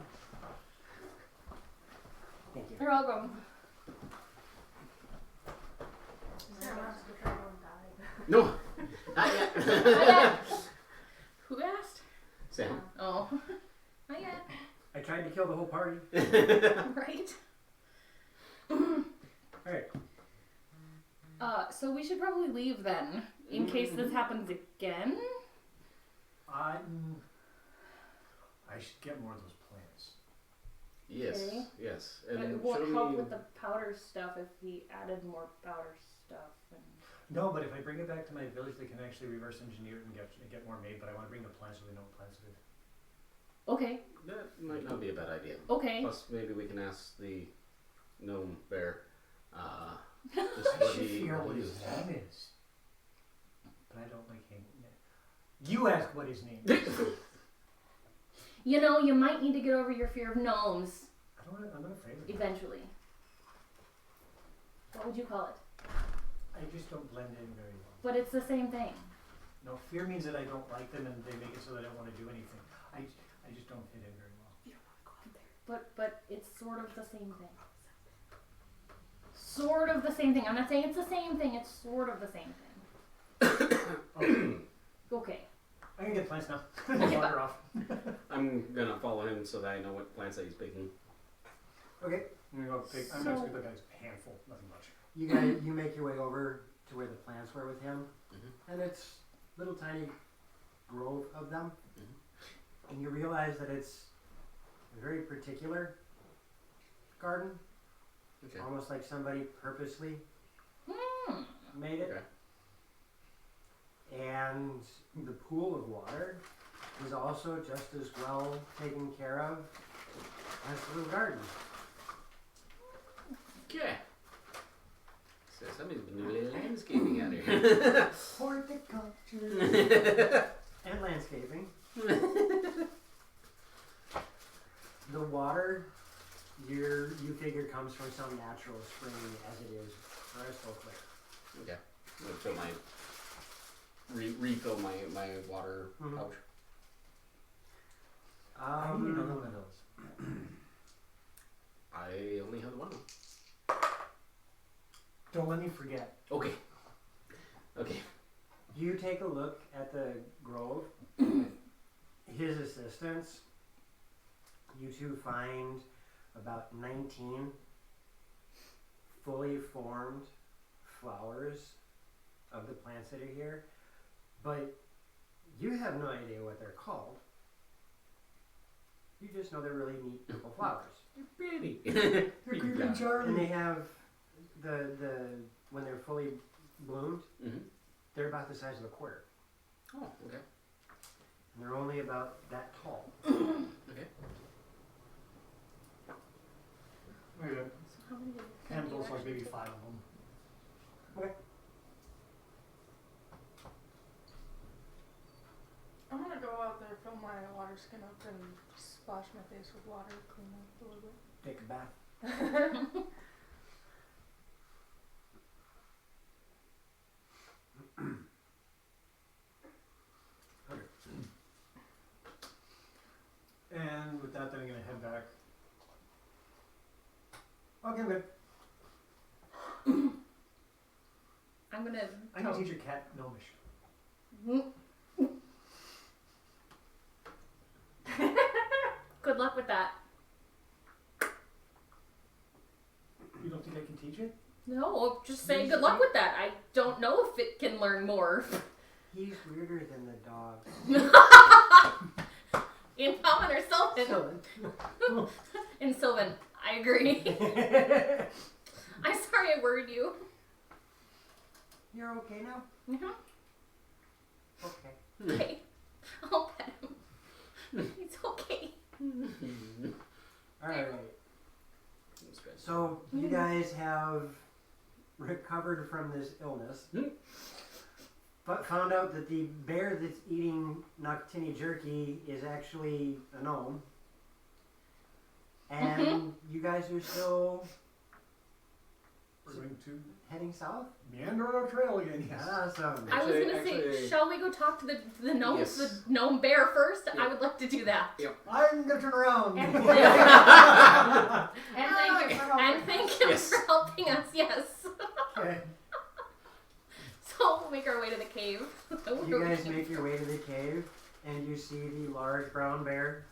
Thank you. You're welcome. Is there enough to try and die? No, not yet. Not yet. Who asked? Sam. Oh, not yet. I tried to kill the whole party. Right. Alright. So we should probably leave then, in case this happens again. I should get more of those plants. Yes, Okay. yes. But And it won't show help me. with the powder stuff if he added more powder stuff. And... No, but if I bring it back to my village, they can actually reverse engineer it and get more made, but I want to bring the plants so they know what plants it is. Okay. That might not be a bad idea. Okay. Plus, maybe we can ask the gnome bear. Just I what should he figure out what believes. his name is. But I don't like him. You ask what his name is. You know, you might need to get over your fear of gnomes I'm not afraid of them. eventually. What would you call it? I just don't blend in very well. But it's the same thing. No, fear means that I don't like them and they make it so that I don't want to do anything. I just don't fit in very well. You don't want to go out there. But it's sort of the same thing. Sort of the same thing. I'm not saying it's the same thing. It's sort of the same thing. Okay. Okay. I can get plants now. Okay, Wander off. I'm gonna follow him so that I know what plants that he's picking. Okay. I'm gonna go pick. I'm So- just gonna pick a handful, nothing much. You make your way over to where the plants were with him, and it's little tiny grove of them, and you realize that it's a very particular garden, Okay. almost like somebody purposely made it. Okay. And the pool of water is also just as well taken care of as the little garden. Okay. So somebody's been doing landscaping out here. Horticulture and landscaping. The water, you figure comes from some natural spring as it is crystal clear. Okay. I'm gonna fill my refill my water pouch. I need another one of those. I only have one. Don't let me forget. Okay. Okay. You take a look at the grove with his assistance. You two find about 19 fully formed flowers of the plants that are here, but you have no idea what they're called. You just know they're really neat purple flowers. They're pretty. They're creeping Charlie. And they have the when they're fully bloomed, they're about the size of a quarter. Oh, okay. And they're only about that tall. Okay. Okay. So how many did Handles you like actually maybe take? 5 of them. I'm gonna go out there, fill my water skin up, and splash my face with water, clean up a little bit. Take a bath. And with that, then I'm gonna head back. Okay, I'm good. I'm gonna. I can teach your cat gnomish. Good luck with that. You don't think I can teach it? No, just say good luck with that. I don't know if it can learn more. He's weirder than the dog. In common or Sylvan? In Sylvan, I agree. I'm sorry I worried you. You're okay now? Mhm. Okay. Okay. I'll pet him. It's okay. Alright. So, you guys have recovered from this illness. But found out that the bear that's eating Noctini jerky is actually a gnome. And you guys are still We're going to heading south? meander on our trail again, yes. Awesome. I was gonna say, Actually- shall we go talk to the gnome, Yes. the gnome bear first? Yeah. I would like to do that. I'm gonna turn around. And And thank thank you for and helping. thank him Yes. for helping us. Yes. Okay. So we'll make our way to the cave. You guys make your way to the cave, and you see the large brown bear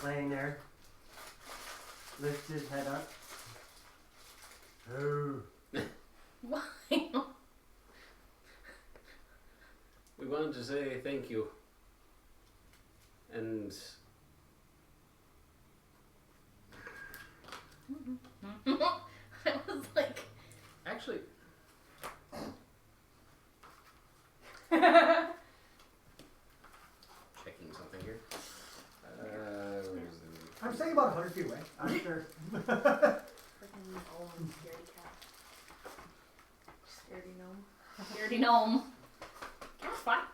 laying there. Lifts his head up. Oh. Why? We wanted to say thank you. And I was like, actually, checking something here. Where's the... I'm staying about 100 feet away. I'm sure. freaking old scaredy cat. Scaredy gnome. Scaredy gnome. Cat's fine.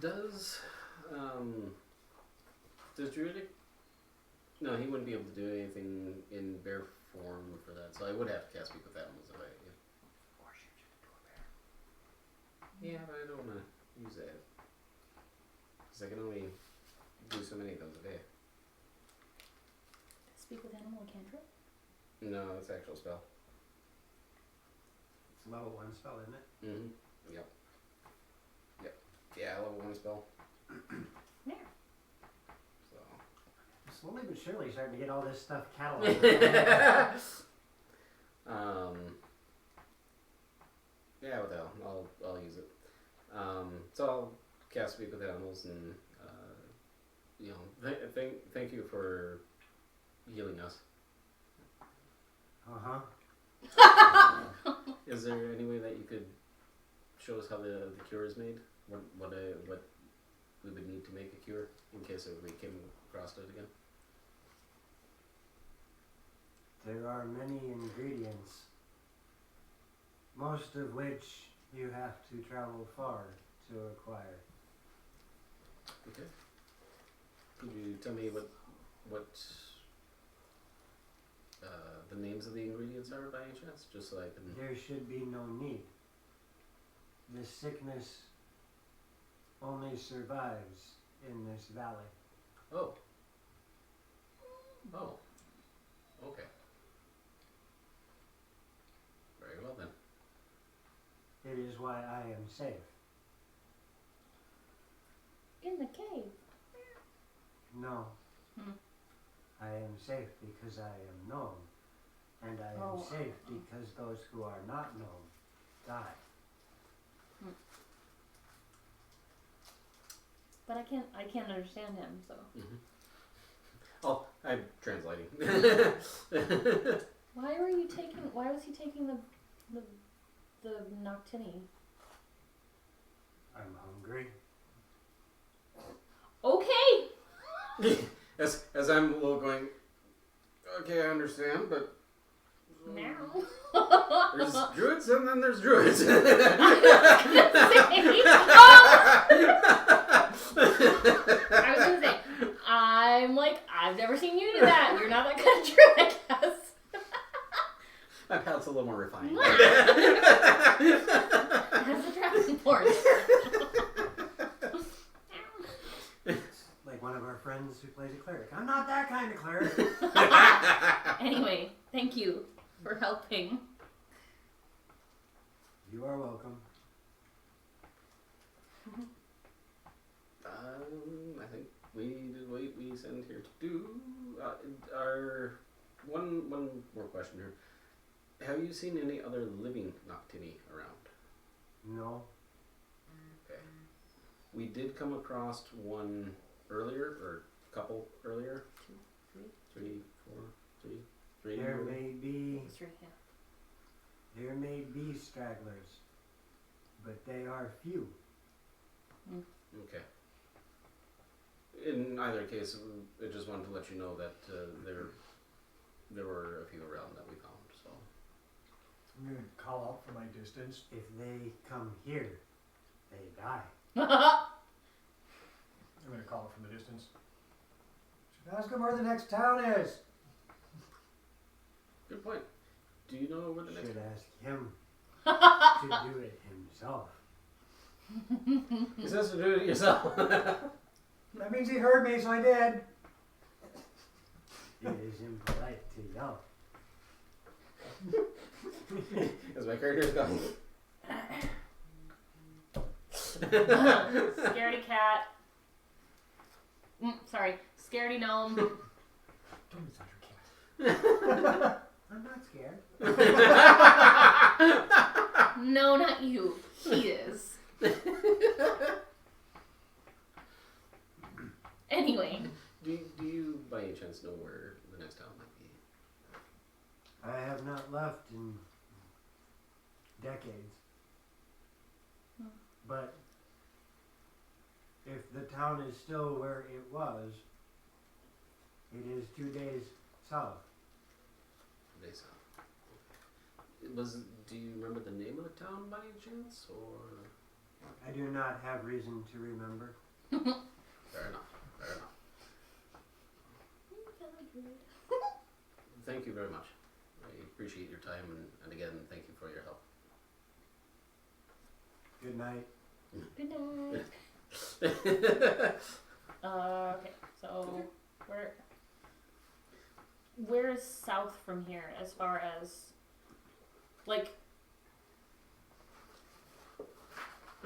Does Druidic... No, he wouldn't be able to do anything in bear form for that, so I would have to cast Speak with Animals if I... Or shoot you into a bear. Yeah, but I don't want to use that. Because I can only do so many of those a day. Speak with animal and cantrip? No, it's an actual spell. It's a level 1 spell, isn't it? Mm-hmm. Yep. Yeah, level 1 spell. Yeah. So. Slowly but surely starting to get all this stuff cataloged. Yeah, what the hell? I'll use it. So I'll cast Speak with Animals and thank you for healing us. Is there any way that you could show us how the cure is made? What we would need to make a cure in case we came across it again? There are many ingredients, most of which you have to travel far to acquire. Okay. Could you tell me what the names of the ingredients are by any chance? Just so I can... There should be no need. This sickness only survives in this valley. Oh. Oh. Okay. Very well then. It is why I am safe. In the cave. No. I am safe because I am known. And I am safe because those who are not known die. But I can't understand him, so. Mm-hmm. Oh, I'm translating. Why was he taking the Noctini? I'm hungry. Okay! as I'm a little going, okay, I understand, but Now. there's druids and then there's druids. I was gonna say, I'm like, I've never seen you do that. You're not that kind of druid, I guess. My palate's a little more refined. Has the dragonborn. Like one of our friends who plays a cleric. I'm not that kind of cleric. Anyway, thank you for helping. You are welcome. I think we did what we sent here to do. One more question here. Have you seen any other living Noctini around? No. Okay. We did come across one earlier, or a couple earlier. Three. There may be That's right, yeah. there may be stragglers, but they are few. Okay. In either case, I just wanted to let you know that there were a few around that we found. So I'm going to call out from my distance. If they come here, they die. I'm going to call it from the distance. Should ask him where the next town is. good point. Do you know where the next? Should ask him to do it himself. He says to do it yourself. That means he heard me, so I did. It is impolite to yell. As my character's going. Scaredy cat. Sorry, scaredy gnome. Don't be such a cat. I'm not scared. No, not you. He is. Anyway. Do you by any chance know where the next town might be? I have not left in decades. But if the town is still where it was, it is 2 days south. Days south. Do you remember the name of the town by any chance, or? I do not have reason to remember. Fair enough. Thank you very much. I appreciate your time, and again, thank you for your help. Good night. Good night. Okay, so where is south from here as far as like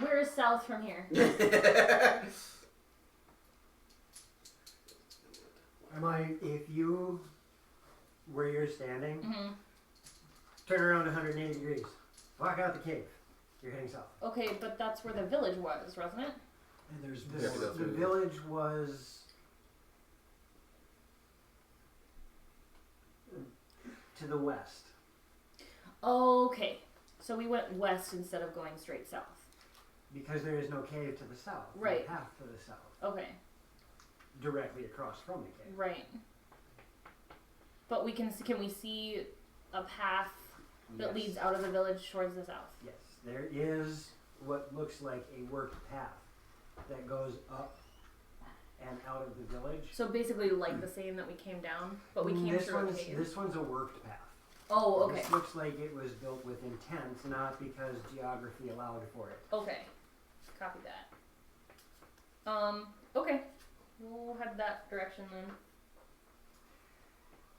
Where is south from here? If you, where you're standing, Mm-hmm. turn around 180 degrees. Walk out the cave. You're heading south. Okay, but that's where the village was, wasn't it? And there's We have to go The through. village was to the west. Okay. So we went west instead of going straight south. Because there is no cave to the south. Right. No path to the south. Okay. Directly across from the cave. Right. But we can we see a path that Yes. leads out of the village towards the south? Yes. There is what looks like a worked path that goes up and out of the village. So basically like the same that we came down, but we came through a cave. This one's a worked path. Oh, okay. This looks like it was built with intent, not because geography allowed for it. Okay. Copy that. Okay. We'll head that direction then.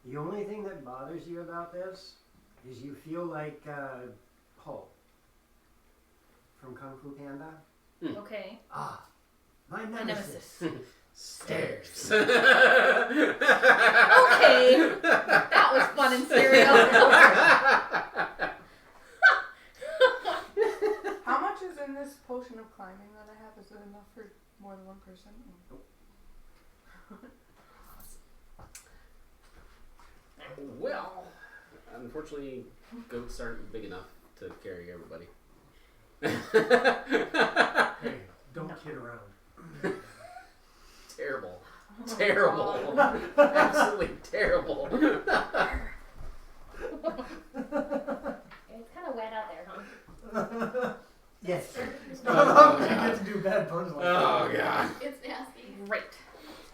The only thing that bothers you about this is you feel like Po from Kung Fu Panda. Okay. Ah, my My nemesis. nemesis. Stairs. Okay. That was fun and serial. How much is in this potion of climbing that I have? Is it enough for more than one person? Well, unfortunately, goats aren't big enough to carry everybody. Hey, don't kid around. Terrible. Terrible. Absolutely terrible. It's kind of wet out there, huh? Yes. Oh, You God. get to do bad puns like Oh, God. It's nasty. Great.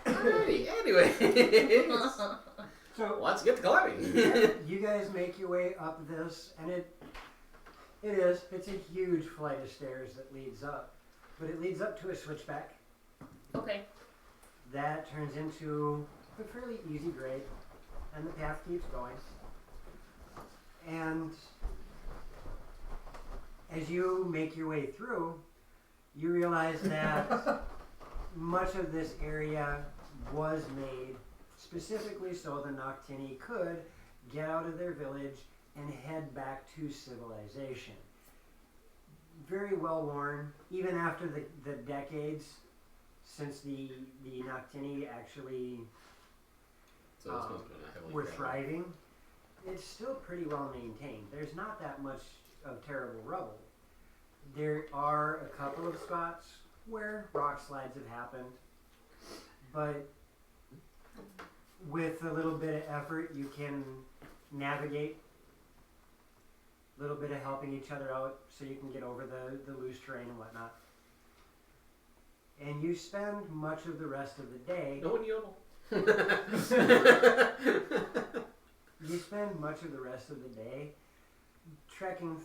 Alrighty, anyway. So Let's get to climbing. you guys make your way up this, and it's a huge flight of stairs that leads up, but it leads up to a switchback Okay. that turns into a fairly easy grade, and the path keeps going. And as you make your way through, you realize that much of this area was made specifically so the Noctini could get out of their village and head back to civilization. Very well worn, even after the decades since the Noctini actually So this must have been a heavily were traveled- thriving. It's still pretty well maintained. There's not that much of terrible rubble. There are a couple of spots where rock slides have happened, but with a little bit of effort you can navigate, a little bit of helping each other out so you can get over the loose terrain and whatnot. And you spend much of the rest of the day No one yodel. You spend much of the rest of the day trekking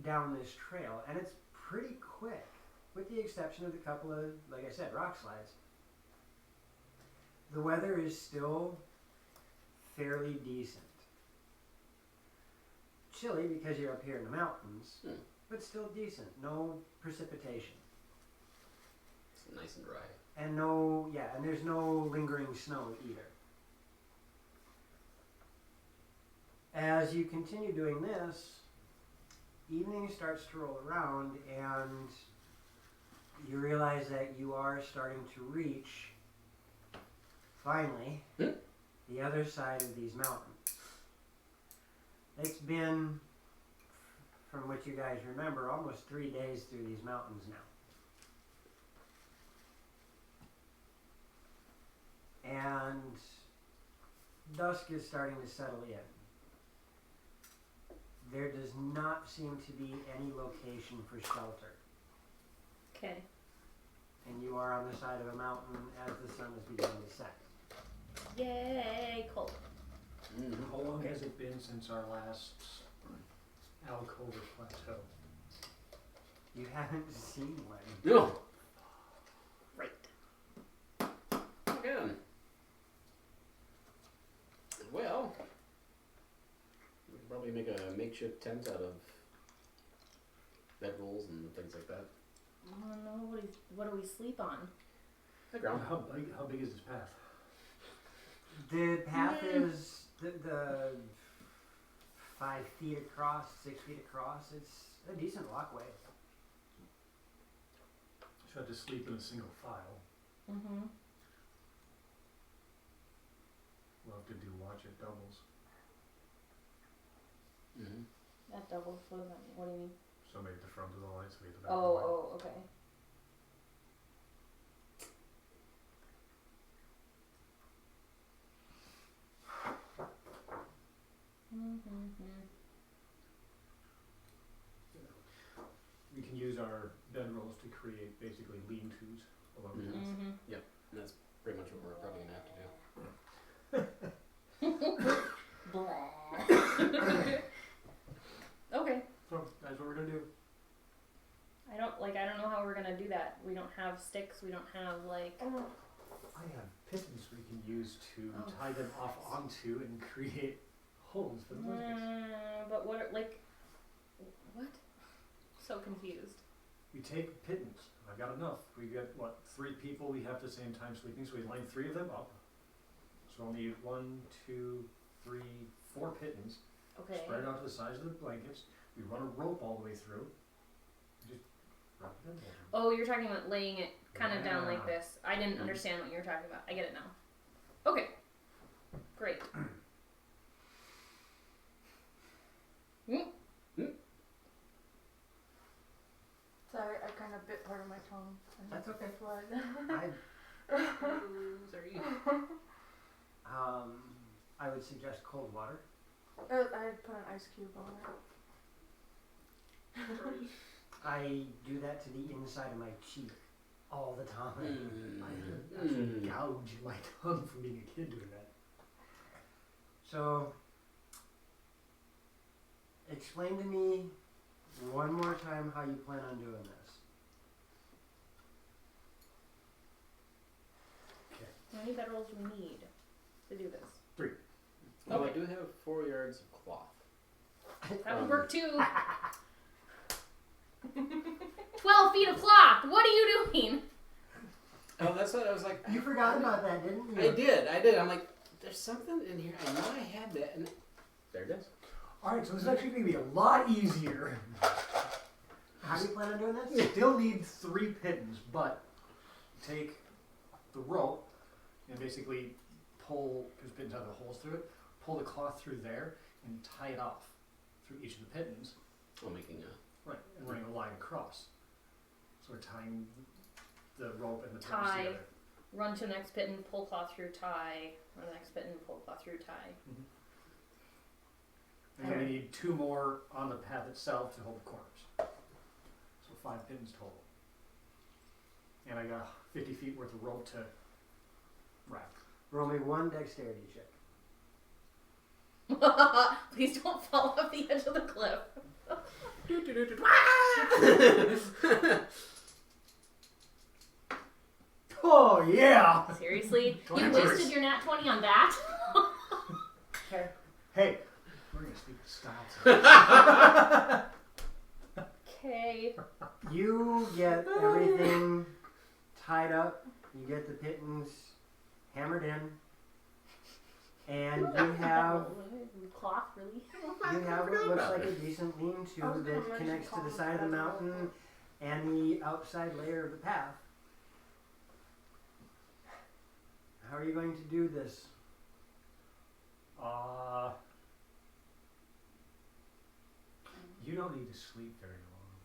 down this trail, and it's pretty quick, with the exception of a couple of, like I said, rock slides. The weather is still fairly decent. Chilly because you're up here in the mountains, but still decent. No precipitation. It's nice and dry. And and there's no lingering snow either. As you continue doing this, evening starts to roll around and you realize that you are starting to reach, finally, the other side of these mountains. It's been, from what you guys remember, almost 3 days through these mountains now. And dusk is starting to settle in. There does not seem to be any location for shelter. Okay. And you are on the side of a mountain as the sun is beginning to set. Yay, cold. How long has it been since our last alcove or plateau? You haven't seen one. No. Right. Again. Well, we could probably make a makeshift tent out of bedrolls and things like that. no, what do we sleep on? The ground. How big is this path? The path is the 5 feet across, 6 feet across. It's a decent walkway. So I have to sleep in a single file. Mm-hmm. We'll have to do watch at doubles. Mm-hmm. That doubles. What does that mean? What do you mean? Somebody at the front of the line, somebody at the back of the line. Oh, okay. Mm-hmm. We can use our bedrolls to create basically lean-tos along the path. Mm-hmm. Yep, and that's pretty much what we're probably gonna have to do. Okay. So that's what we're gonna do. I don't know how we're gonna do that. We don't have sticks. We don't have like. I have pittons we can use to Oh, tie them off onto and create holes for the blankets. But what? What? So confused. We take pittons. I've got enough. We get, 3 people we have at the same time sleeping, so we line 3 of them up. So I'll need 1, 2, 3, 4 pittons. Okay. Spread it out to the size of the blankets. We run a rope all the way through. We just wrap it in there. Oh, you're talking about laying it kind of down like Yeah. this. I didn't understand what you were talking about. I get it now. Okay. Great. Sorry, I kind of bit part of my tongue. And That's okay. blood. Sorry. I would suggest cold water. I put an ice cube on it. I do that to the inside of my cheek all the time. Mm. I actually gouge my tongue from being a kid doing that. So, explain to me one more time how you plan on doing this. How many bedrolls do we need to do this? 3. Oh, I do have 4 yards of cloth. That would work too. 12 feet of cloth. What are you doing? Oh, that's what I was like. You forgot about that, didn't you? I did. I'm like, there's something in here. I know I had that, and there it is. Alright, so this is actually going to be a lot easier. How do you plan on doing this? Still need 3 pittons, but take the rope and basically pull, because pittons have the holes through it, pull the cloth through there and tie it off through each of the pittons. Oh, making a. Right, and running a line across. So we're tying the rope and the pittons Tie. together. Run to the next pit and pull cloth through tie. Run to the next pit and pull cloth through tie. And then we need 2 more on the path itself to hold the corners. So 5 pittons total. And I got 50 feet worth of rope to wrap. Roll me 1 dexterity check. Please don't fall off the edge of the cliff. Oh yeah! Seriously? You 20 wasted your nat 20 on that? Okay. Hey, we're gonna speak styles. Okay. You get everything tied up. You get the pittons hammered in. And you have Cloth, really? what looks like a decent lean-to that connects to the side of the mountain and the outside layer of the path. How are you going to do this? You don't need to sleep very long,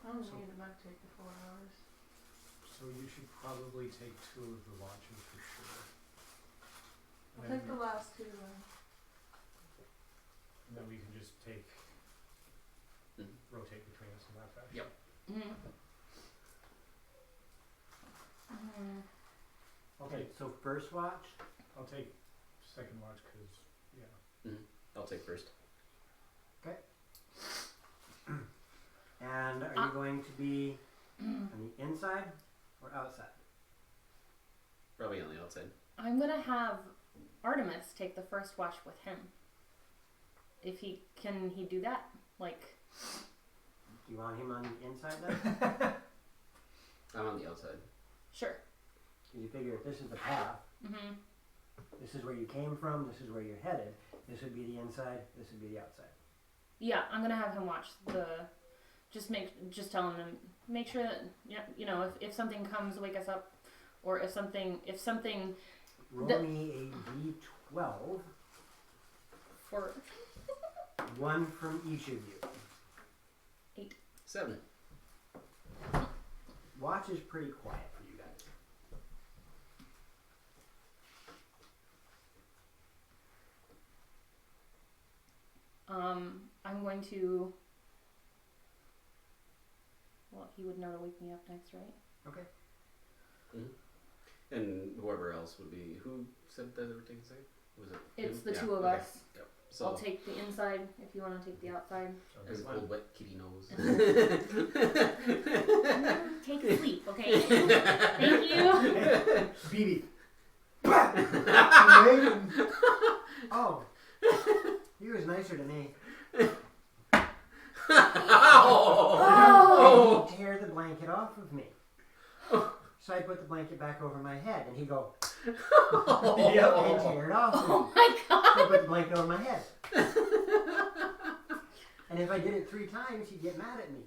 I don't need to take the 4 hours. so you should probably take 2 of the watches for sure. I'll take the last 2 then. And then we can just rotate between us in that fashion. Yep. Okay, So first watch. I'll take second watch because, yeah. I'll take first. And are you going to be on the inside or outside? Probably on the outside. I'm gonna have Artemis take the first watch with him. If he can, he do that? Like, Do you want him on the inside then? I'm on the outside. Sure. Because you figure if this is the path, Mm-hmm. this is where you came from, this is where you're headed, this would be the inside, this would be the outside. Yeah, I'm gonna have him watch the. Just tell him to make sure that you know if something comes, wake us up, or if something. Roll me a d12, For 1 from each of you. 7. Watch is pretty quiet for you guys. I'm going to. Well, he would know to wake me up next, right? Okay. Mm-hmm. And whoever else would be. Who said that they were taking side? Was it? It's him? the Yeah, two of okay. us. Yep. So I'll take the inside if you want to take the outside. his old wet kitty nose. Take a sleep, okay? Thank you. BB. Oh. He was nicer to me. Oh! And he'd tear the blanket off of me. So I put the blanket back over my head, and he'd go, and tear it off of me. Oh my So I god! put the blanket over my head. And if I did it 3 times, he'd get mad at me.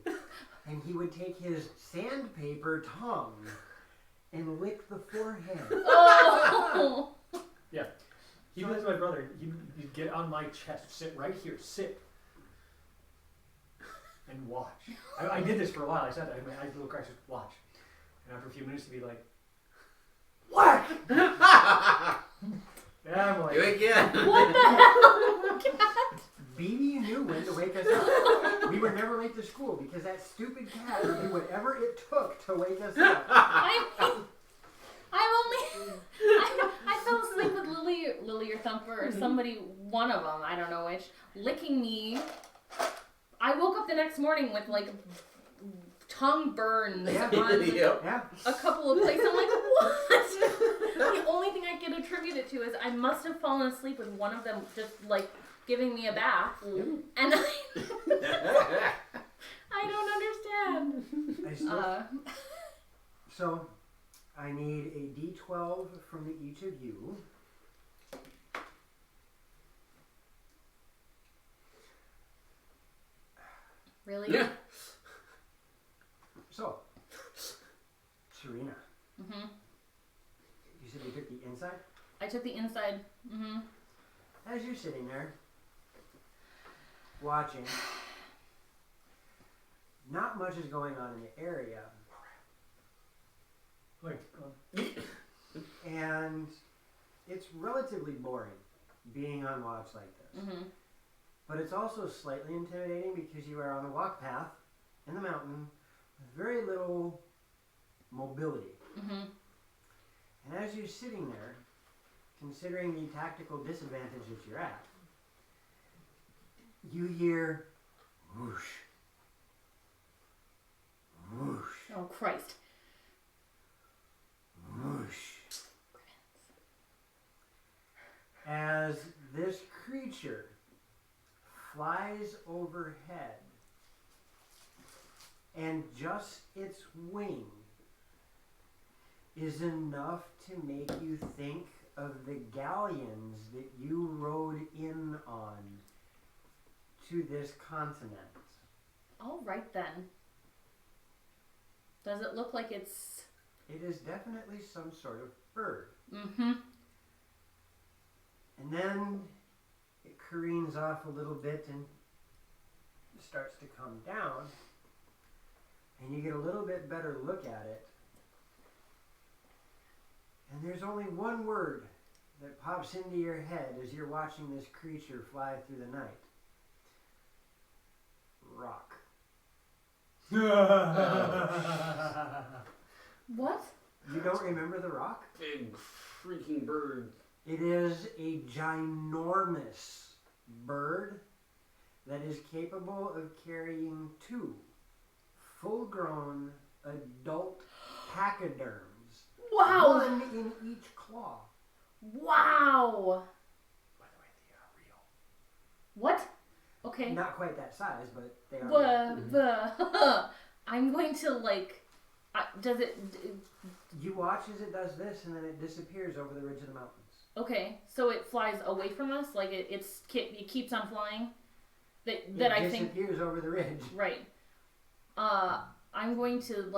And he would take his sandpaper tongue and lick the forehead. Oh! Yeah. He was my brother. He'd get on my chest, sit right here, sit, and watch. I did this for a while. I said that. I had little cracks, just watch. And after a few minutes, he'd be like, whack! Yeah, I'm like, You again. What the hell? Cat? BB knew when to wake us up. We were never late to school because that stupid cat would do whatever it took to wake us up. I fell asleep with Lily or Thumper or somebody, one of them, I don't know which, licking me. I woke up the next morning with like tongue burns on Yep. Yeah. a couple of places. I'm like, what? The only thing I can attribute it to is I must have fallen asleep with one of them just like giving me a bath, and I don't understand. I still, so, I need a d12 from each of you. Really? Yeah. So, Serena, Mm-hmm. you said you took the inside? I took the inside. Mm-hmm. As you're sitting there, watching, not much is going on in the area. And it's relatively boring being on watch like this. Mm-hmm. But it's also slightly intimidating because you are on a walk path in the mountain with very little mobility. Mm-hmm. And as you're sitting there, considering the tactical disadvantage that you're at, you hear whoosh, whoosh, Oh Christ! whoosh. As this creature flies overhead, and just its wing is enough to make you think of the galleons that you rode in on to this continent. All right then. Does it look like it's? It is definitely some sort of bird. Mm-hmm. And then it careens off a little bit and starts to come down. And you get a little bit better look at it. And there's only one word that pops into your head as you're watching this creature fly through the night. Rock. What? You don't remember the rock? Big freaking bird. It is a ginormous bird that is capable of carrying 2 full-grown adult pachyderms. Wow! One in each claw. Wow! By the way, they are real. What? Okay. Okay. Not quite that size, but they are. I'm going to does it? You watch as it does this, and then it disappears over the ridge of the mountains. Okay, so it flies away from us, like it keeps on flying. That It I think disappears over the ridge. right. I'm going to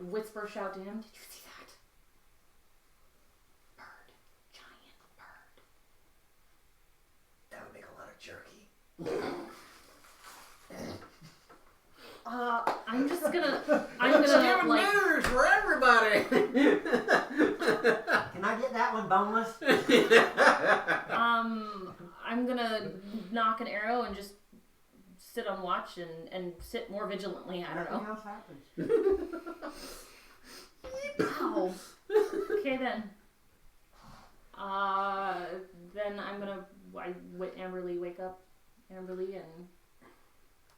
whisper shout to him. Did you see that? Bird, giant bird. That would make a lot of jerky. I'm gonna Giving dinners for everybody. Can I get that one boneless? I'm gonna knock an arrow and just sit on watch and sit more vigilantly. I don't know. Nothing else happens. Wow. Okay then. Then I'm gonna Amberly wake up Amberly and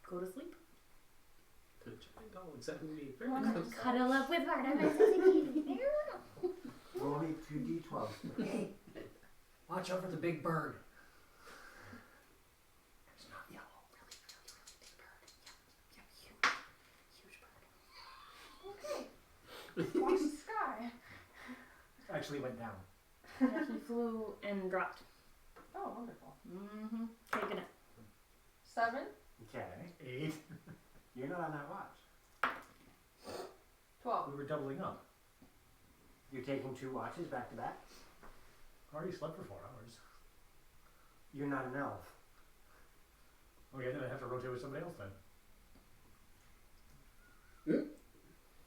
go to sleep. The giant dogs that can be very Wanna cuddle up with Artemis. Roll me 2d12. Hey, watch out for the big bird. It's not yellow. Huge bird. Okay. Watch the sky. Actually went down. Yeah, he flew and dropped. Oh, wonderful. Mm-hmm. Okay, good night. 7. Okay. 8. You're not on that watch. 12. We were doubling up. You're taking 2 watches back to back. I already slept for 4 hours. You're not an elf. Okay, then I have to rotate with somebody else then.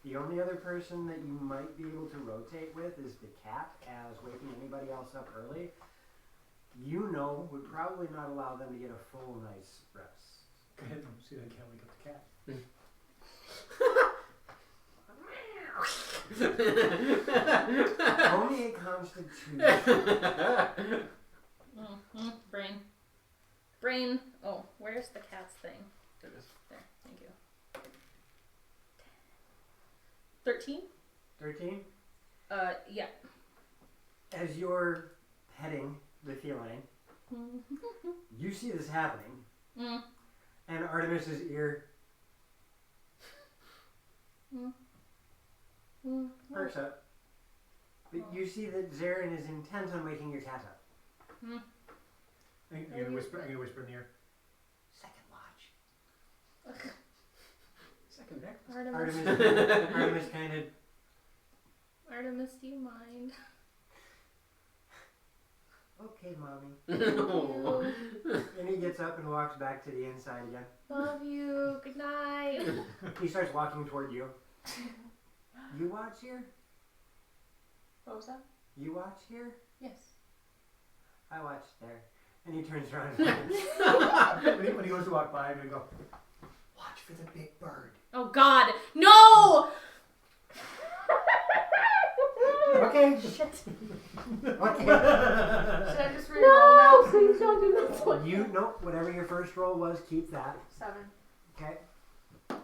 The only other person that you might be able to rotate with is the cat, as waking anybody else up early, you know, would probably not allow them to get a full night's rest. Go ahead. See, I can't wake up the cat. Only a constitution. Mm-hmm. Brain. Oh, where's the cat's thing? There it is. There. Thank you. 13? 13. Yeah. As you're petting the feline, you see this happening, and Artemis's ear perks up. But you see that Zarin is intent on waking your cat up. I'm gonna whisper in the ear. Second watch. Second deck. Artemis kind of. Artemis, do you mind? Okay, mommy. Oh. And he gets up and walks back to the inside again. Love you. Good night. He starts walking toward you. You watch here? What was that? You watch here? Yes. I watch there. And he turns around. When he goes to walk by, I'm gonna go, watch for the big bird. Oh God, no! Okay. Shit. Okay. Should I just reroll No, now? please don't do this one. You nope. Whatever your first roll was, keep that. 7. Okay. Ow.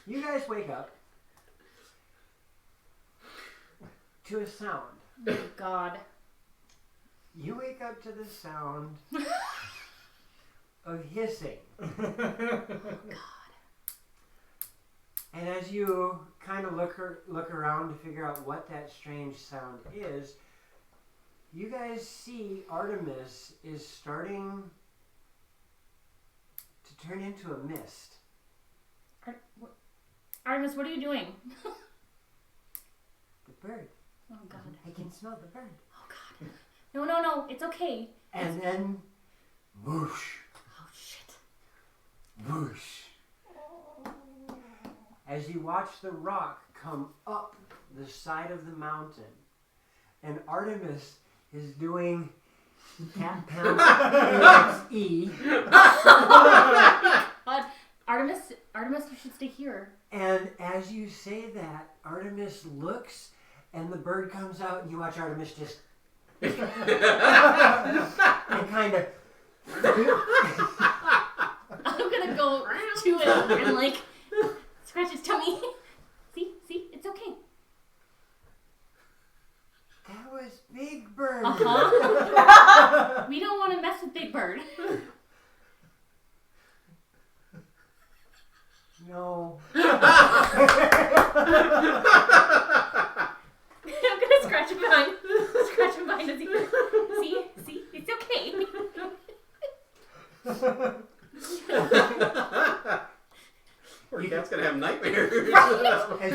You guys wake up to a sound. Oh God. You wake up to the sound of hissing. And as you kind of look around to figure out what that strange sound is, you guys see Artemis is starting to turn into a mist. Artemis, what are you doing? The bird. Oh God. I can smell the bird. Oh God. No, it's okay. And then, whoosh, Oh shit. whoosh. As you watch the rock come up the side of the mountain, and Artemis is doing cat pound AXE. God. Artemis, you should stay here. And as you say that, Artemis looks, and the bird comes out, and you watch Artemis just and kind of. I'm gonna go to it and like scratch his tummy. See,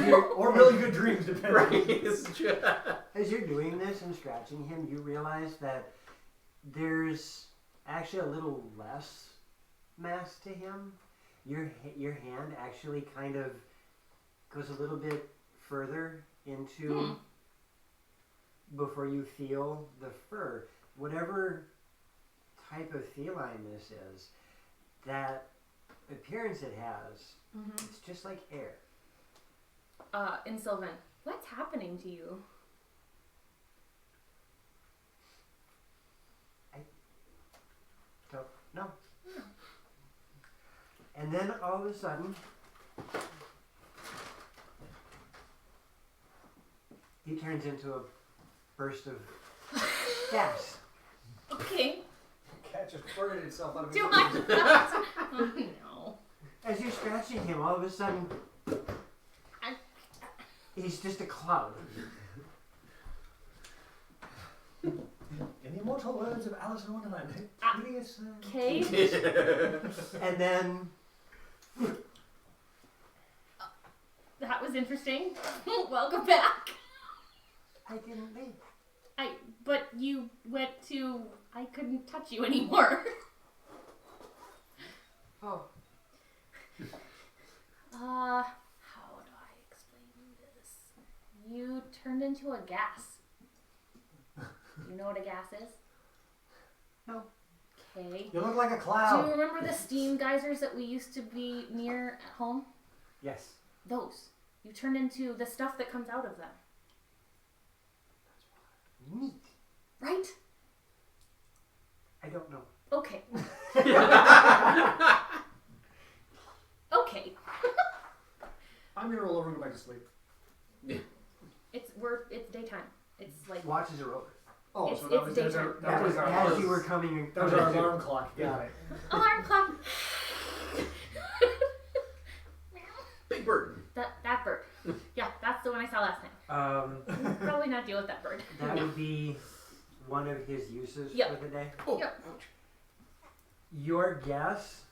or really good dreams, depending. Right. It's true. As you're doing this and scratching him, you realize that there's actually a little less mass to him. Your hand actually kind of goes a little bit further into before you feel the fur. Whatever type of feline this is, that appearance it has, it's just like air. In Sylvan, what's happening to you? Don't know. And then all of a sudden, he turns into a burst of gas. Okay. Cat just flirted itself out of Do his I? Oh, no. As you're scratching him, all of a sudden, he's just a cloud. In the immortal words of Alice in Wonderland, hideous. Okay. And then, That was interesting. Welcome back. I didn't leave. But you went to. I couldn't touch you anymore. Oh. How do I explain this? You turned into a gas. You know what a gas is? No. Okay. You look like a Do cloud. you remember the steam geysers that we used to be near at home? Yes. Those. You turned into the stuff that comes out of them. Neat. Right? I don't know. Okay. Okay. I'm gonna roll over and go back to sleep. It's daytime. It's like Watches are over. Oh, It's- so that it's was, that was, our, daytime. that was our as alarm. you were coming. That was our alarm clock. Got it. alarm clock. Big bird. That bird. Yeah, that's the one I saw last time. Probably not deal with that bird. That would be one of his uses Yep. for the day. Oh, Yep. ouch. Your guess.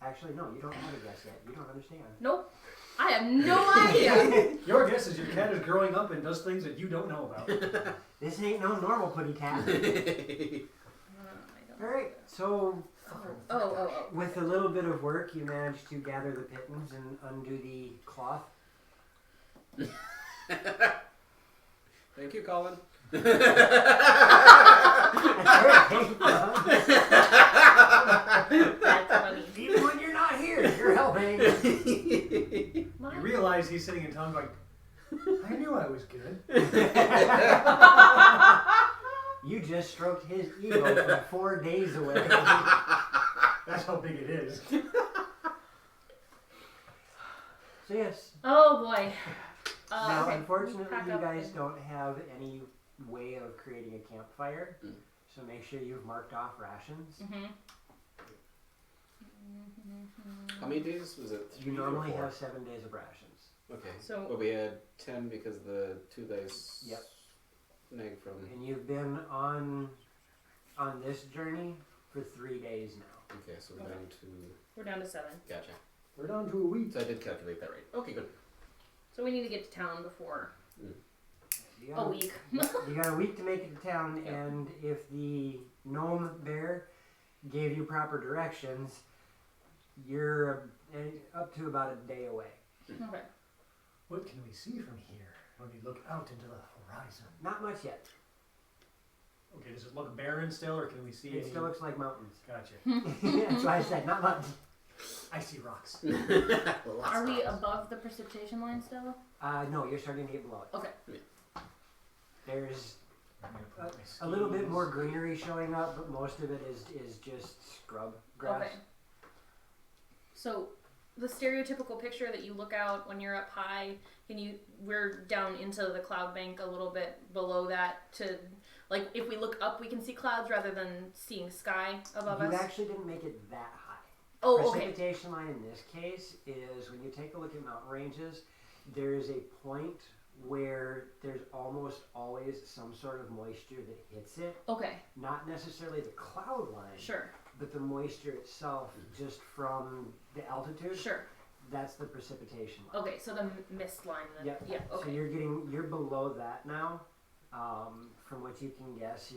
Actually, no, you don't have a guess yet. You don't understand. Nope. I have no idea. Your guess is your cat is growing up and does things that you don't know about. This ain't no normal putty tat. Alright, so Oh. with a little bit of work, you managed to gather the pittance and undo the cloth. Thank you, Colin. That's funny. Even when you're not here, you're helping. You realize he's sitting in town going, I knew I was good. You just stroked his ego from 4 days away. That's how big it is. So yes. Oh boy. Now, Okay. unfortunately, Pack you up guys and- don't have any way of creating a campfire. So make sure you've marked off rations. How many days was it? You 3 or normally 4? have 7 days of rations. Okay. So- but we had 10 because the 2 dice. Yep. Neg from. And you've been on this journey for 3 days now. Okay, so we're down to. We're down to 7. Gotcha. We're down to a week. So I did calculate that right. Okay, good. So we need to get to town before You a got week. You got a week to make it to town, Yep. and if the gnome bear gave you proper directions, you're up to about a day away. Okay. What can we see from here when we look out into the horizon? Not much yet. Okay, does it look barren still, or can we see It any? still looks like mountains. Gotcha. That's why I said not much. I see rocks. Are we above the precipitation line still? No, you're starting to get below it. Okay. There's I'm gonna put my a little bit skis. more greenery showing up, but most of it is just scrub grass. Okay. So the stereotypical picture that you look out when you're up high, we're down into the cloud bank a little bit below that to, like, if we look up we can see clouds rather than seeing sky above You us. actually didn't make it that high. Oh, okay. Precipitation line in this case is when you take a look at mountain ranges, there is a point where there's almost always some sort of moisture that hits it. Okay. Not necessarily the cloud line, Sure. but the moisture itself just from the altitude. Sure. That's the precipitation line. Okay, so the mist line then. Yep. Yeah, So okay. you're below that now. From what you can guess,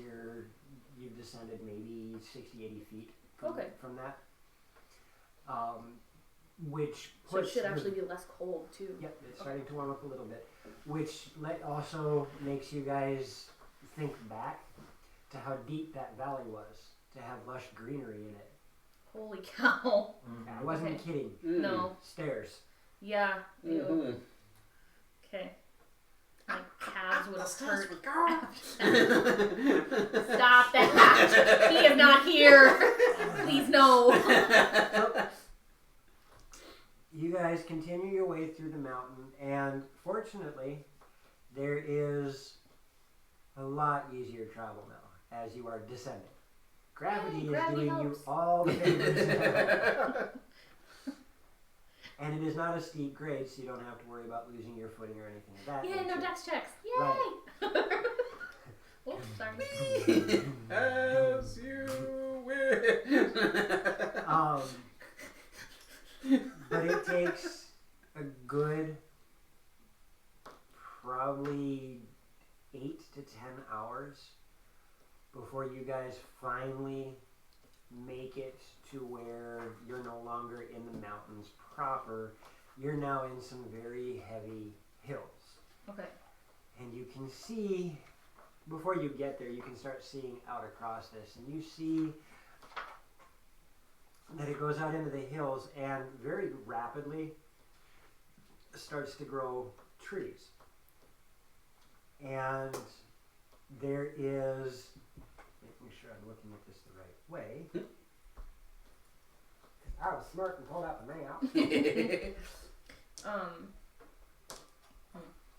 you've descended maybe 60, 80 feet from that. Which So it puts should actually be less cold too. Yep, it's starting to warm up a little bit, which also makes you guys think back to how deep that valley was, to have lush greenery in it. Holy cow. I wasn't Okay. kidding. No. Stairs. Yeah. Ew. Mm-hmm. Okay. My calves would have hurt. Stop that! He is not here! Please no! You guys continue your way through the mountain, and fortunately, there is a lot easier travel now as you are descending. Gravity is gravity doing helps. you all the favors in the world. And it is not a steep grade, so you don't have to worry about losing your footing or anything like that. Yay, no dex checks. Yay! Right. Oh, sorry. As you will. But it takes a good probably 8 to 10 hours before you guys finally make it to where you're no longer in the mountains proper. You're now in some very heavy hills. Okay. And you can see, before you get there, you can start seeing out across this. And you see that it goes out into the hills and very rapidly starts to grow trees. And there is, making sure I'm looking at this the right way. I was smart and pulled out the map.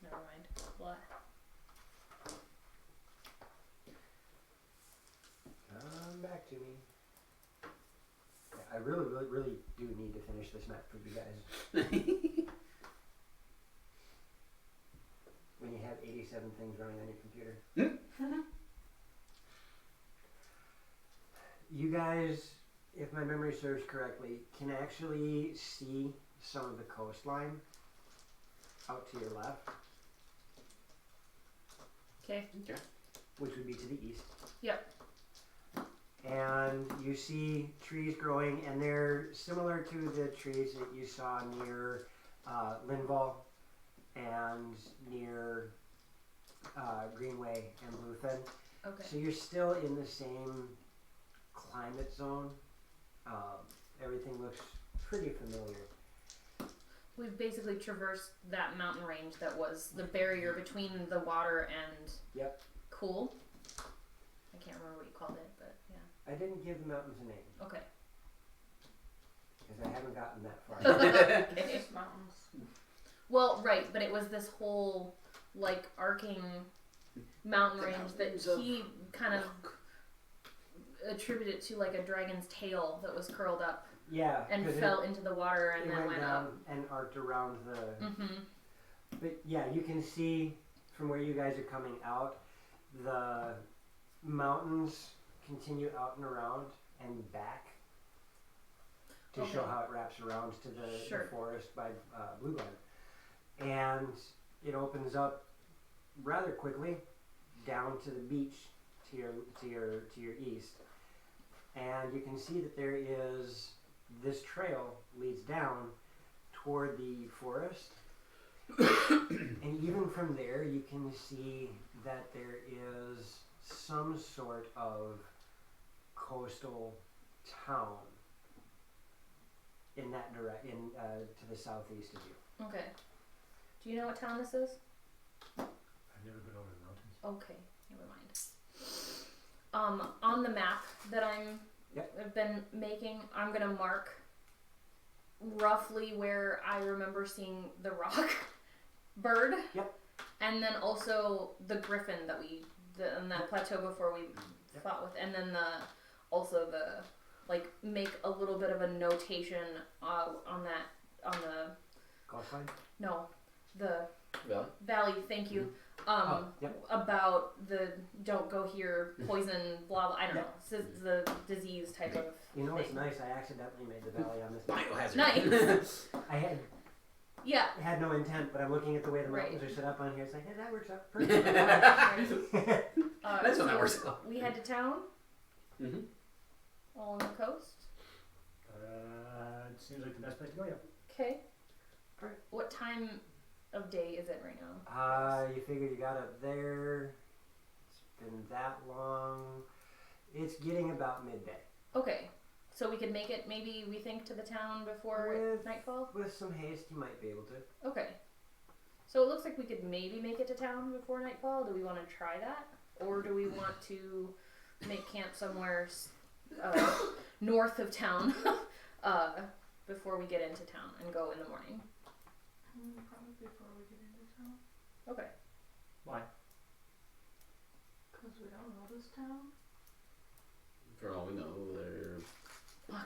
Never mind. What? Come back to me. I really do need to finish this map for you guys. When you have 87 things running on your computer. You guys, if my memory serves correctly, can actually see some of the coastline out to your left, Okay. which would be to the east. Yep. And you see trees growing, and they're similar to the trees that you saw near Linval and near Greenway and Bluefen. Okay. So you're still in the same climate zone. Everything looks pretty familiar. We've basically traversed that mountain range that was the barrier between the water and Yep. cool. I can't remember what you called it, but yeah. I didn't give the mountains a name Okay. because I haven't gotten that far. It's just mountains. Well, right, but it was this whole like arcing mountain range that he kind of attributed to like a dragon's tail that was curled up Yeah, and 'cause fell into the water and it then went down up. and arced around the. Mm-hmm. But yeah, you can see from where you guys are coming out, the mountains continue out and around and back to show Okay. how it wraps around to the Sure. forest by Blue Glen. And it opens up rather quickly down to the beach to your east. And you can see that there is this trail leads down toward the forest. And even from there you can see that there is some sort of coastal town in that to the southeast of you. Okay. Do you know what town this is? I've never been over the mountains. Okay, never mind. On the map that I've been making, I'm gonna mark roughly where I remember seeing the rock bird. Yep. And then also the griffin that on that plateau before we fought with, and then make a little bit of a notation on the Coastline? no, the Well, valley, thank you. Yep. about the don't go here, poison, blah blah. I don't know. It's the disease type of. You know what's thing. nice? I accidentally made the valley on this. Biohazard. Nice. I Yeah. had no intent, but I'm looking at the way the Right. mountains are set up on here. It's like, hey, that works out perfectly. That's when that works out. We head to town. Mm-hmm. Along the coast. It seems like the best place to go, yeah. Okay. Alright. What time of day is it right now? You figure you got up there. It's been that long. It's getting about midday. Okay. So we could make it, maybe we think, to the town before With- nightfall? With some haste, you might be able to. Okay. So it looks like we could maybe make it to town before nightfall. Do we want to try that? Or do we want to make camp somewhere north of town before we get into town and go in the morning? Probably before we get into town. Okay. Why? Because we don't know this town. For all we know, they're.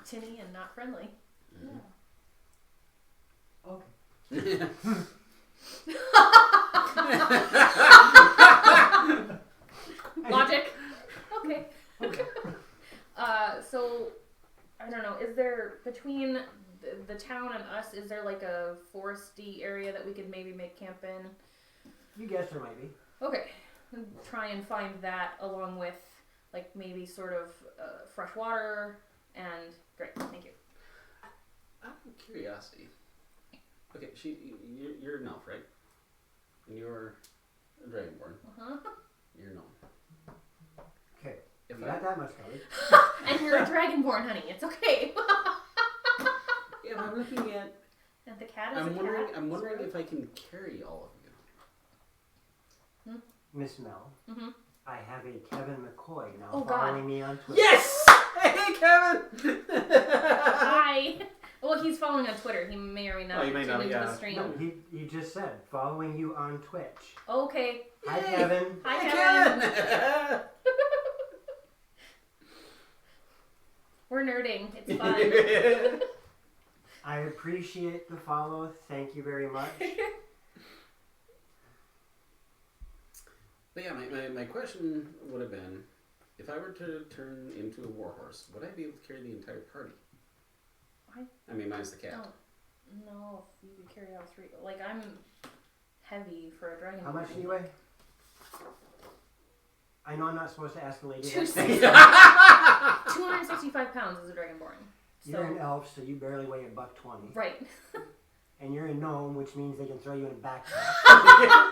Tinny and not friendly. Mhm. Okay. Logic. Okay. Okay. So I don't know. Is there between the town and us? Is there like a foresty area that we could maybe make camp in? You guess there might be. Okay. Try and find that along with like maybe sort of fresh water and great. Thank you. Out of curiosity. Okay, you're an elf, right? And you're a dragonborn. Uh-huh. You're known. Okay. If You I, got that much covered. And you're a dragonborn, honey. It's okay. if I'm looking at, And the cat is I'm a wondering cat. if sort of. I can carry all of you. Miss Mel, Mhm. I have a Kevin McCoy now Oh, God. following me on Twitter. Yes! Hey, Kevin! Hi. Well, he's following on Twitter. He may or may not Oh, he may tune not, into yeah. the stream. No, he just said following you on Twitch. Okay. Hi, Yay. Kevin. Hi, Hey, Kevin. Kevin! We're nerding. It's fun. I appreciate the follow. Thank you very much. But yeah, my question would have been, if I were to turn into a warhorse, would I be able to carry the entire party? I mean, minus the cat. No, if you could carry all three. Like, I'm heavy for a dragon. How much do you weigh? I know I'm not supposed to ask a lady. 265 pounds is a dragonborn. You're an So, elf, so you barely weigh $120. right. And you're a gnome, which means they can throw you in a backpack.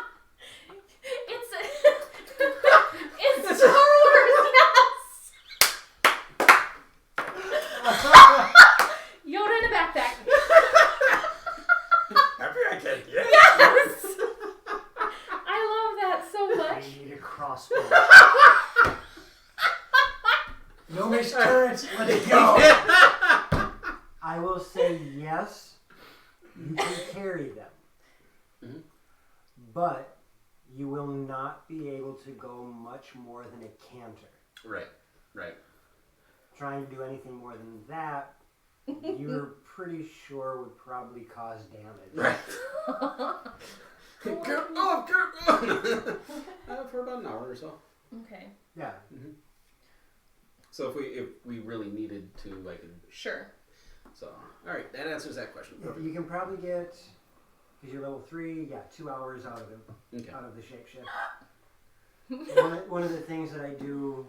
It's Star Wars, yes! Yoda in a backpack. Happy I can, yeah. Yes! I love that so I much. need a crossbow. No miss turrets, let it go. I will say yes, you can carry them. Mhm. But you will not be able to go much more than a canter. Right. Trying to do anything more than that, you're pretty sure would probably cause damage. Right. Get off! For about an hour or so. Okay, Yeah. So if we really needed to, I could. sure. So, all right, that answers that question. You can probably get, because you're level 3, 2 hours out of him, Okay. out of the shapeshift. One of the things that I do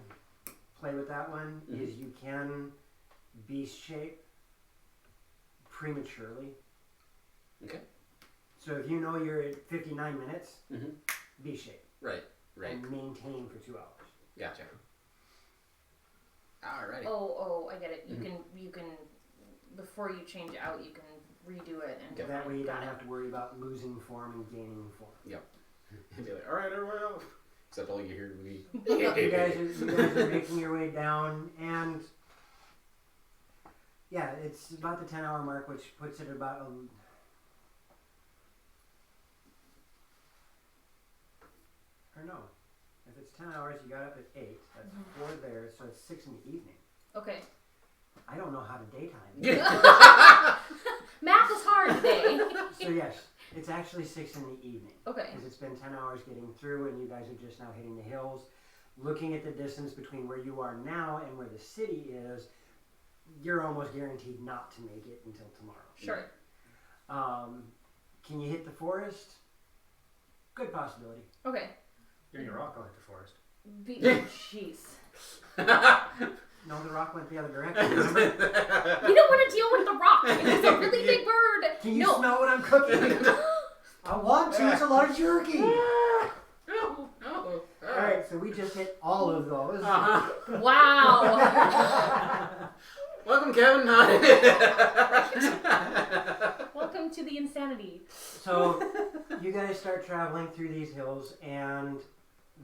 play with that one is you can beast shape prematurely. Okay. So if you know you're at 59 minutes, Mhm. beast shape. Right. And maintain for 2 hours. Gotcha. Alrighty. Oh, I get it. You can before you change out, you can redo it and That way you got don't it. have to worry about losing form and gaining form. And be like, all right, everyone else. Except all you hear would be. You guys are making your way down, and yeah, it's about the 10-hour mark, which puts it about or no, if it's 10 hours, you got up at 8. That's 4 there, so it's 6 in the evening. Okay. I don't know how to daytime. Math is hard today. So yes, It's actually 6 in the evening. Okay. Because it's been 10 hours getting through, and you guys are just now hitting the hills. Looking at the distance between where you are now and where the city is, you're almost guaranteed not to make it until tomorrow. Sure. Can you hit the forest? Good possibility. Okay. You're in your rock, I'll hit the forest. Jeez. No, the rock went the other direction. Remember? We don't want to deal with the rock. It's a really big bird. Can you no. smell what I'm cooking? I want to. It's a lot of jerky. No. Alright, so we just hit all of those. Wow. Welcome, Kevin. Welcome to the insanity. So, you guys start traveling through these hills, and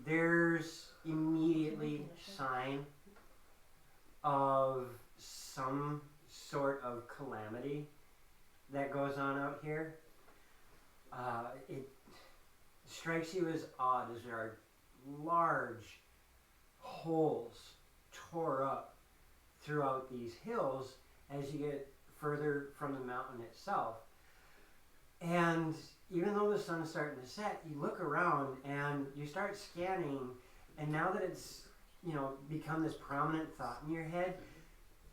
there's immediately sign of some sort of calamity that goes on out here. It strikes you as odd as there are large holes tore up throughout these hills as you get further from the mountain itself. And even though the sun's starting to set, you look around and you start scanning, and now that it's, become this prominent thought in your head,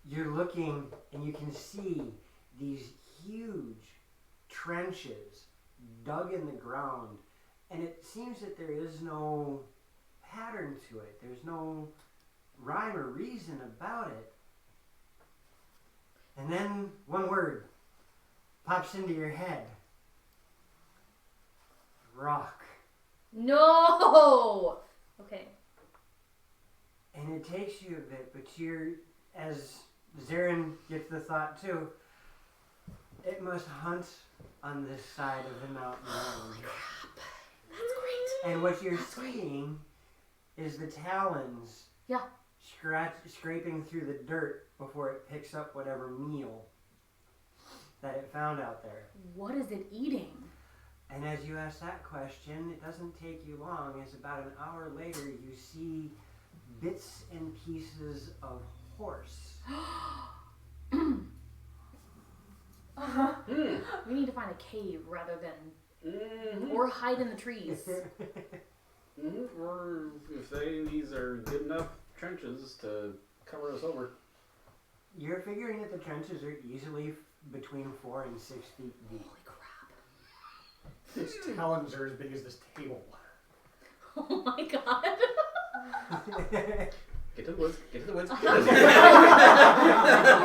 you're looking and you can see these huge trenches dug in the ground, and it seems that there is no pattern to it. There's no rhyme or reason about it. And then one word pops into your head. Rock. No. Okay. And it takes you a bit, but as Zarin gets the thought too, it must hunt on this side of the mountain range. Crap. That's great. And what you're seeing is the talons scraping through the dirt before it picks up whatever meal that it found out there. What is it eating? And as you ask that question, it doesn't take you long, as about an hour later you see bits and pieces of horse. We need to find a cave rather than or hide in the trees. Or if these are good enough trenches to cover us over. You're figuring that the trenches are easily between 4 and 6 feet deep. Holy crap. Its talons are as big as this table. Oh my god. Get to the woods. Get to the woods. Before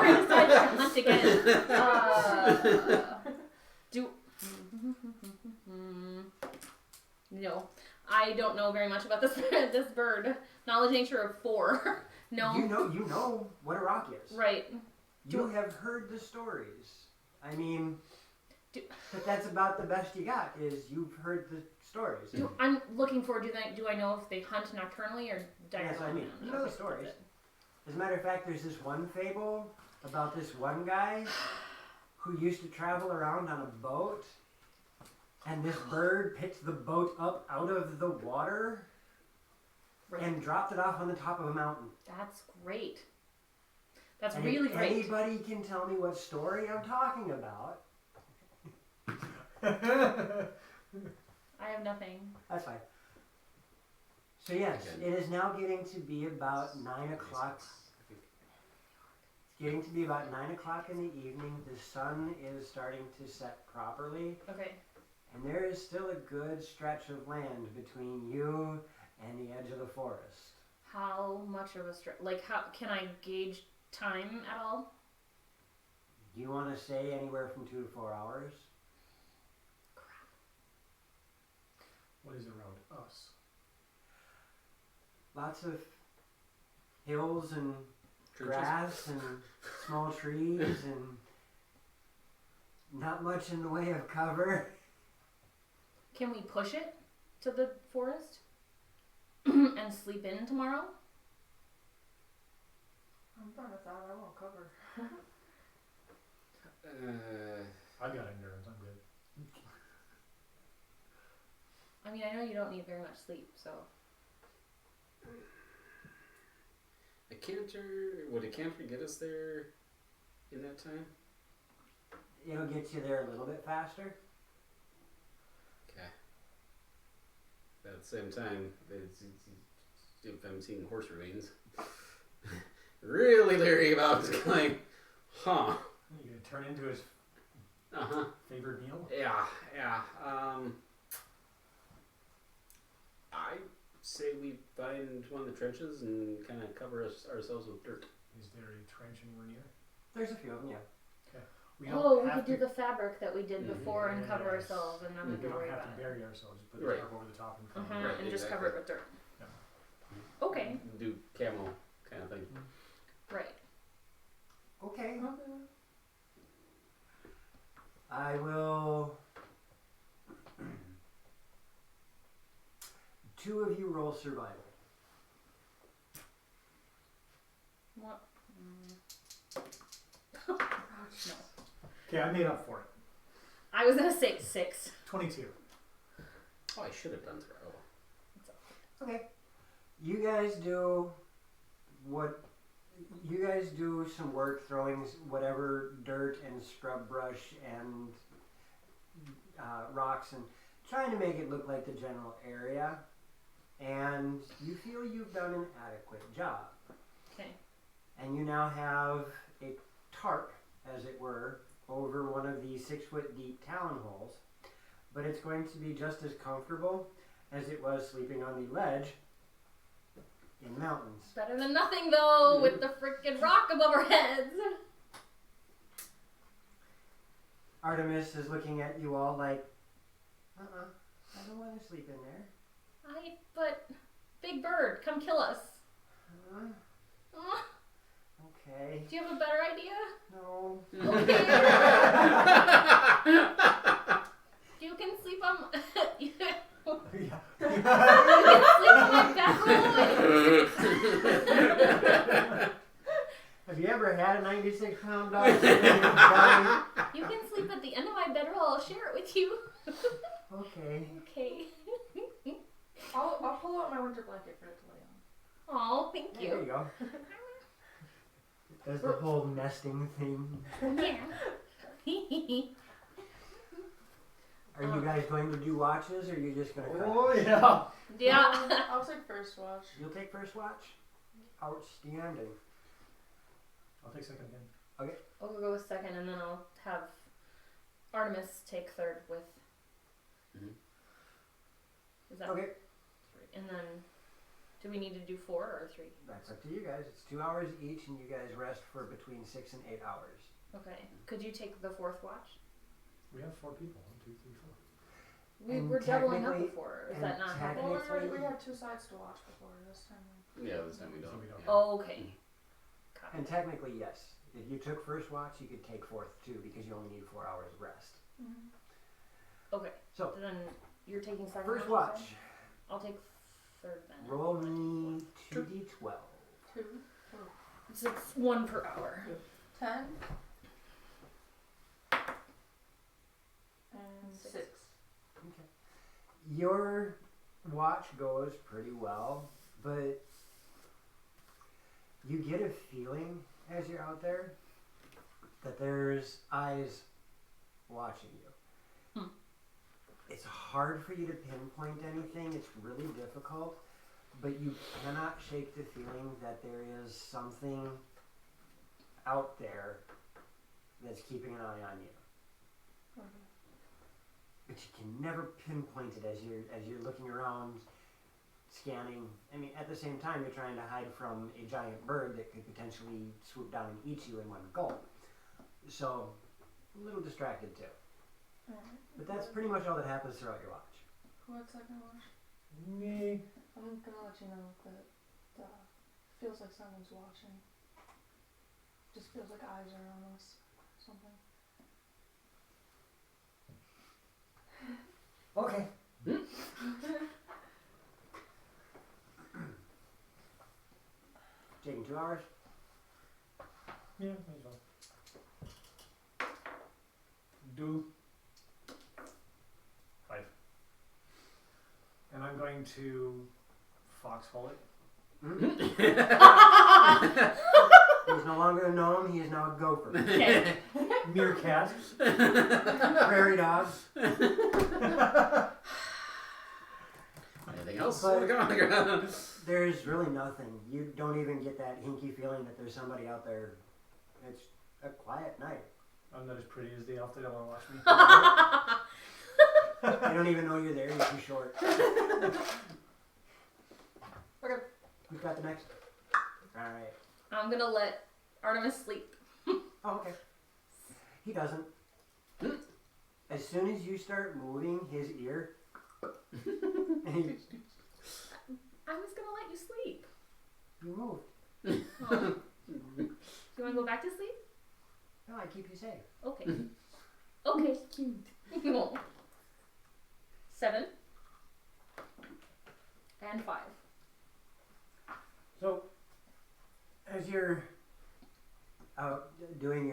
he decides to hunt again. No. I don't know very much about this bird. Knowledge nature of 4. No. You know what a rock is. Right. You have heard the stories. I mean, but that's about the best you got, is you've heard the stories. I'm looking for, do I know if they hunt nocturnally or diurnally? Yes, I mean, you know the stories. As a matter of fact, there's this one fable about this one guy who used to travel around on a boat, and this bird picked the boat up out of the water and dropped it off on the top of a mountain. That's great. That's and really if great. Anybody can tell me what story I'm talking about? I have nothing. That's fine. So yes, it is now getting to be about 9 o'clock. It's getting to be about 9 o'clock in the evening. The sun is starting to set properly. Okay. And there is still a good stretch of land between you and the edge of the forest. How much of a stretch? Like, how can I gauge time at all? Do you want to say anywhere from 2 to 4 hours? What is around us? Lots of hills and Trenches. grass and small trees and not much in the way of cover. Can we push it to the forest and sleep in tomorrow? I'm fine with that. I won't cover. I got endurance. I'm good. I mean, I know you don't need very much sleep, so. A canter, would a canter get us there in that time? It'll get you there a little bit faster. the same time, if I'm seeing horse remains, really leery about going, huh? You gonna turn into his favorite meal? Yeah. I say we find one of the trenches and kind of cover ourselves with dirt. Is there a trench anywhere near? There's a few of them, yeah. We could do the fabric that we did before and cover ourselves, and then we We don't don't worry have about to it. bury ourselves. Put the Right. tarp over the top and cover. Right, And just exactly. cover it with dirt. Yeah. Okay. Do camo kind of thing. Right. Okay. Okay. I will. Two of you roll survival. What? No. Okay, I made up for it. I was gonna say 6. 22. Oh, I should have done throw. Okay. You guys do what? You guys do some work throwing whatever dirt and scrub brush and rocks and trying to make it look like the general area. And you feel you've done an adequate job. Okay. And you now have a tarp, as it were, over one of these 6-foot deep talon holes. But it's going to be just as comfortable as it was sleeping on the ledge in the mountains. Better than nothing, though, with the freaking rock above our heads. Artemis is looking at you all like, I don't want to sleep in there. But Big Bird, come kill us. Okay. Do you have a better idea? No. Okay. You can sleep on. You can sleep on my bedroll. Have you ever had a 96-pound dog sitting in your belly? You can sleep at the end of my bedroll. I'll share it with you. Okay. Okay. I'll pull out my winter blanket for it to lay on. Oh, thank There you you. go. There's the whole nesting thing. Yeah. Are you guys going to do watches, or are you just going to Oh, yeah. Yeah. I'll take first watch. You'll take first watch? Outstanding. I'll take second again. I'll go with second, and then I'll have Artemis take third with. Is that Okay. 3? And then, do we need to do 4 or 3? That's up to you guys. It's 2 hours each, and you guys rest for between 6 and 8 hours. Okay. Could you take the 4th watch? We have 4 people. 1, 2, 3, 4. And We're doubling up technically- before. Is and that not happening? technically- Well, we had 2 sides to watch before this time. Yeah, this time we don't. So we don't. Oh, okay. Copy. And technically, yes. If you took first watch, you could take fourth too, because you only need 4 hours of rest. Okay. So, Then you're taking second. first watch, watch. you said? I'll take third then. Roll me 2d12. 2. So it's 1 per hour. 10. And 6. Your watch goes pretty well, but you get a feeling as you're out there that there's eyes watching you. It's hard for you to pinpoint anything. It's really difficult, but you cannot shake the feeling that there is something out there that's keeping an eye on you. Okay. But you can never pinpoint it as you're looking around, scanning. I mean, at the same time, you're trying to hide from a giant bird that could potentially swoop down and eat you in one gulp. So, a little distracted too. Alright. But that's pretty much all that happens throughout your watch. Who had second watch? Me. I'm gonna let you know that feels like someone's watching. Just feels like eyes are on us. Something. Okay. Taking 2 hours? Yeah, may as well. Do 5. And I'm going to foxhole it. He's no longer a gnome, he is now a gopher. Okay. Meerkat. Prairie dog. I think anything else But- on the ground? There's really nothing. You don't even get that hinky feeling that there's somebody out there. It's a quiet night. I'm not as pretty as the elf that don't want to watch me. They don't even know you're there. You're too short. Okay. Who's got the next? All right. I'm gonna let Artemis sleep. Oh, okay. He doesn't. As soon as you start moving his ear, and I was gonna let you sleep. you move. Oh. You wanna go back to sleep? No, I keep you safe. Okay. Okay. Cute. 7 and 5. So, as you're out doing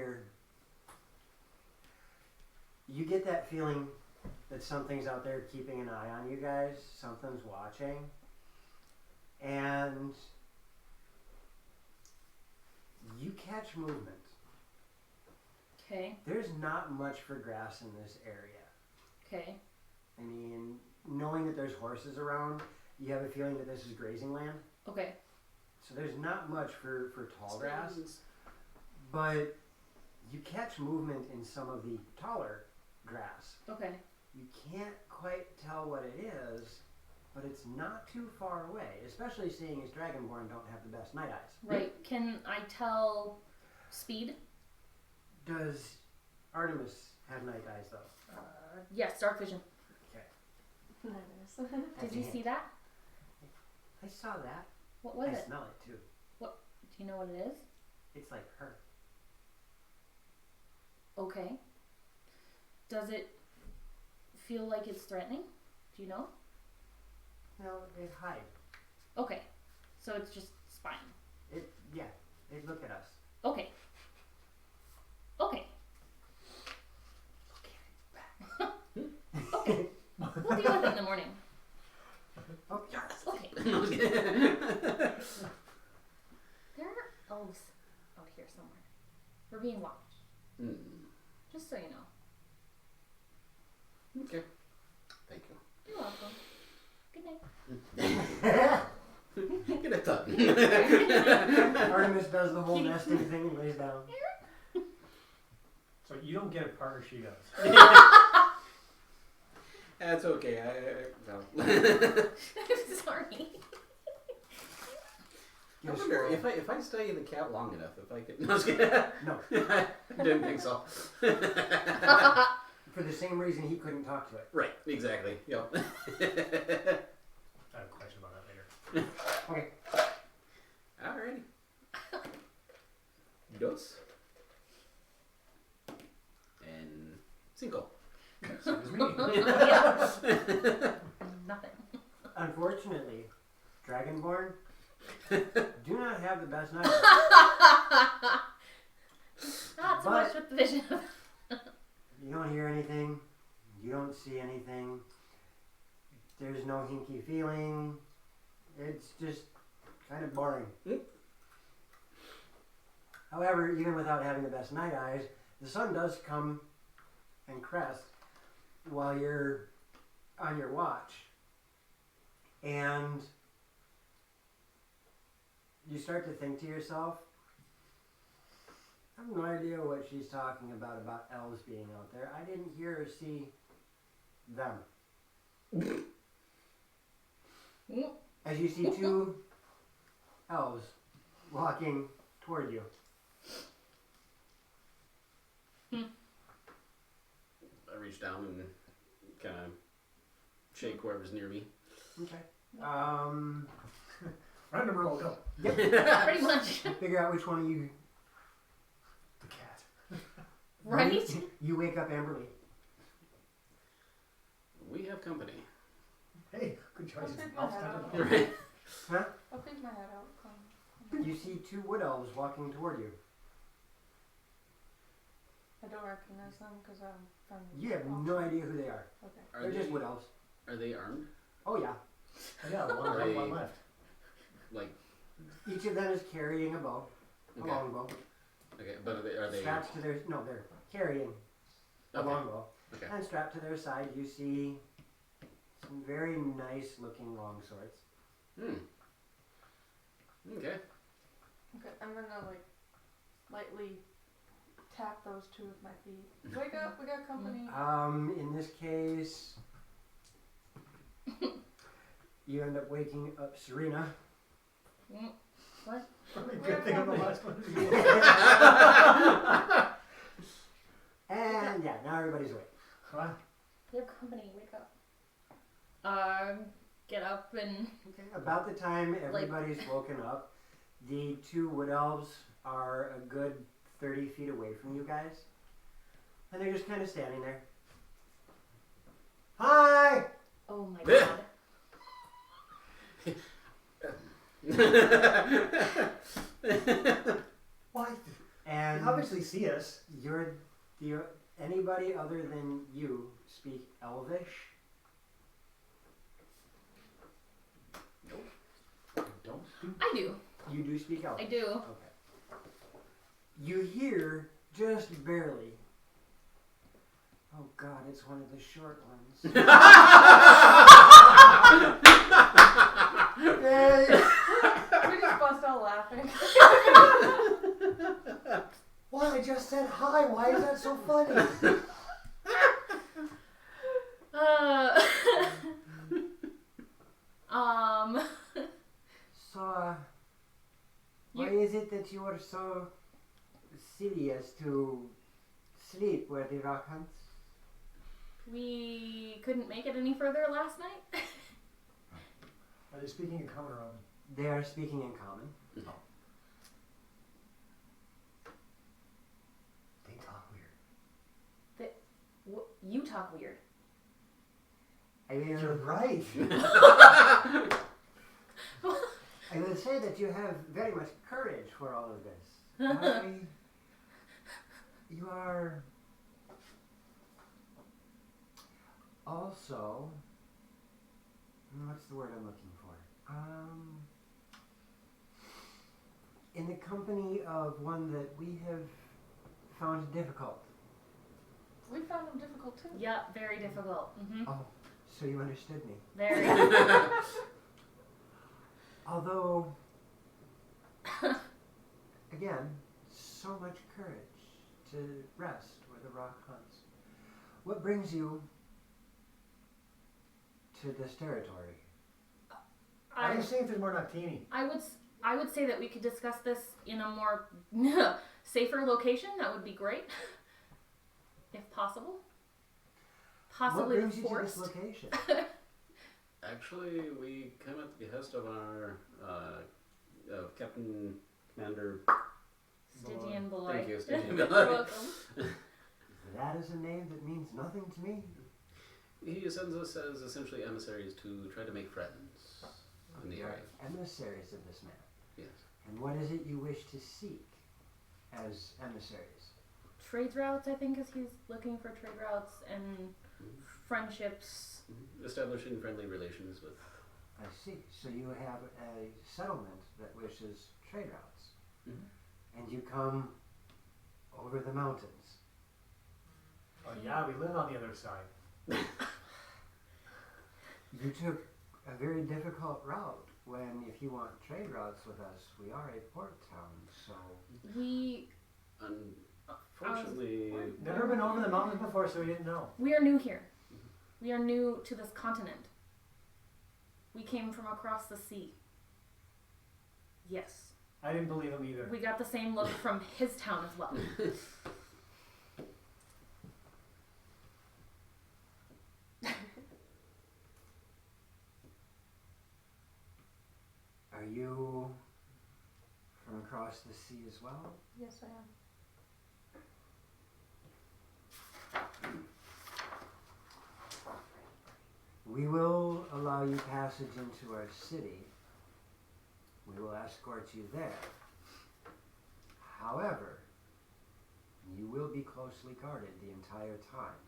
you get that feeling that something's out there keeping an eye on you guys, something's watching, and you catch movement. Okay. There's not much for grass in this area. Okay. I mean, knowing that there's horses around, you have a feeling that this is grazing land. Okay. So there's not much for tall grass, but you catch movement in some of the taller grass. Okay. You can't quite tell what it is, but it's not too far away, especially seeing as Dragonborn don't have the best night eyes. Right. Can I tell speed? Does Artemis have night eyes, though? Yes, dark vision. Nice. Did you see that? I saw that. What was I it? smell it, too. Do you know what it is? It's like her. Okay. Does it feel like it's threatening? Do you know? No, they hide. Okay. So it's just spying. Yeah, they look at us. Okay. Okay. Okay. We'll deal with it in the morning. Oh, yes. Okay. There are elves out here somewhere. We're being watched. Just so you know. Okay. Thank you. You're welcome. Good night. Get a tuck. Artemis does the whole nesting thing and lays down. So you don't get a partner, she does. That's okay. No. I'm sorry. I wonder if I study the cat long enough, if I could. No, I was kidding. No. I didn't think so. For the same reason he couldn't talk to it. Right. Exactly. Yep. I have a question about that later. Okay. Alrighty. Dos. And cinco. Same as me. Nothing. Unfortunately, Dragonborn do not have the best night. Not so much with the vision. You don't hear anything. You don't see anything. There's no hinky feeling. It's just kind of boring. However, even without having the best night eyes, the sun does come and crest while you're on your watch. And you start to think to yourself, I have no idea what she's talking about elves being out there. I didn't hear or see them. As you see two elves walking toward you. I reach down and kind of shake whoever's near me. Okay. Random roll, go. Pretty much. Figure out which one of you. The cat. Right? You wake up Amberly. We have company. Hey, good choice. I'll take my Elf head kind out. of- Right. Huh? I'll peek my head out. You see two wood elves walking toward you. I don't recognize them because I'm from. You have no idea who they are. Okay. Are They're they, just wood elves. Are they armed? Oh yeah. Oh, yeah, one Are right, they- one left. Like, Each of them is carrying a bow, a okay. longbow. Okay, but are they Strapped to their they're carrying a Okay. longbow. Okay. And strapped to their side, you see Some very nice looking long swords. Okay. Okay, I'm gonna like lightly tap those two with my feet. Wake up, we got company. In this case, you end up waking up Serena. What? Probably a good thing I'm the last one to be. And yeah, now everybody's awake. Huh? Your company, wake up. Get up and Okay, about the time everybody's woken up, the two wood elves are a good 30 feet away from you guys. And they're just kind of standing there. Hi! oh my god. Why? And You obviously see us. anybody other than you speak Elvish? I do. You do speak Elvish? I do. Okay. You hear just barely. Oh god, it's one of the short ones. We just bust out laughing. What? I just said hi. Why is that so funny? So, why is it that you are so silly as to sleep where the rock hunts? We couldn't make it any further last night. Are they speaking in common or own? They are speaking in common. They talk weird. You talk weird. I mean, You're right. I will say that you have very much courage for all of this. You are also, what's the word I'm looking for? In the company of one that we have found difficult. We found them difficult too. Yeah, very difficult. Mm-hmm. Oh, so you understood me. Very. Although, again, so much courage to rest where the rock hunts. What brings you to this territory? Why are you saying if there's more Noctini? I would say that we could discuss this in a more safer location. That would be great, if possible. Possibly what brings the you to forest. this location? Actually, we came at the behest of our Captain Commander. Stygian Beloy. Thank you, Stygian You're Beloy. welcome. That is a name that means nothing to me. He sends us as essentially emissaries to try to make friends in the You are area. emissaries of this man. Yes. And what is it you wish to seek as emissaries? Trade routes, I think, is he's looking for trade routes and friendships. Establishing friendly relations with. I see. So you have a settlement that wishes trade routes. And you come over the mountains. Oh yeah, we live on the other side. You took a very difficult route when, if you want trade routes with us, we are a port town, so... Unfortunately... Never been over the mountains before, so we didn't know. We are new here. We are new to this continent. We came from across the sea. Yes. I didn't believe him either. We got the same look from his town as well. Are you from across the sea as well? Yes, I am. We will allow you passage into our city. We will escort you there. However, you will be closely guarded the entire time.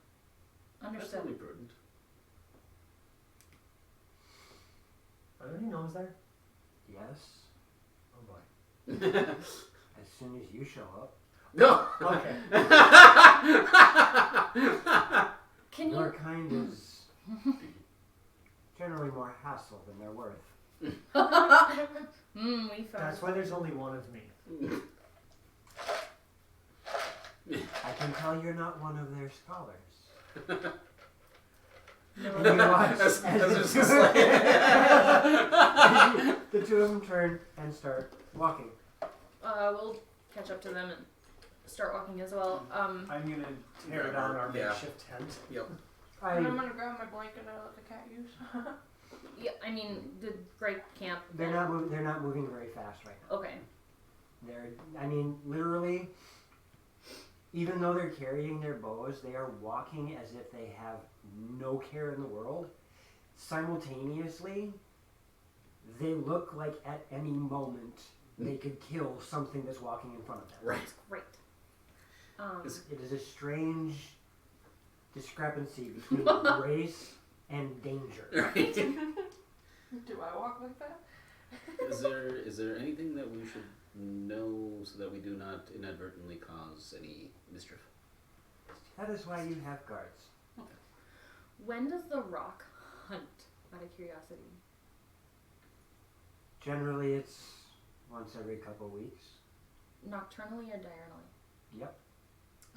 That's Understood. only prudent. Are there any gnomes there? Yes, Oh boy. as soon as you show up. No! Okay. Can Your you? kind is generally more hassle than they're worth. We found. That's why there's only one of me. I can tell you're not one of their scholars. No. And you watch That's as just like- the two of them turn and start walking. We'll catch up to them and start walking as well. I'm gonna tear down our Yeah. makeshift tent. Yep. I'm gonna grab my blanket I let the cat use. Yeah, I mean the great camp. They're not moving very fast right now. Okay. Literally, even though they're carrying their bows, they are walking as if they have no care in the world. Simultaneously, they look like at any moment they could kill something that's walking in front of them. Right. That's great. It is a strange discrepancy between grace and danger. Right. Do I walk like that? Is there anything that we should know so that we do not inadvertently cause any mischief? That is why you have guards. When does the rock hunt? Out of curiosity. Generally, it's once every couple weeks. Nocturnally or diurnally? Yep.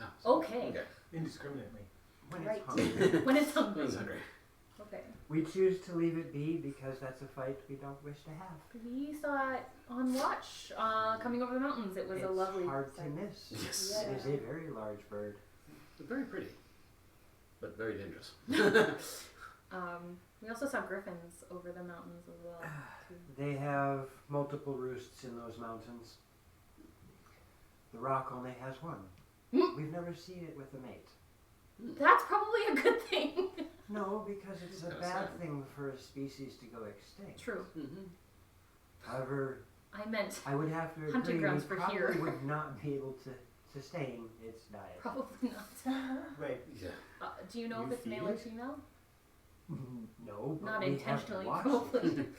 Ah, Okay. Indiscriminately. When Right. it's hungry. When it's hungry. That's hungry. Okay. We choose to leave it be because that's a fight we don't wish to have. We saw it on watch coming over the mountains. It was It's a lovely hard to sight. miss. Yes. Yeah. It is a very large bird. Very pretty, but very dangerous. We also saw griffins over the mountains as well. Too. They have multiple roosts in those mountains. The rock only has one. We've never seen it with a mate. That's probably a good thing. No, because it's a Kinda bad sad. thing for a species to go extinct. True. Mm-hmm. However, I meant I would have to Hunting agree grounds we for probably here. would not be able to sustain its diet. probably not. Wait, Yeah. Do you know You if it's feed male or it? female? No, but Not we have intentionally, watched probably. it.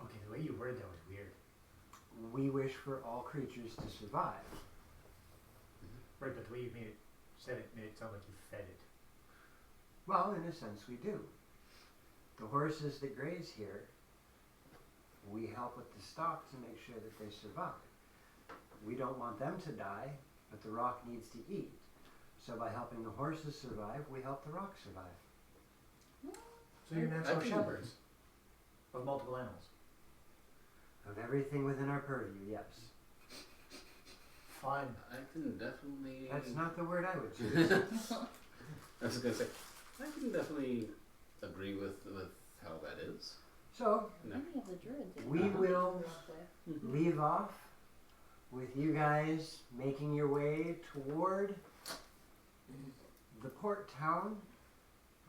okay, the way you worded that was weird. We wish for all creatures to survive. Right, but the way you said it made it sound like you fed it. Well, in a sense, we do. The horses that graze here, we help with the stock to make sure that they survive. We don't want them to die, but the rock needs to eat. So by helping the horses survive, we help the rock survive. So you're natural I can- shepherds of multiple animals. Of everything within our purview, yes. Fine. I can definitely. That's not the word I would choose. I was gonna say, I can definitely agree with how that is. So, No. Many of the druids. we will leave off with you guys making your way toward the port town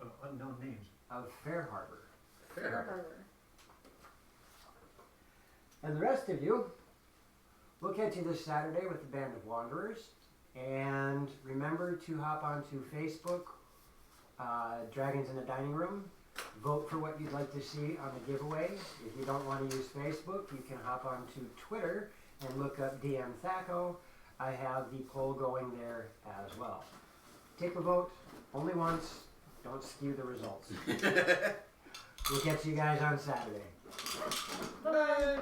Of unknown names. of Fair Harbor. Fair. And the rest of you, we'll catch you this Saturday with the Band of Wanderers. And remember to hop onto Facebook, Dragons in the Dining Room. Vote for what you'd like to see on the giveaway. If you don't want to use Facebook, you can hop onto Twitter and look up DM Thaco. I have the poll going there as well. Take a vote, only once. Don't skew the results. We'll catch you guys on Saturday. Bye.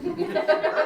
Bye.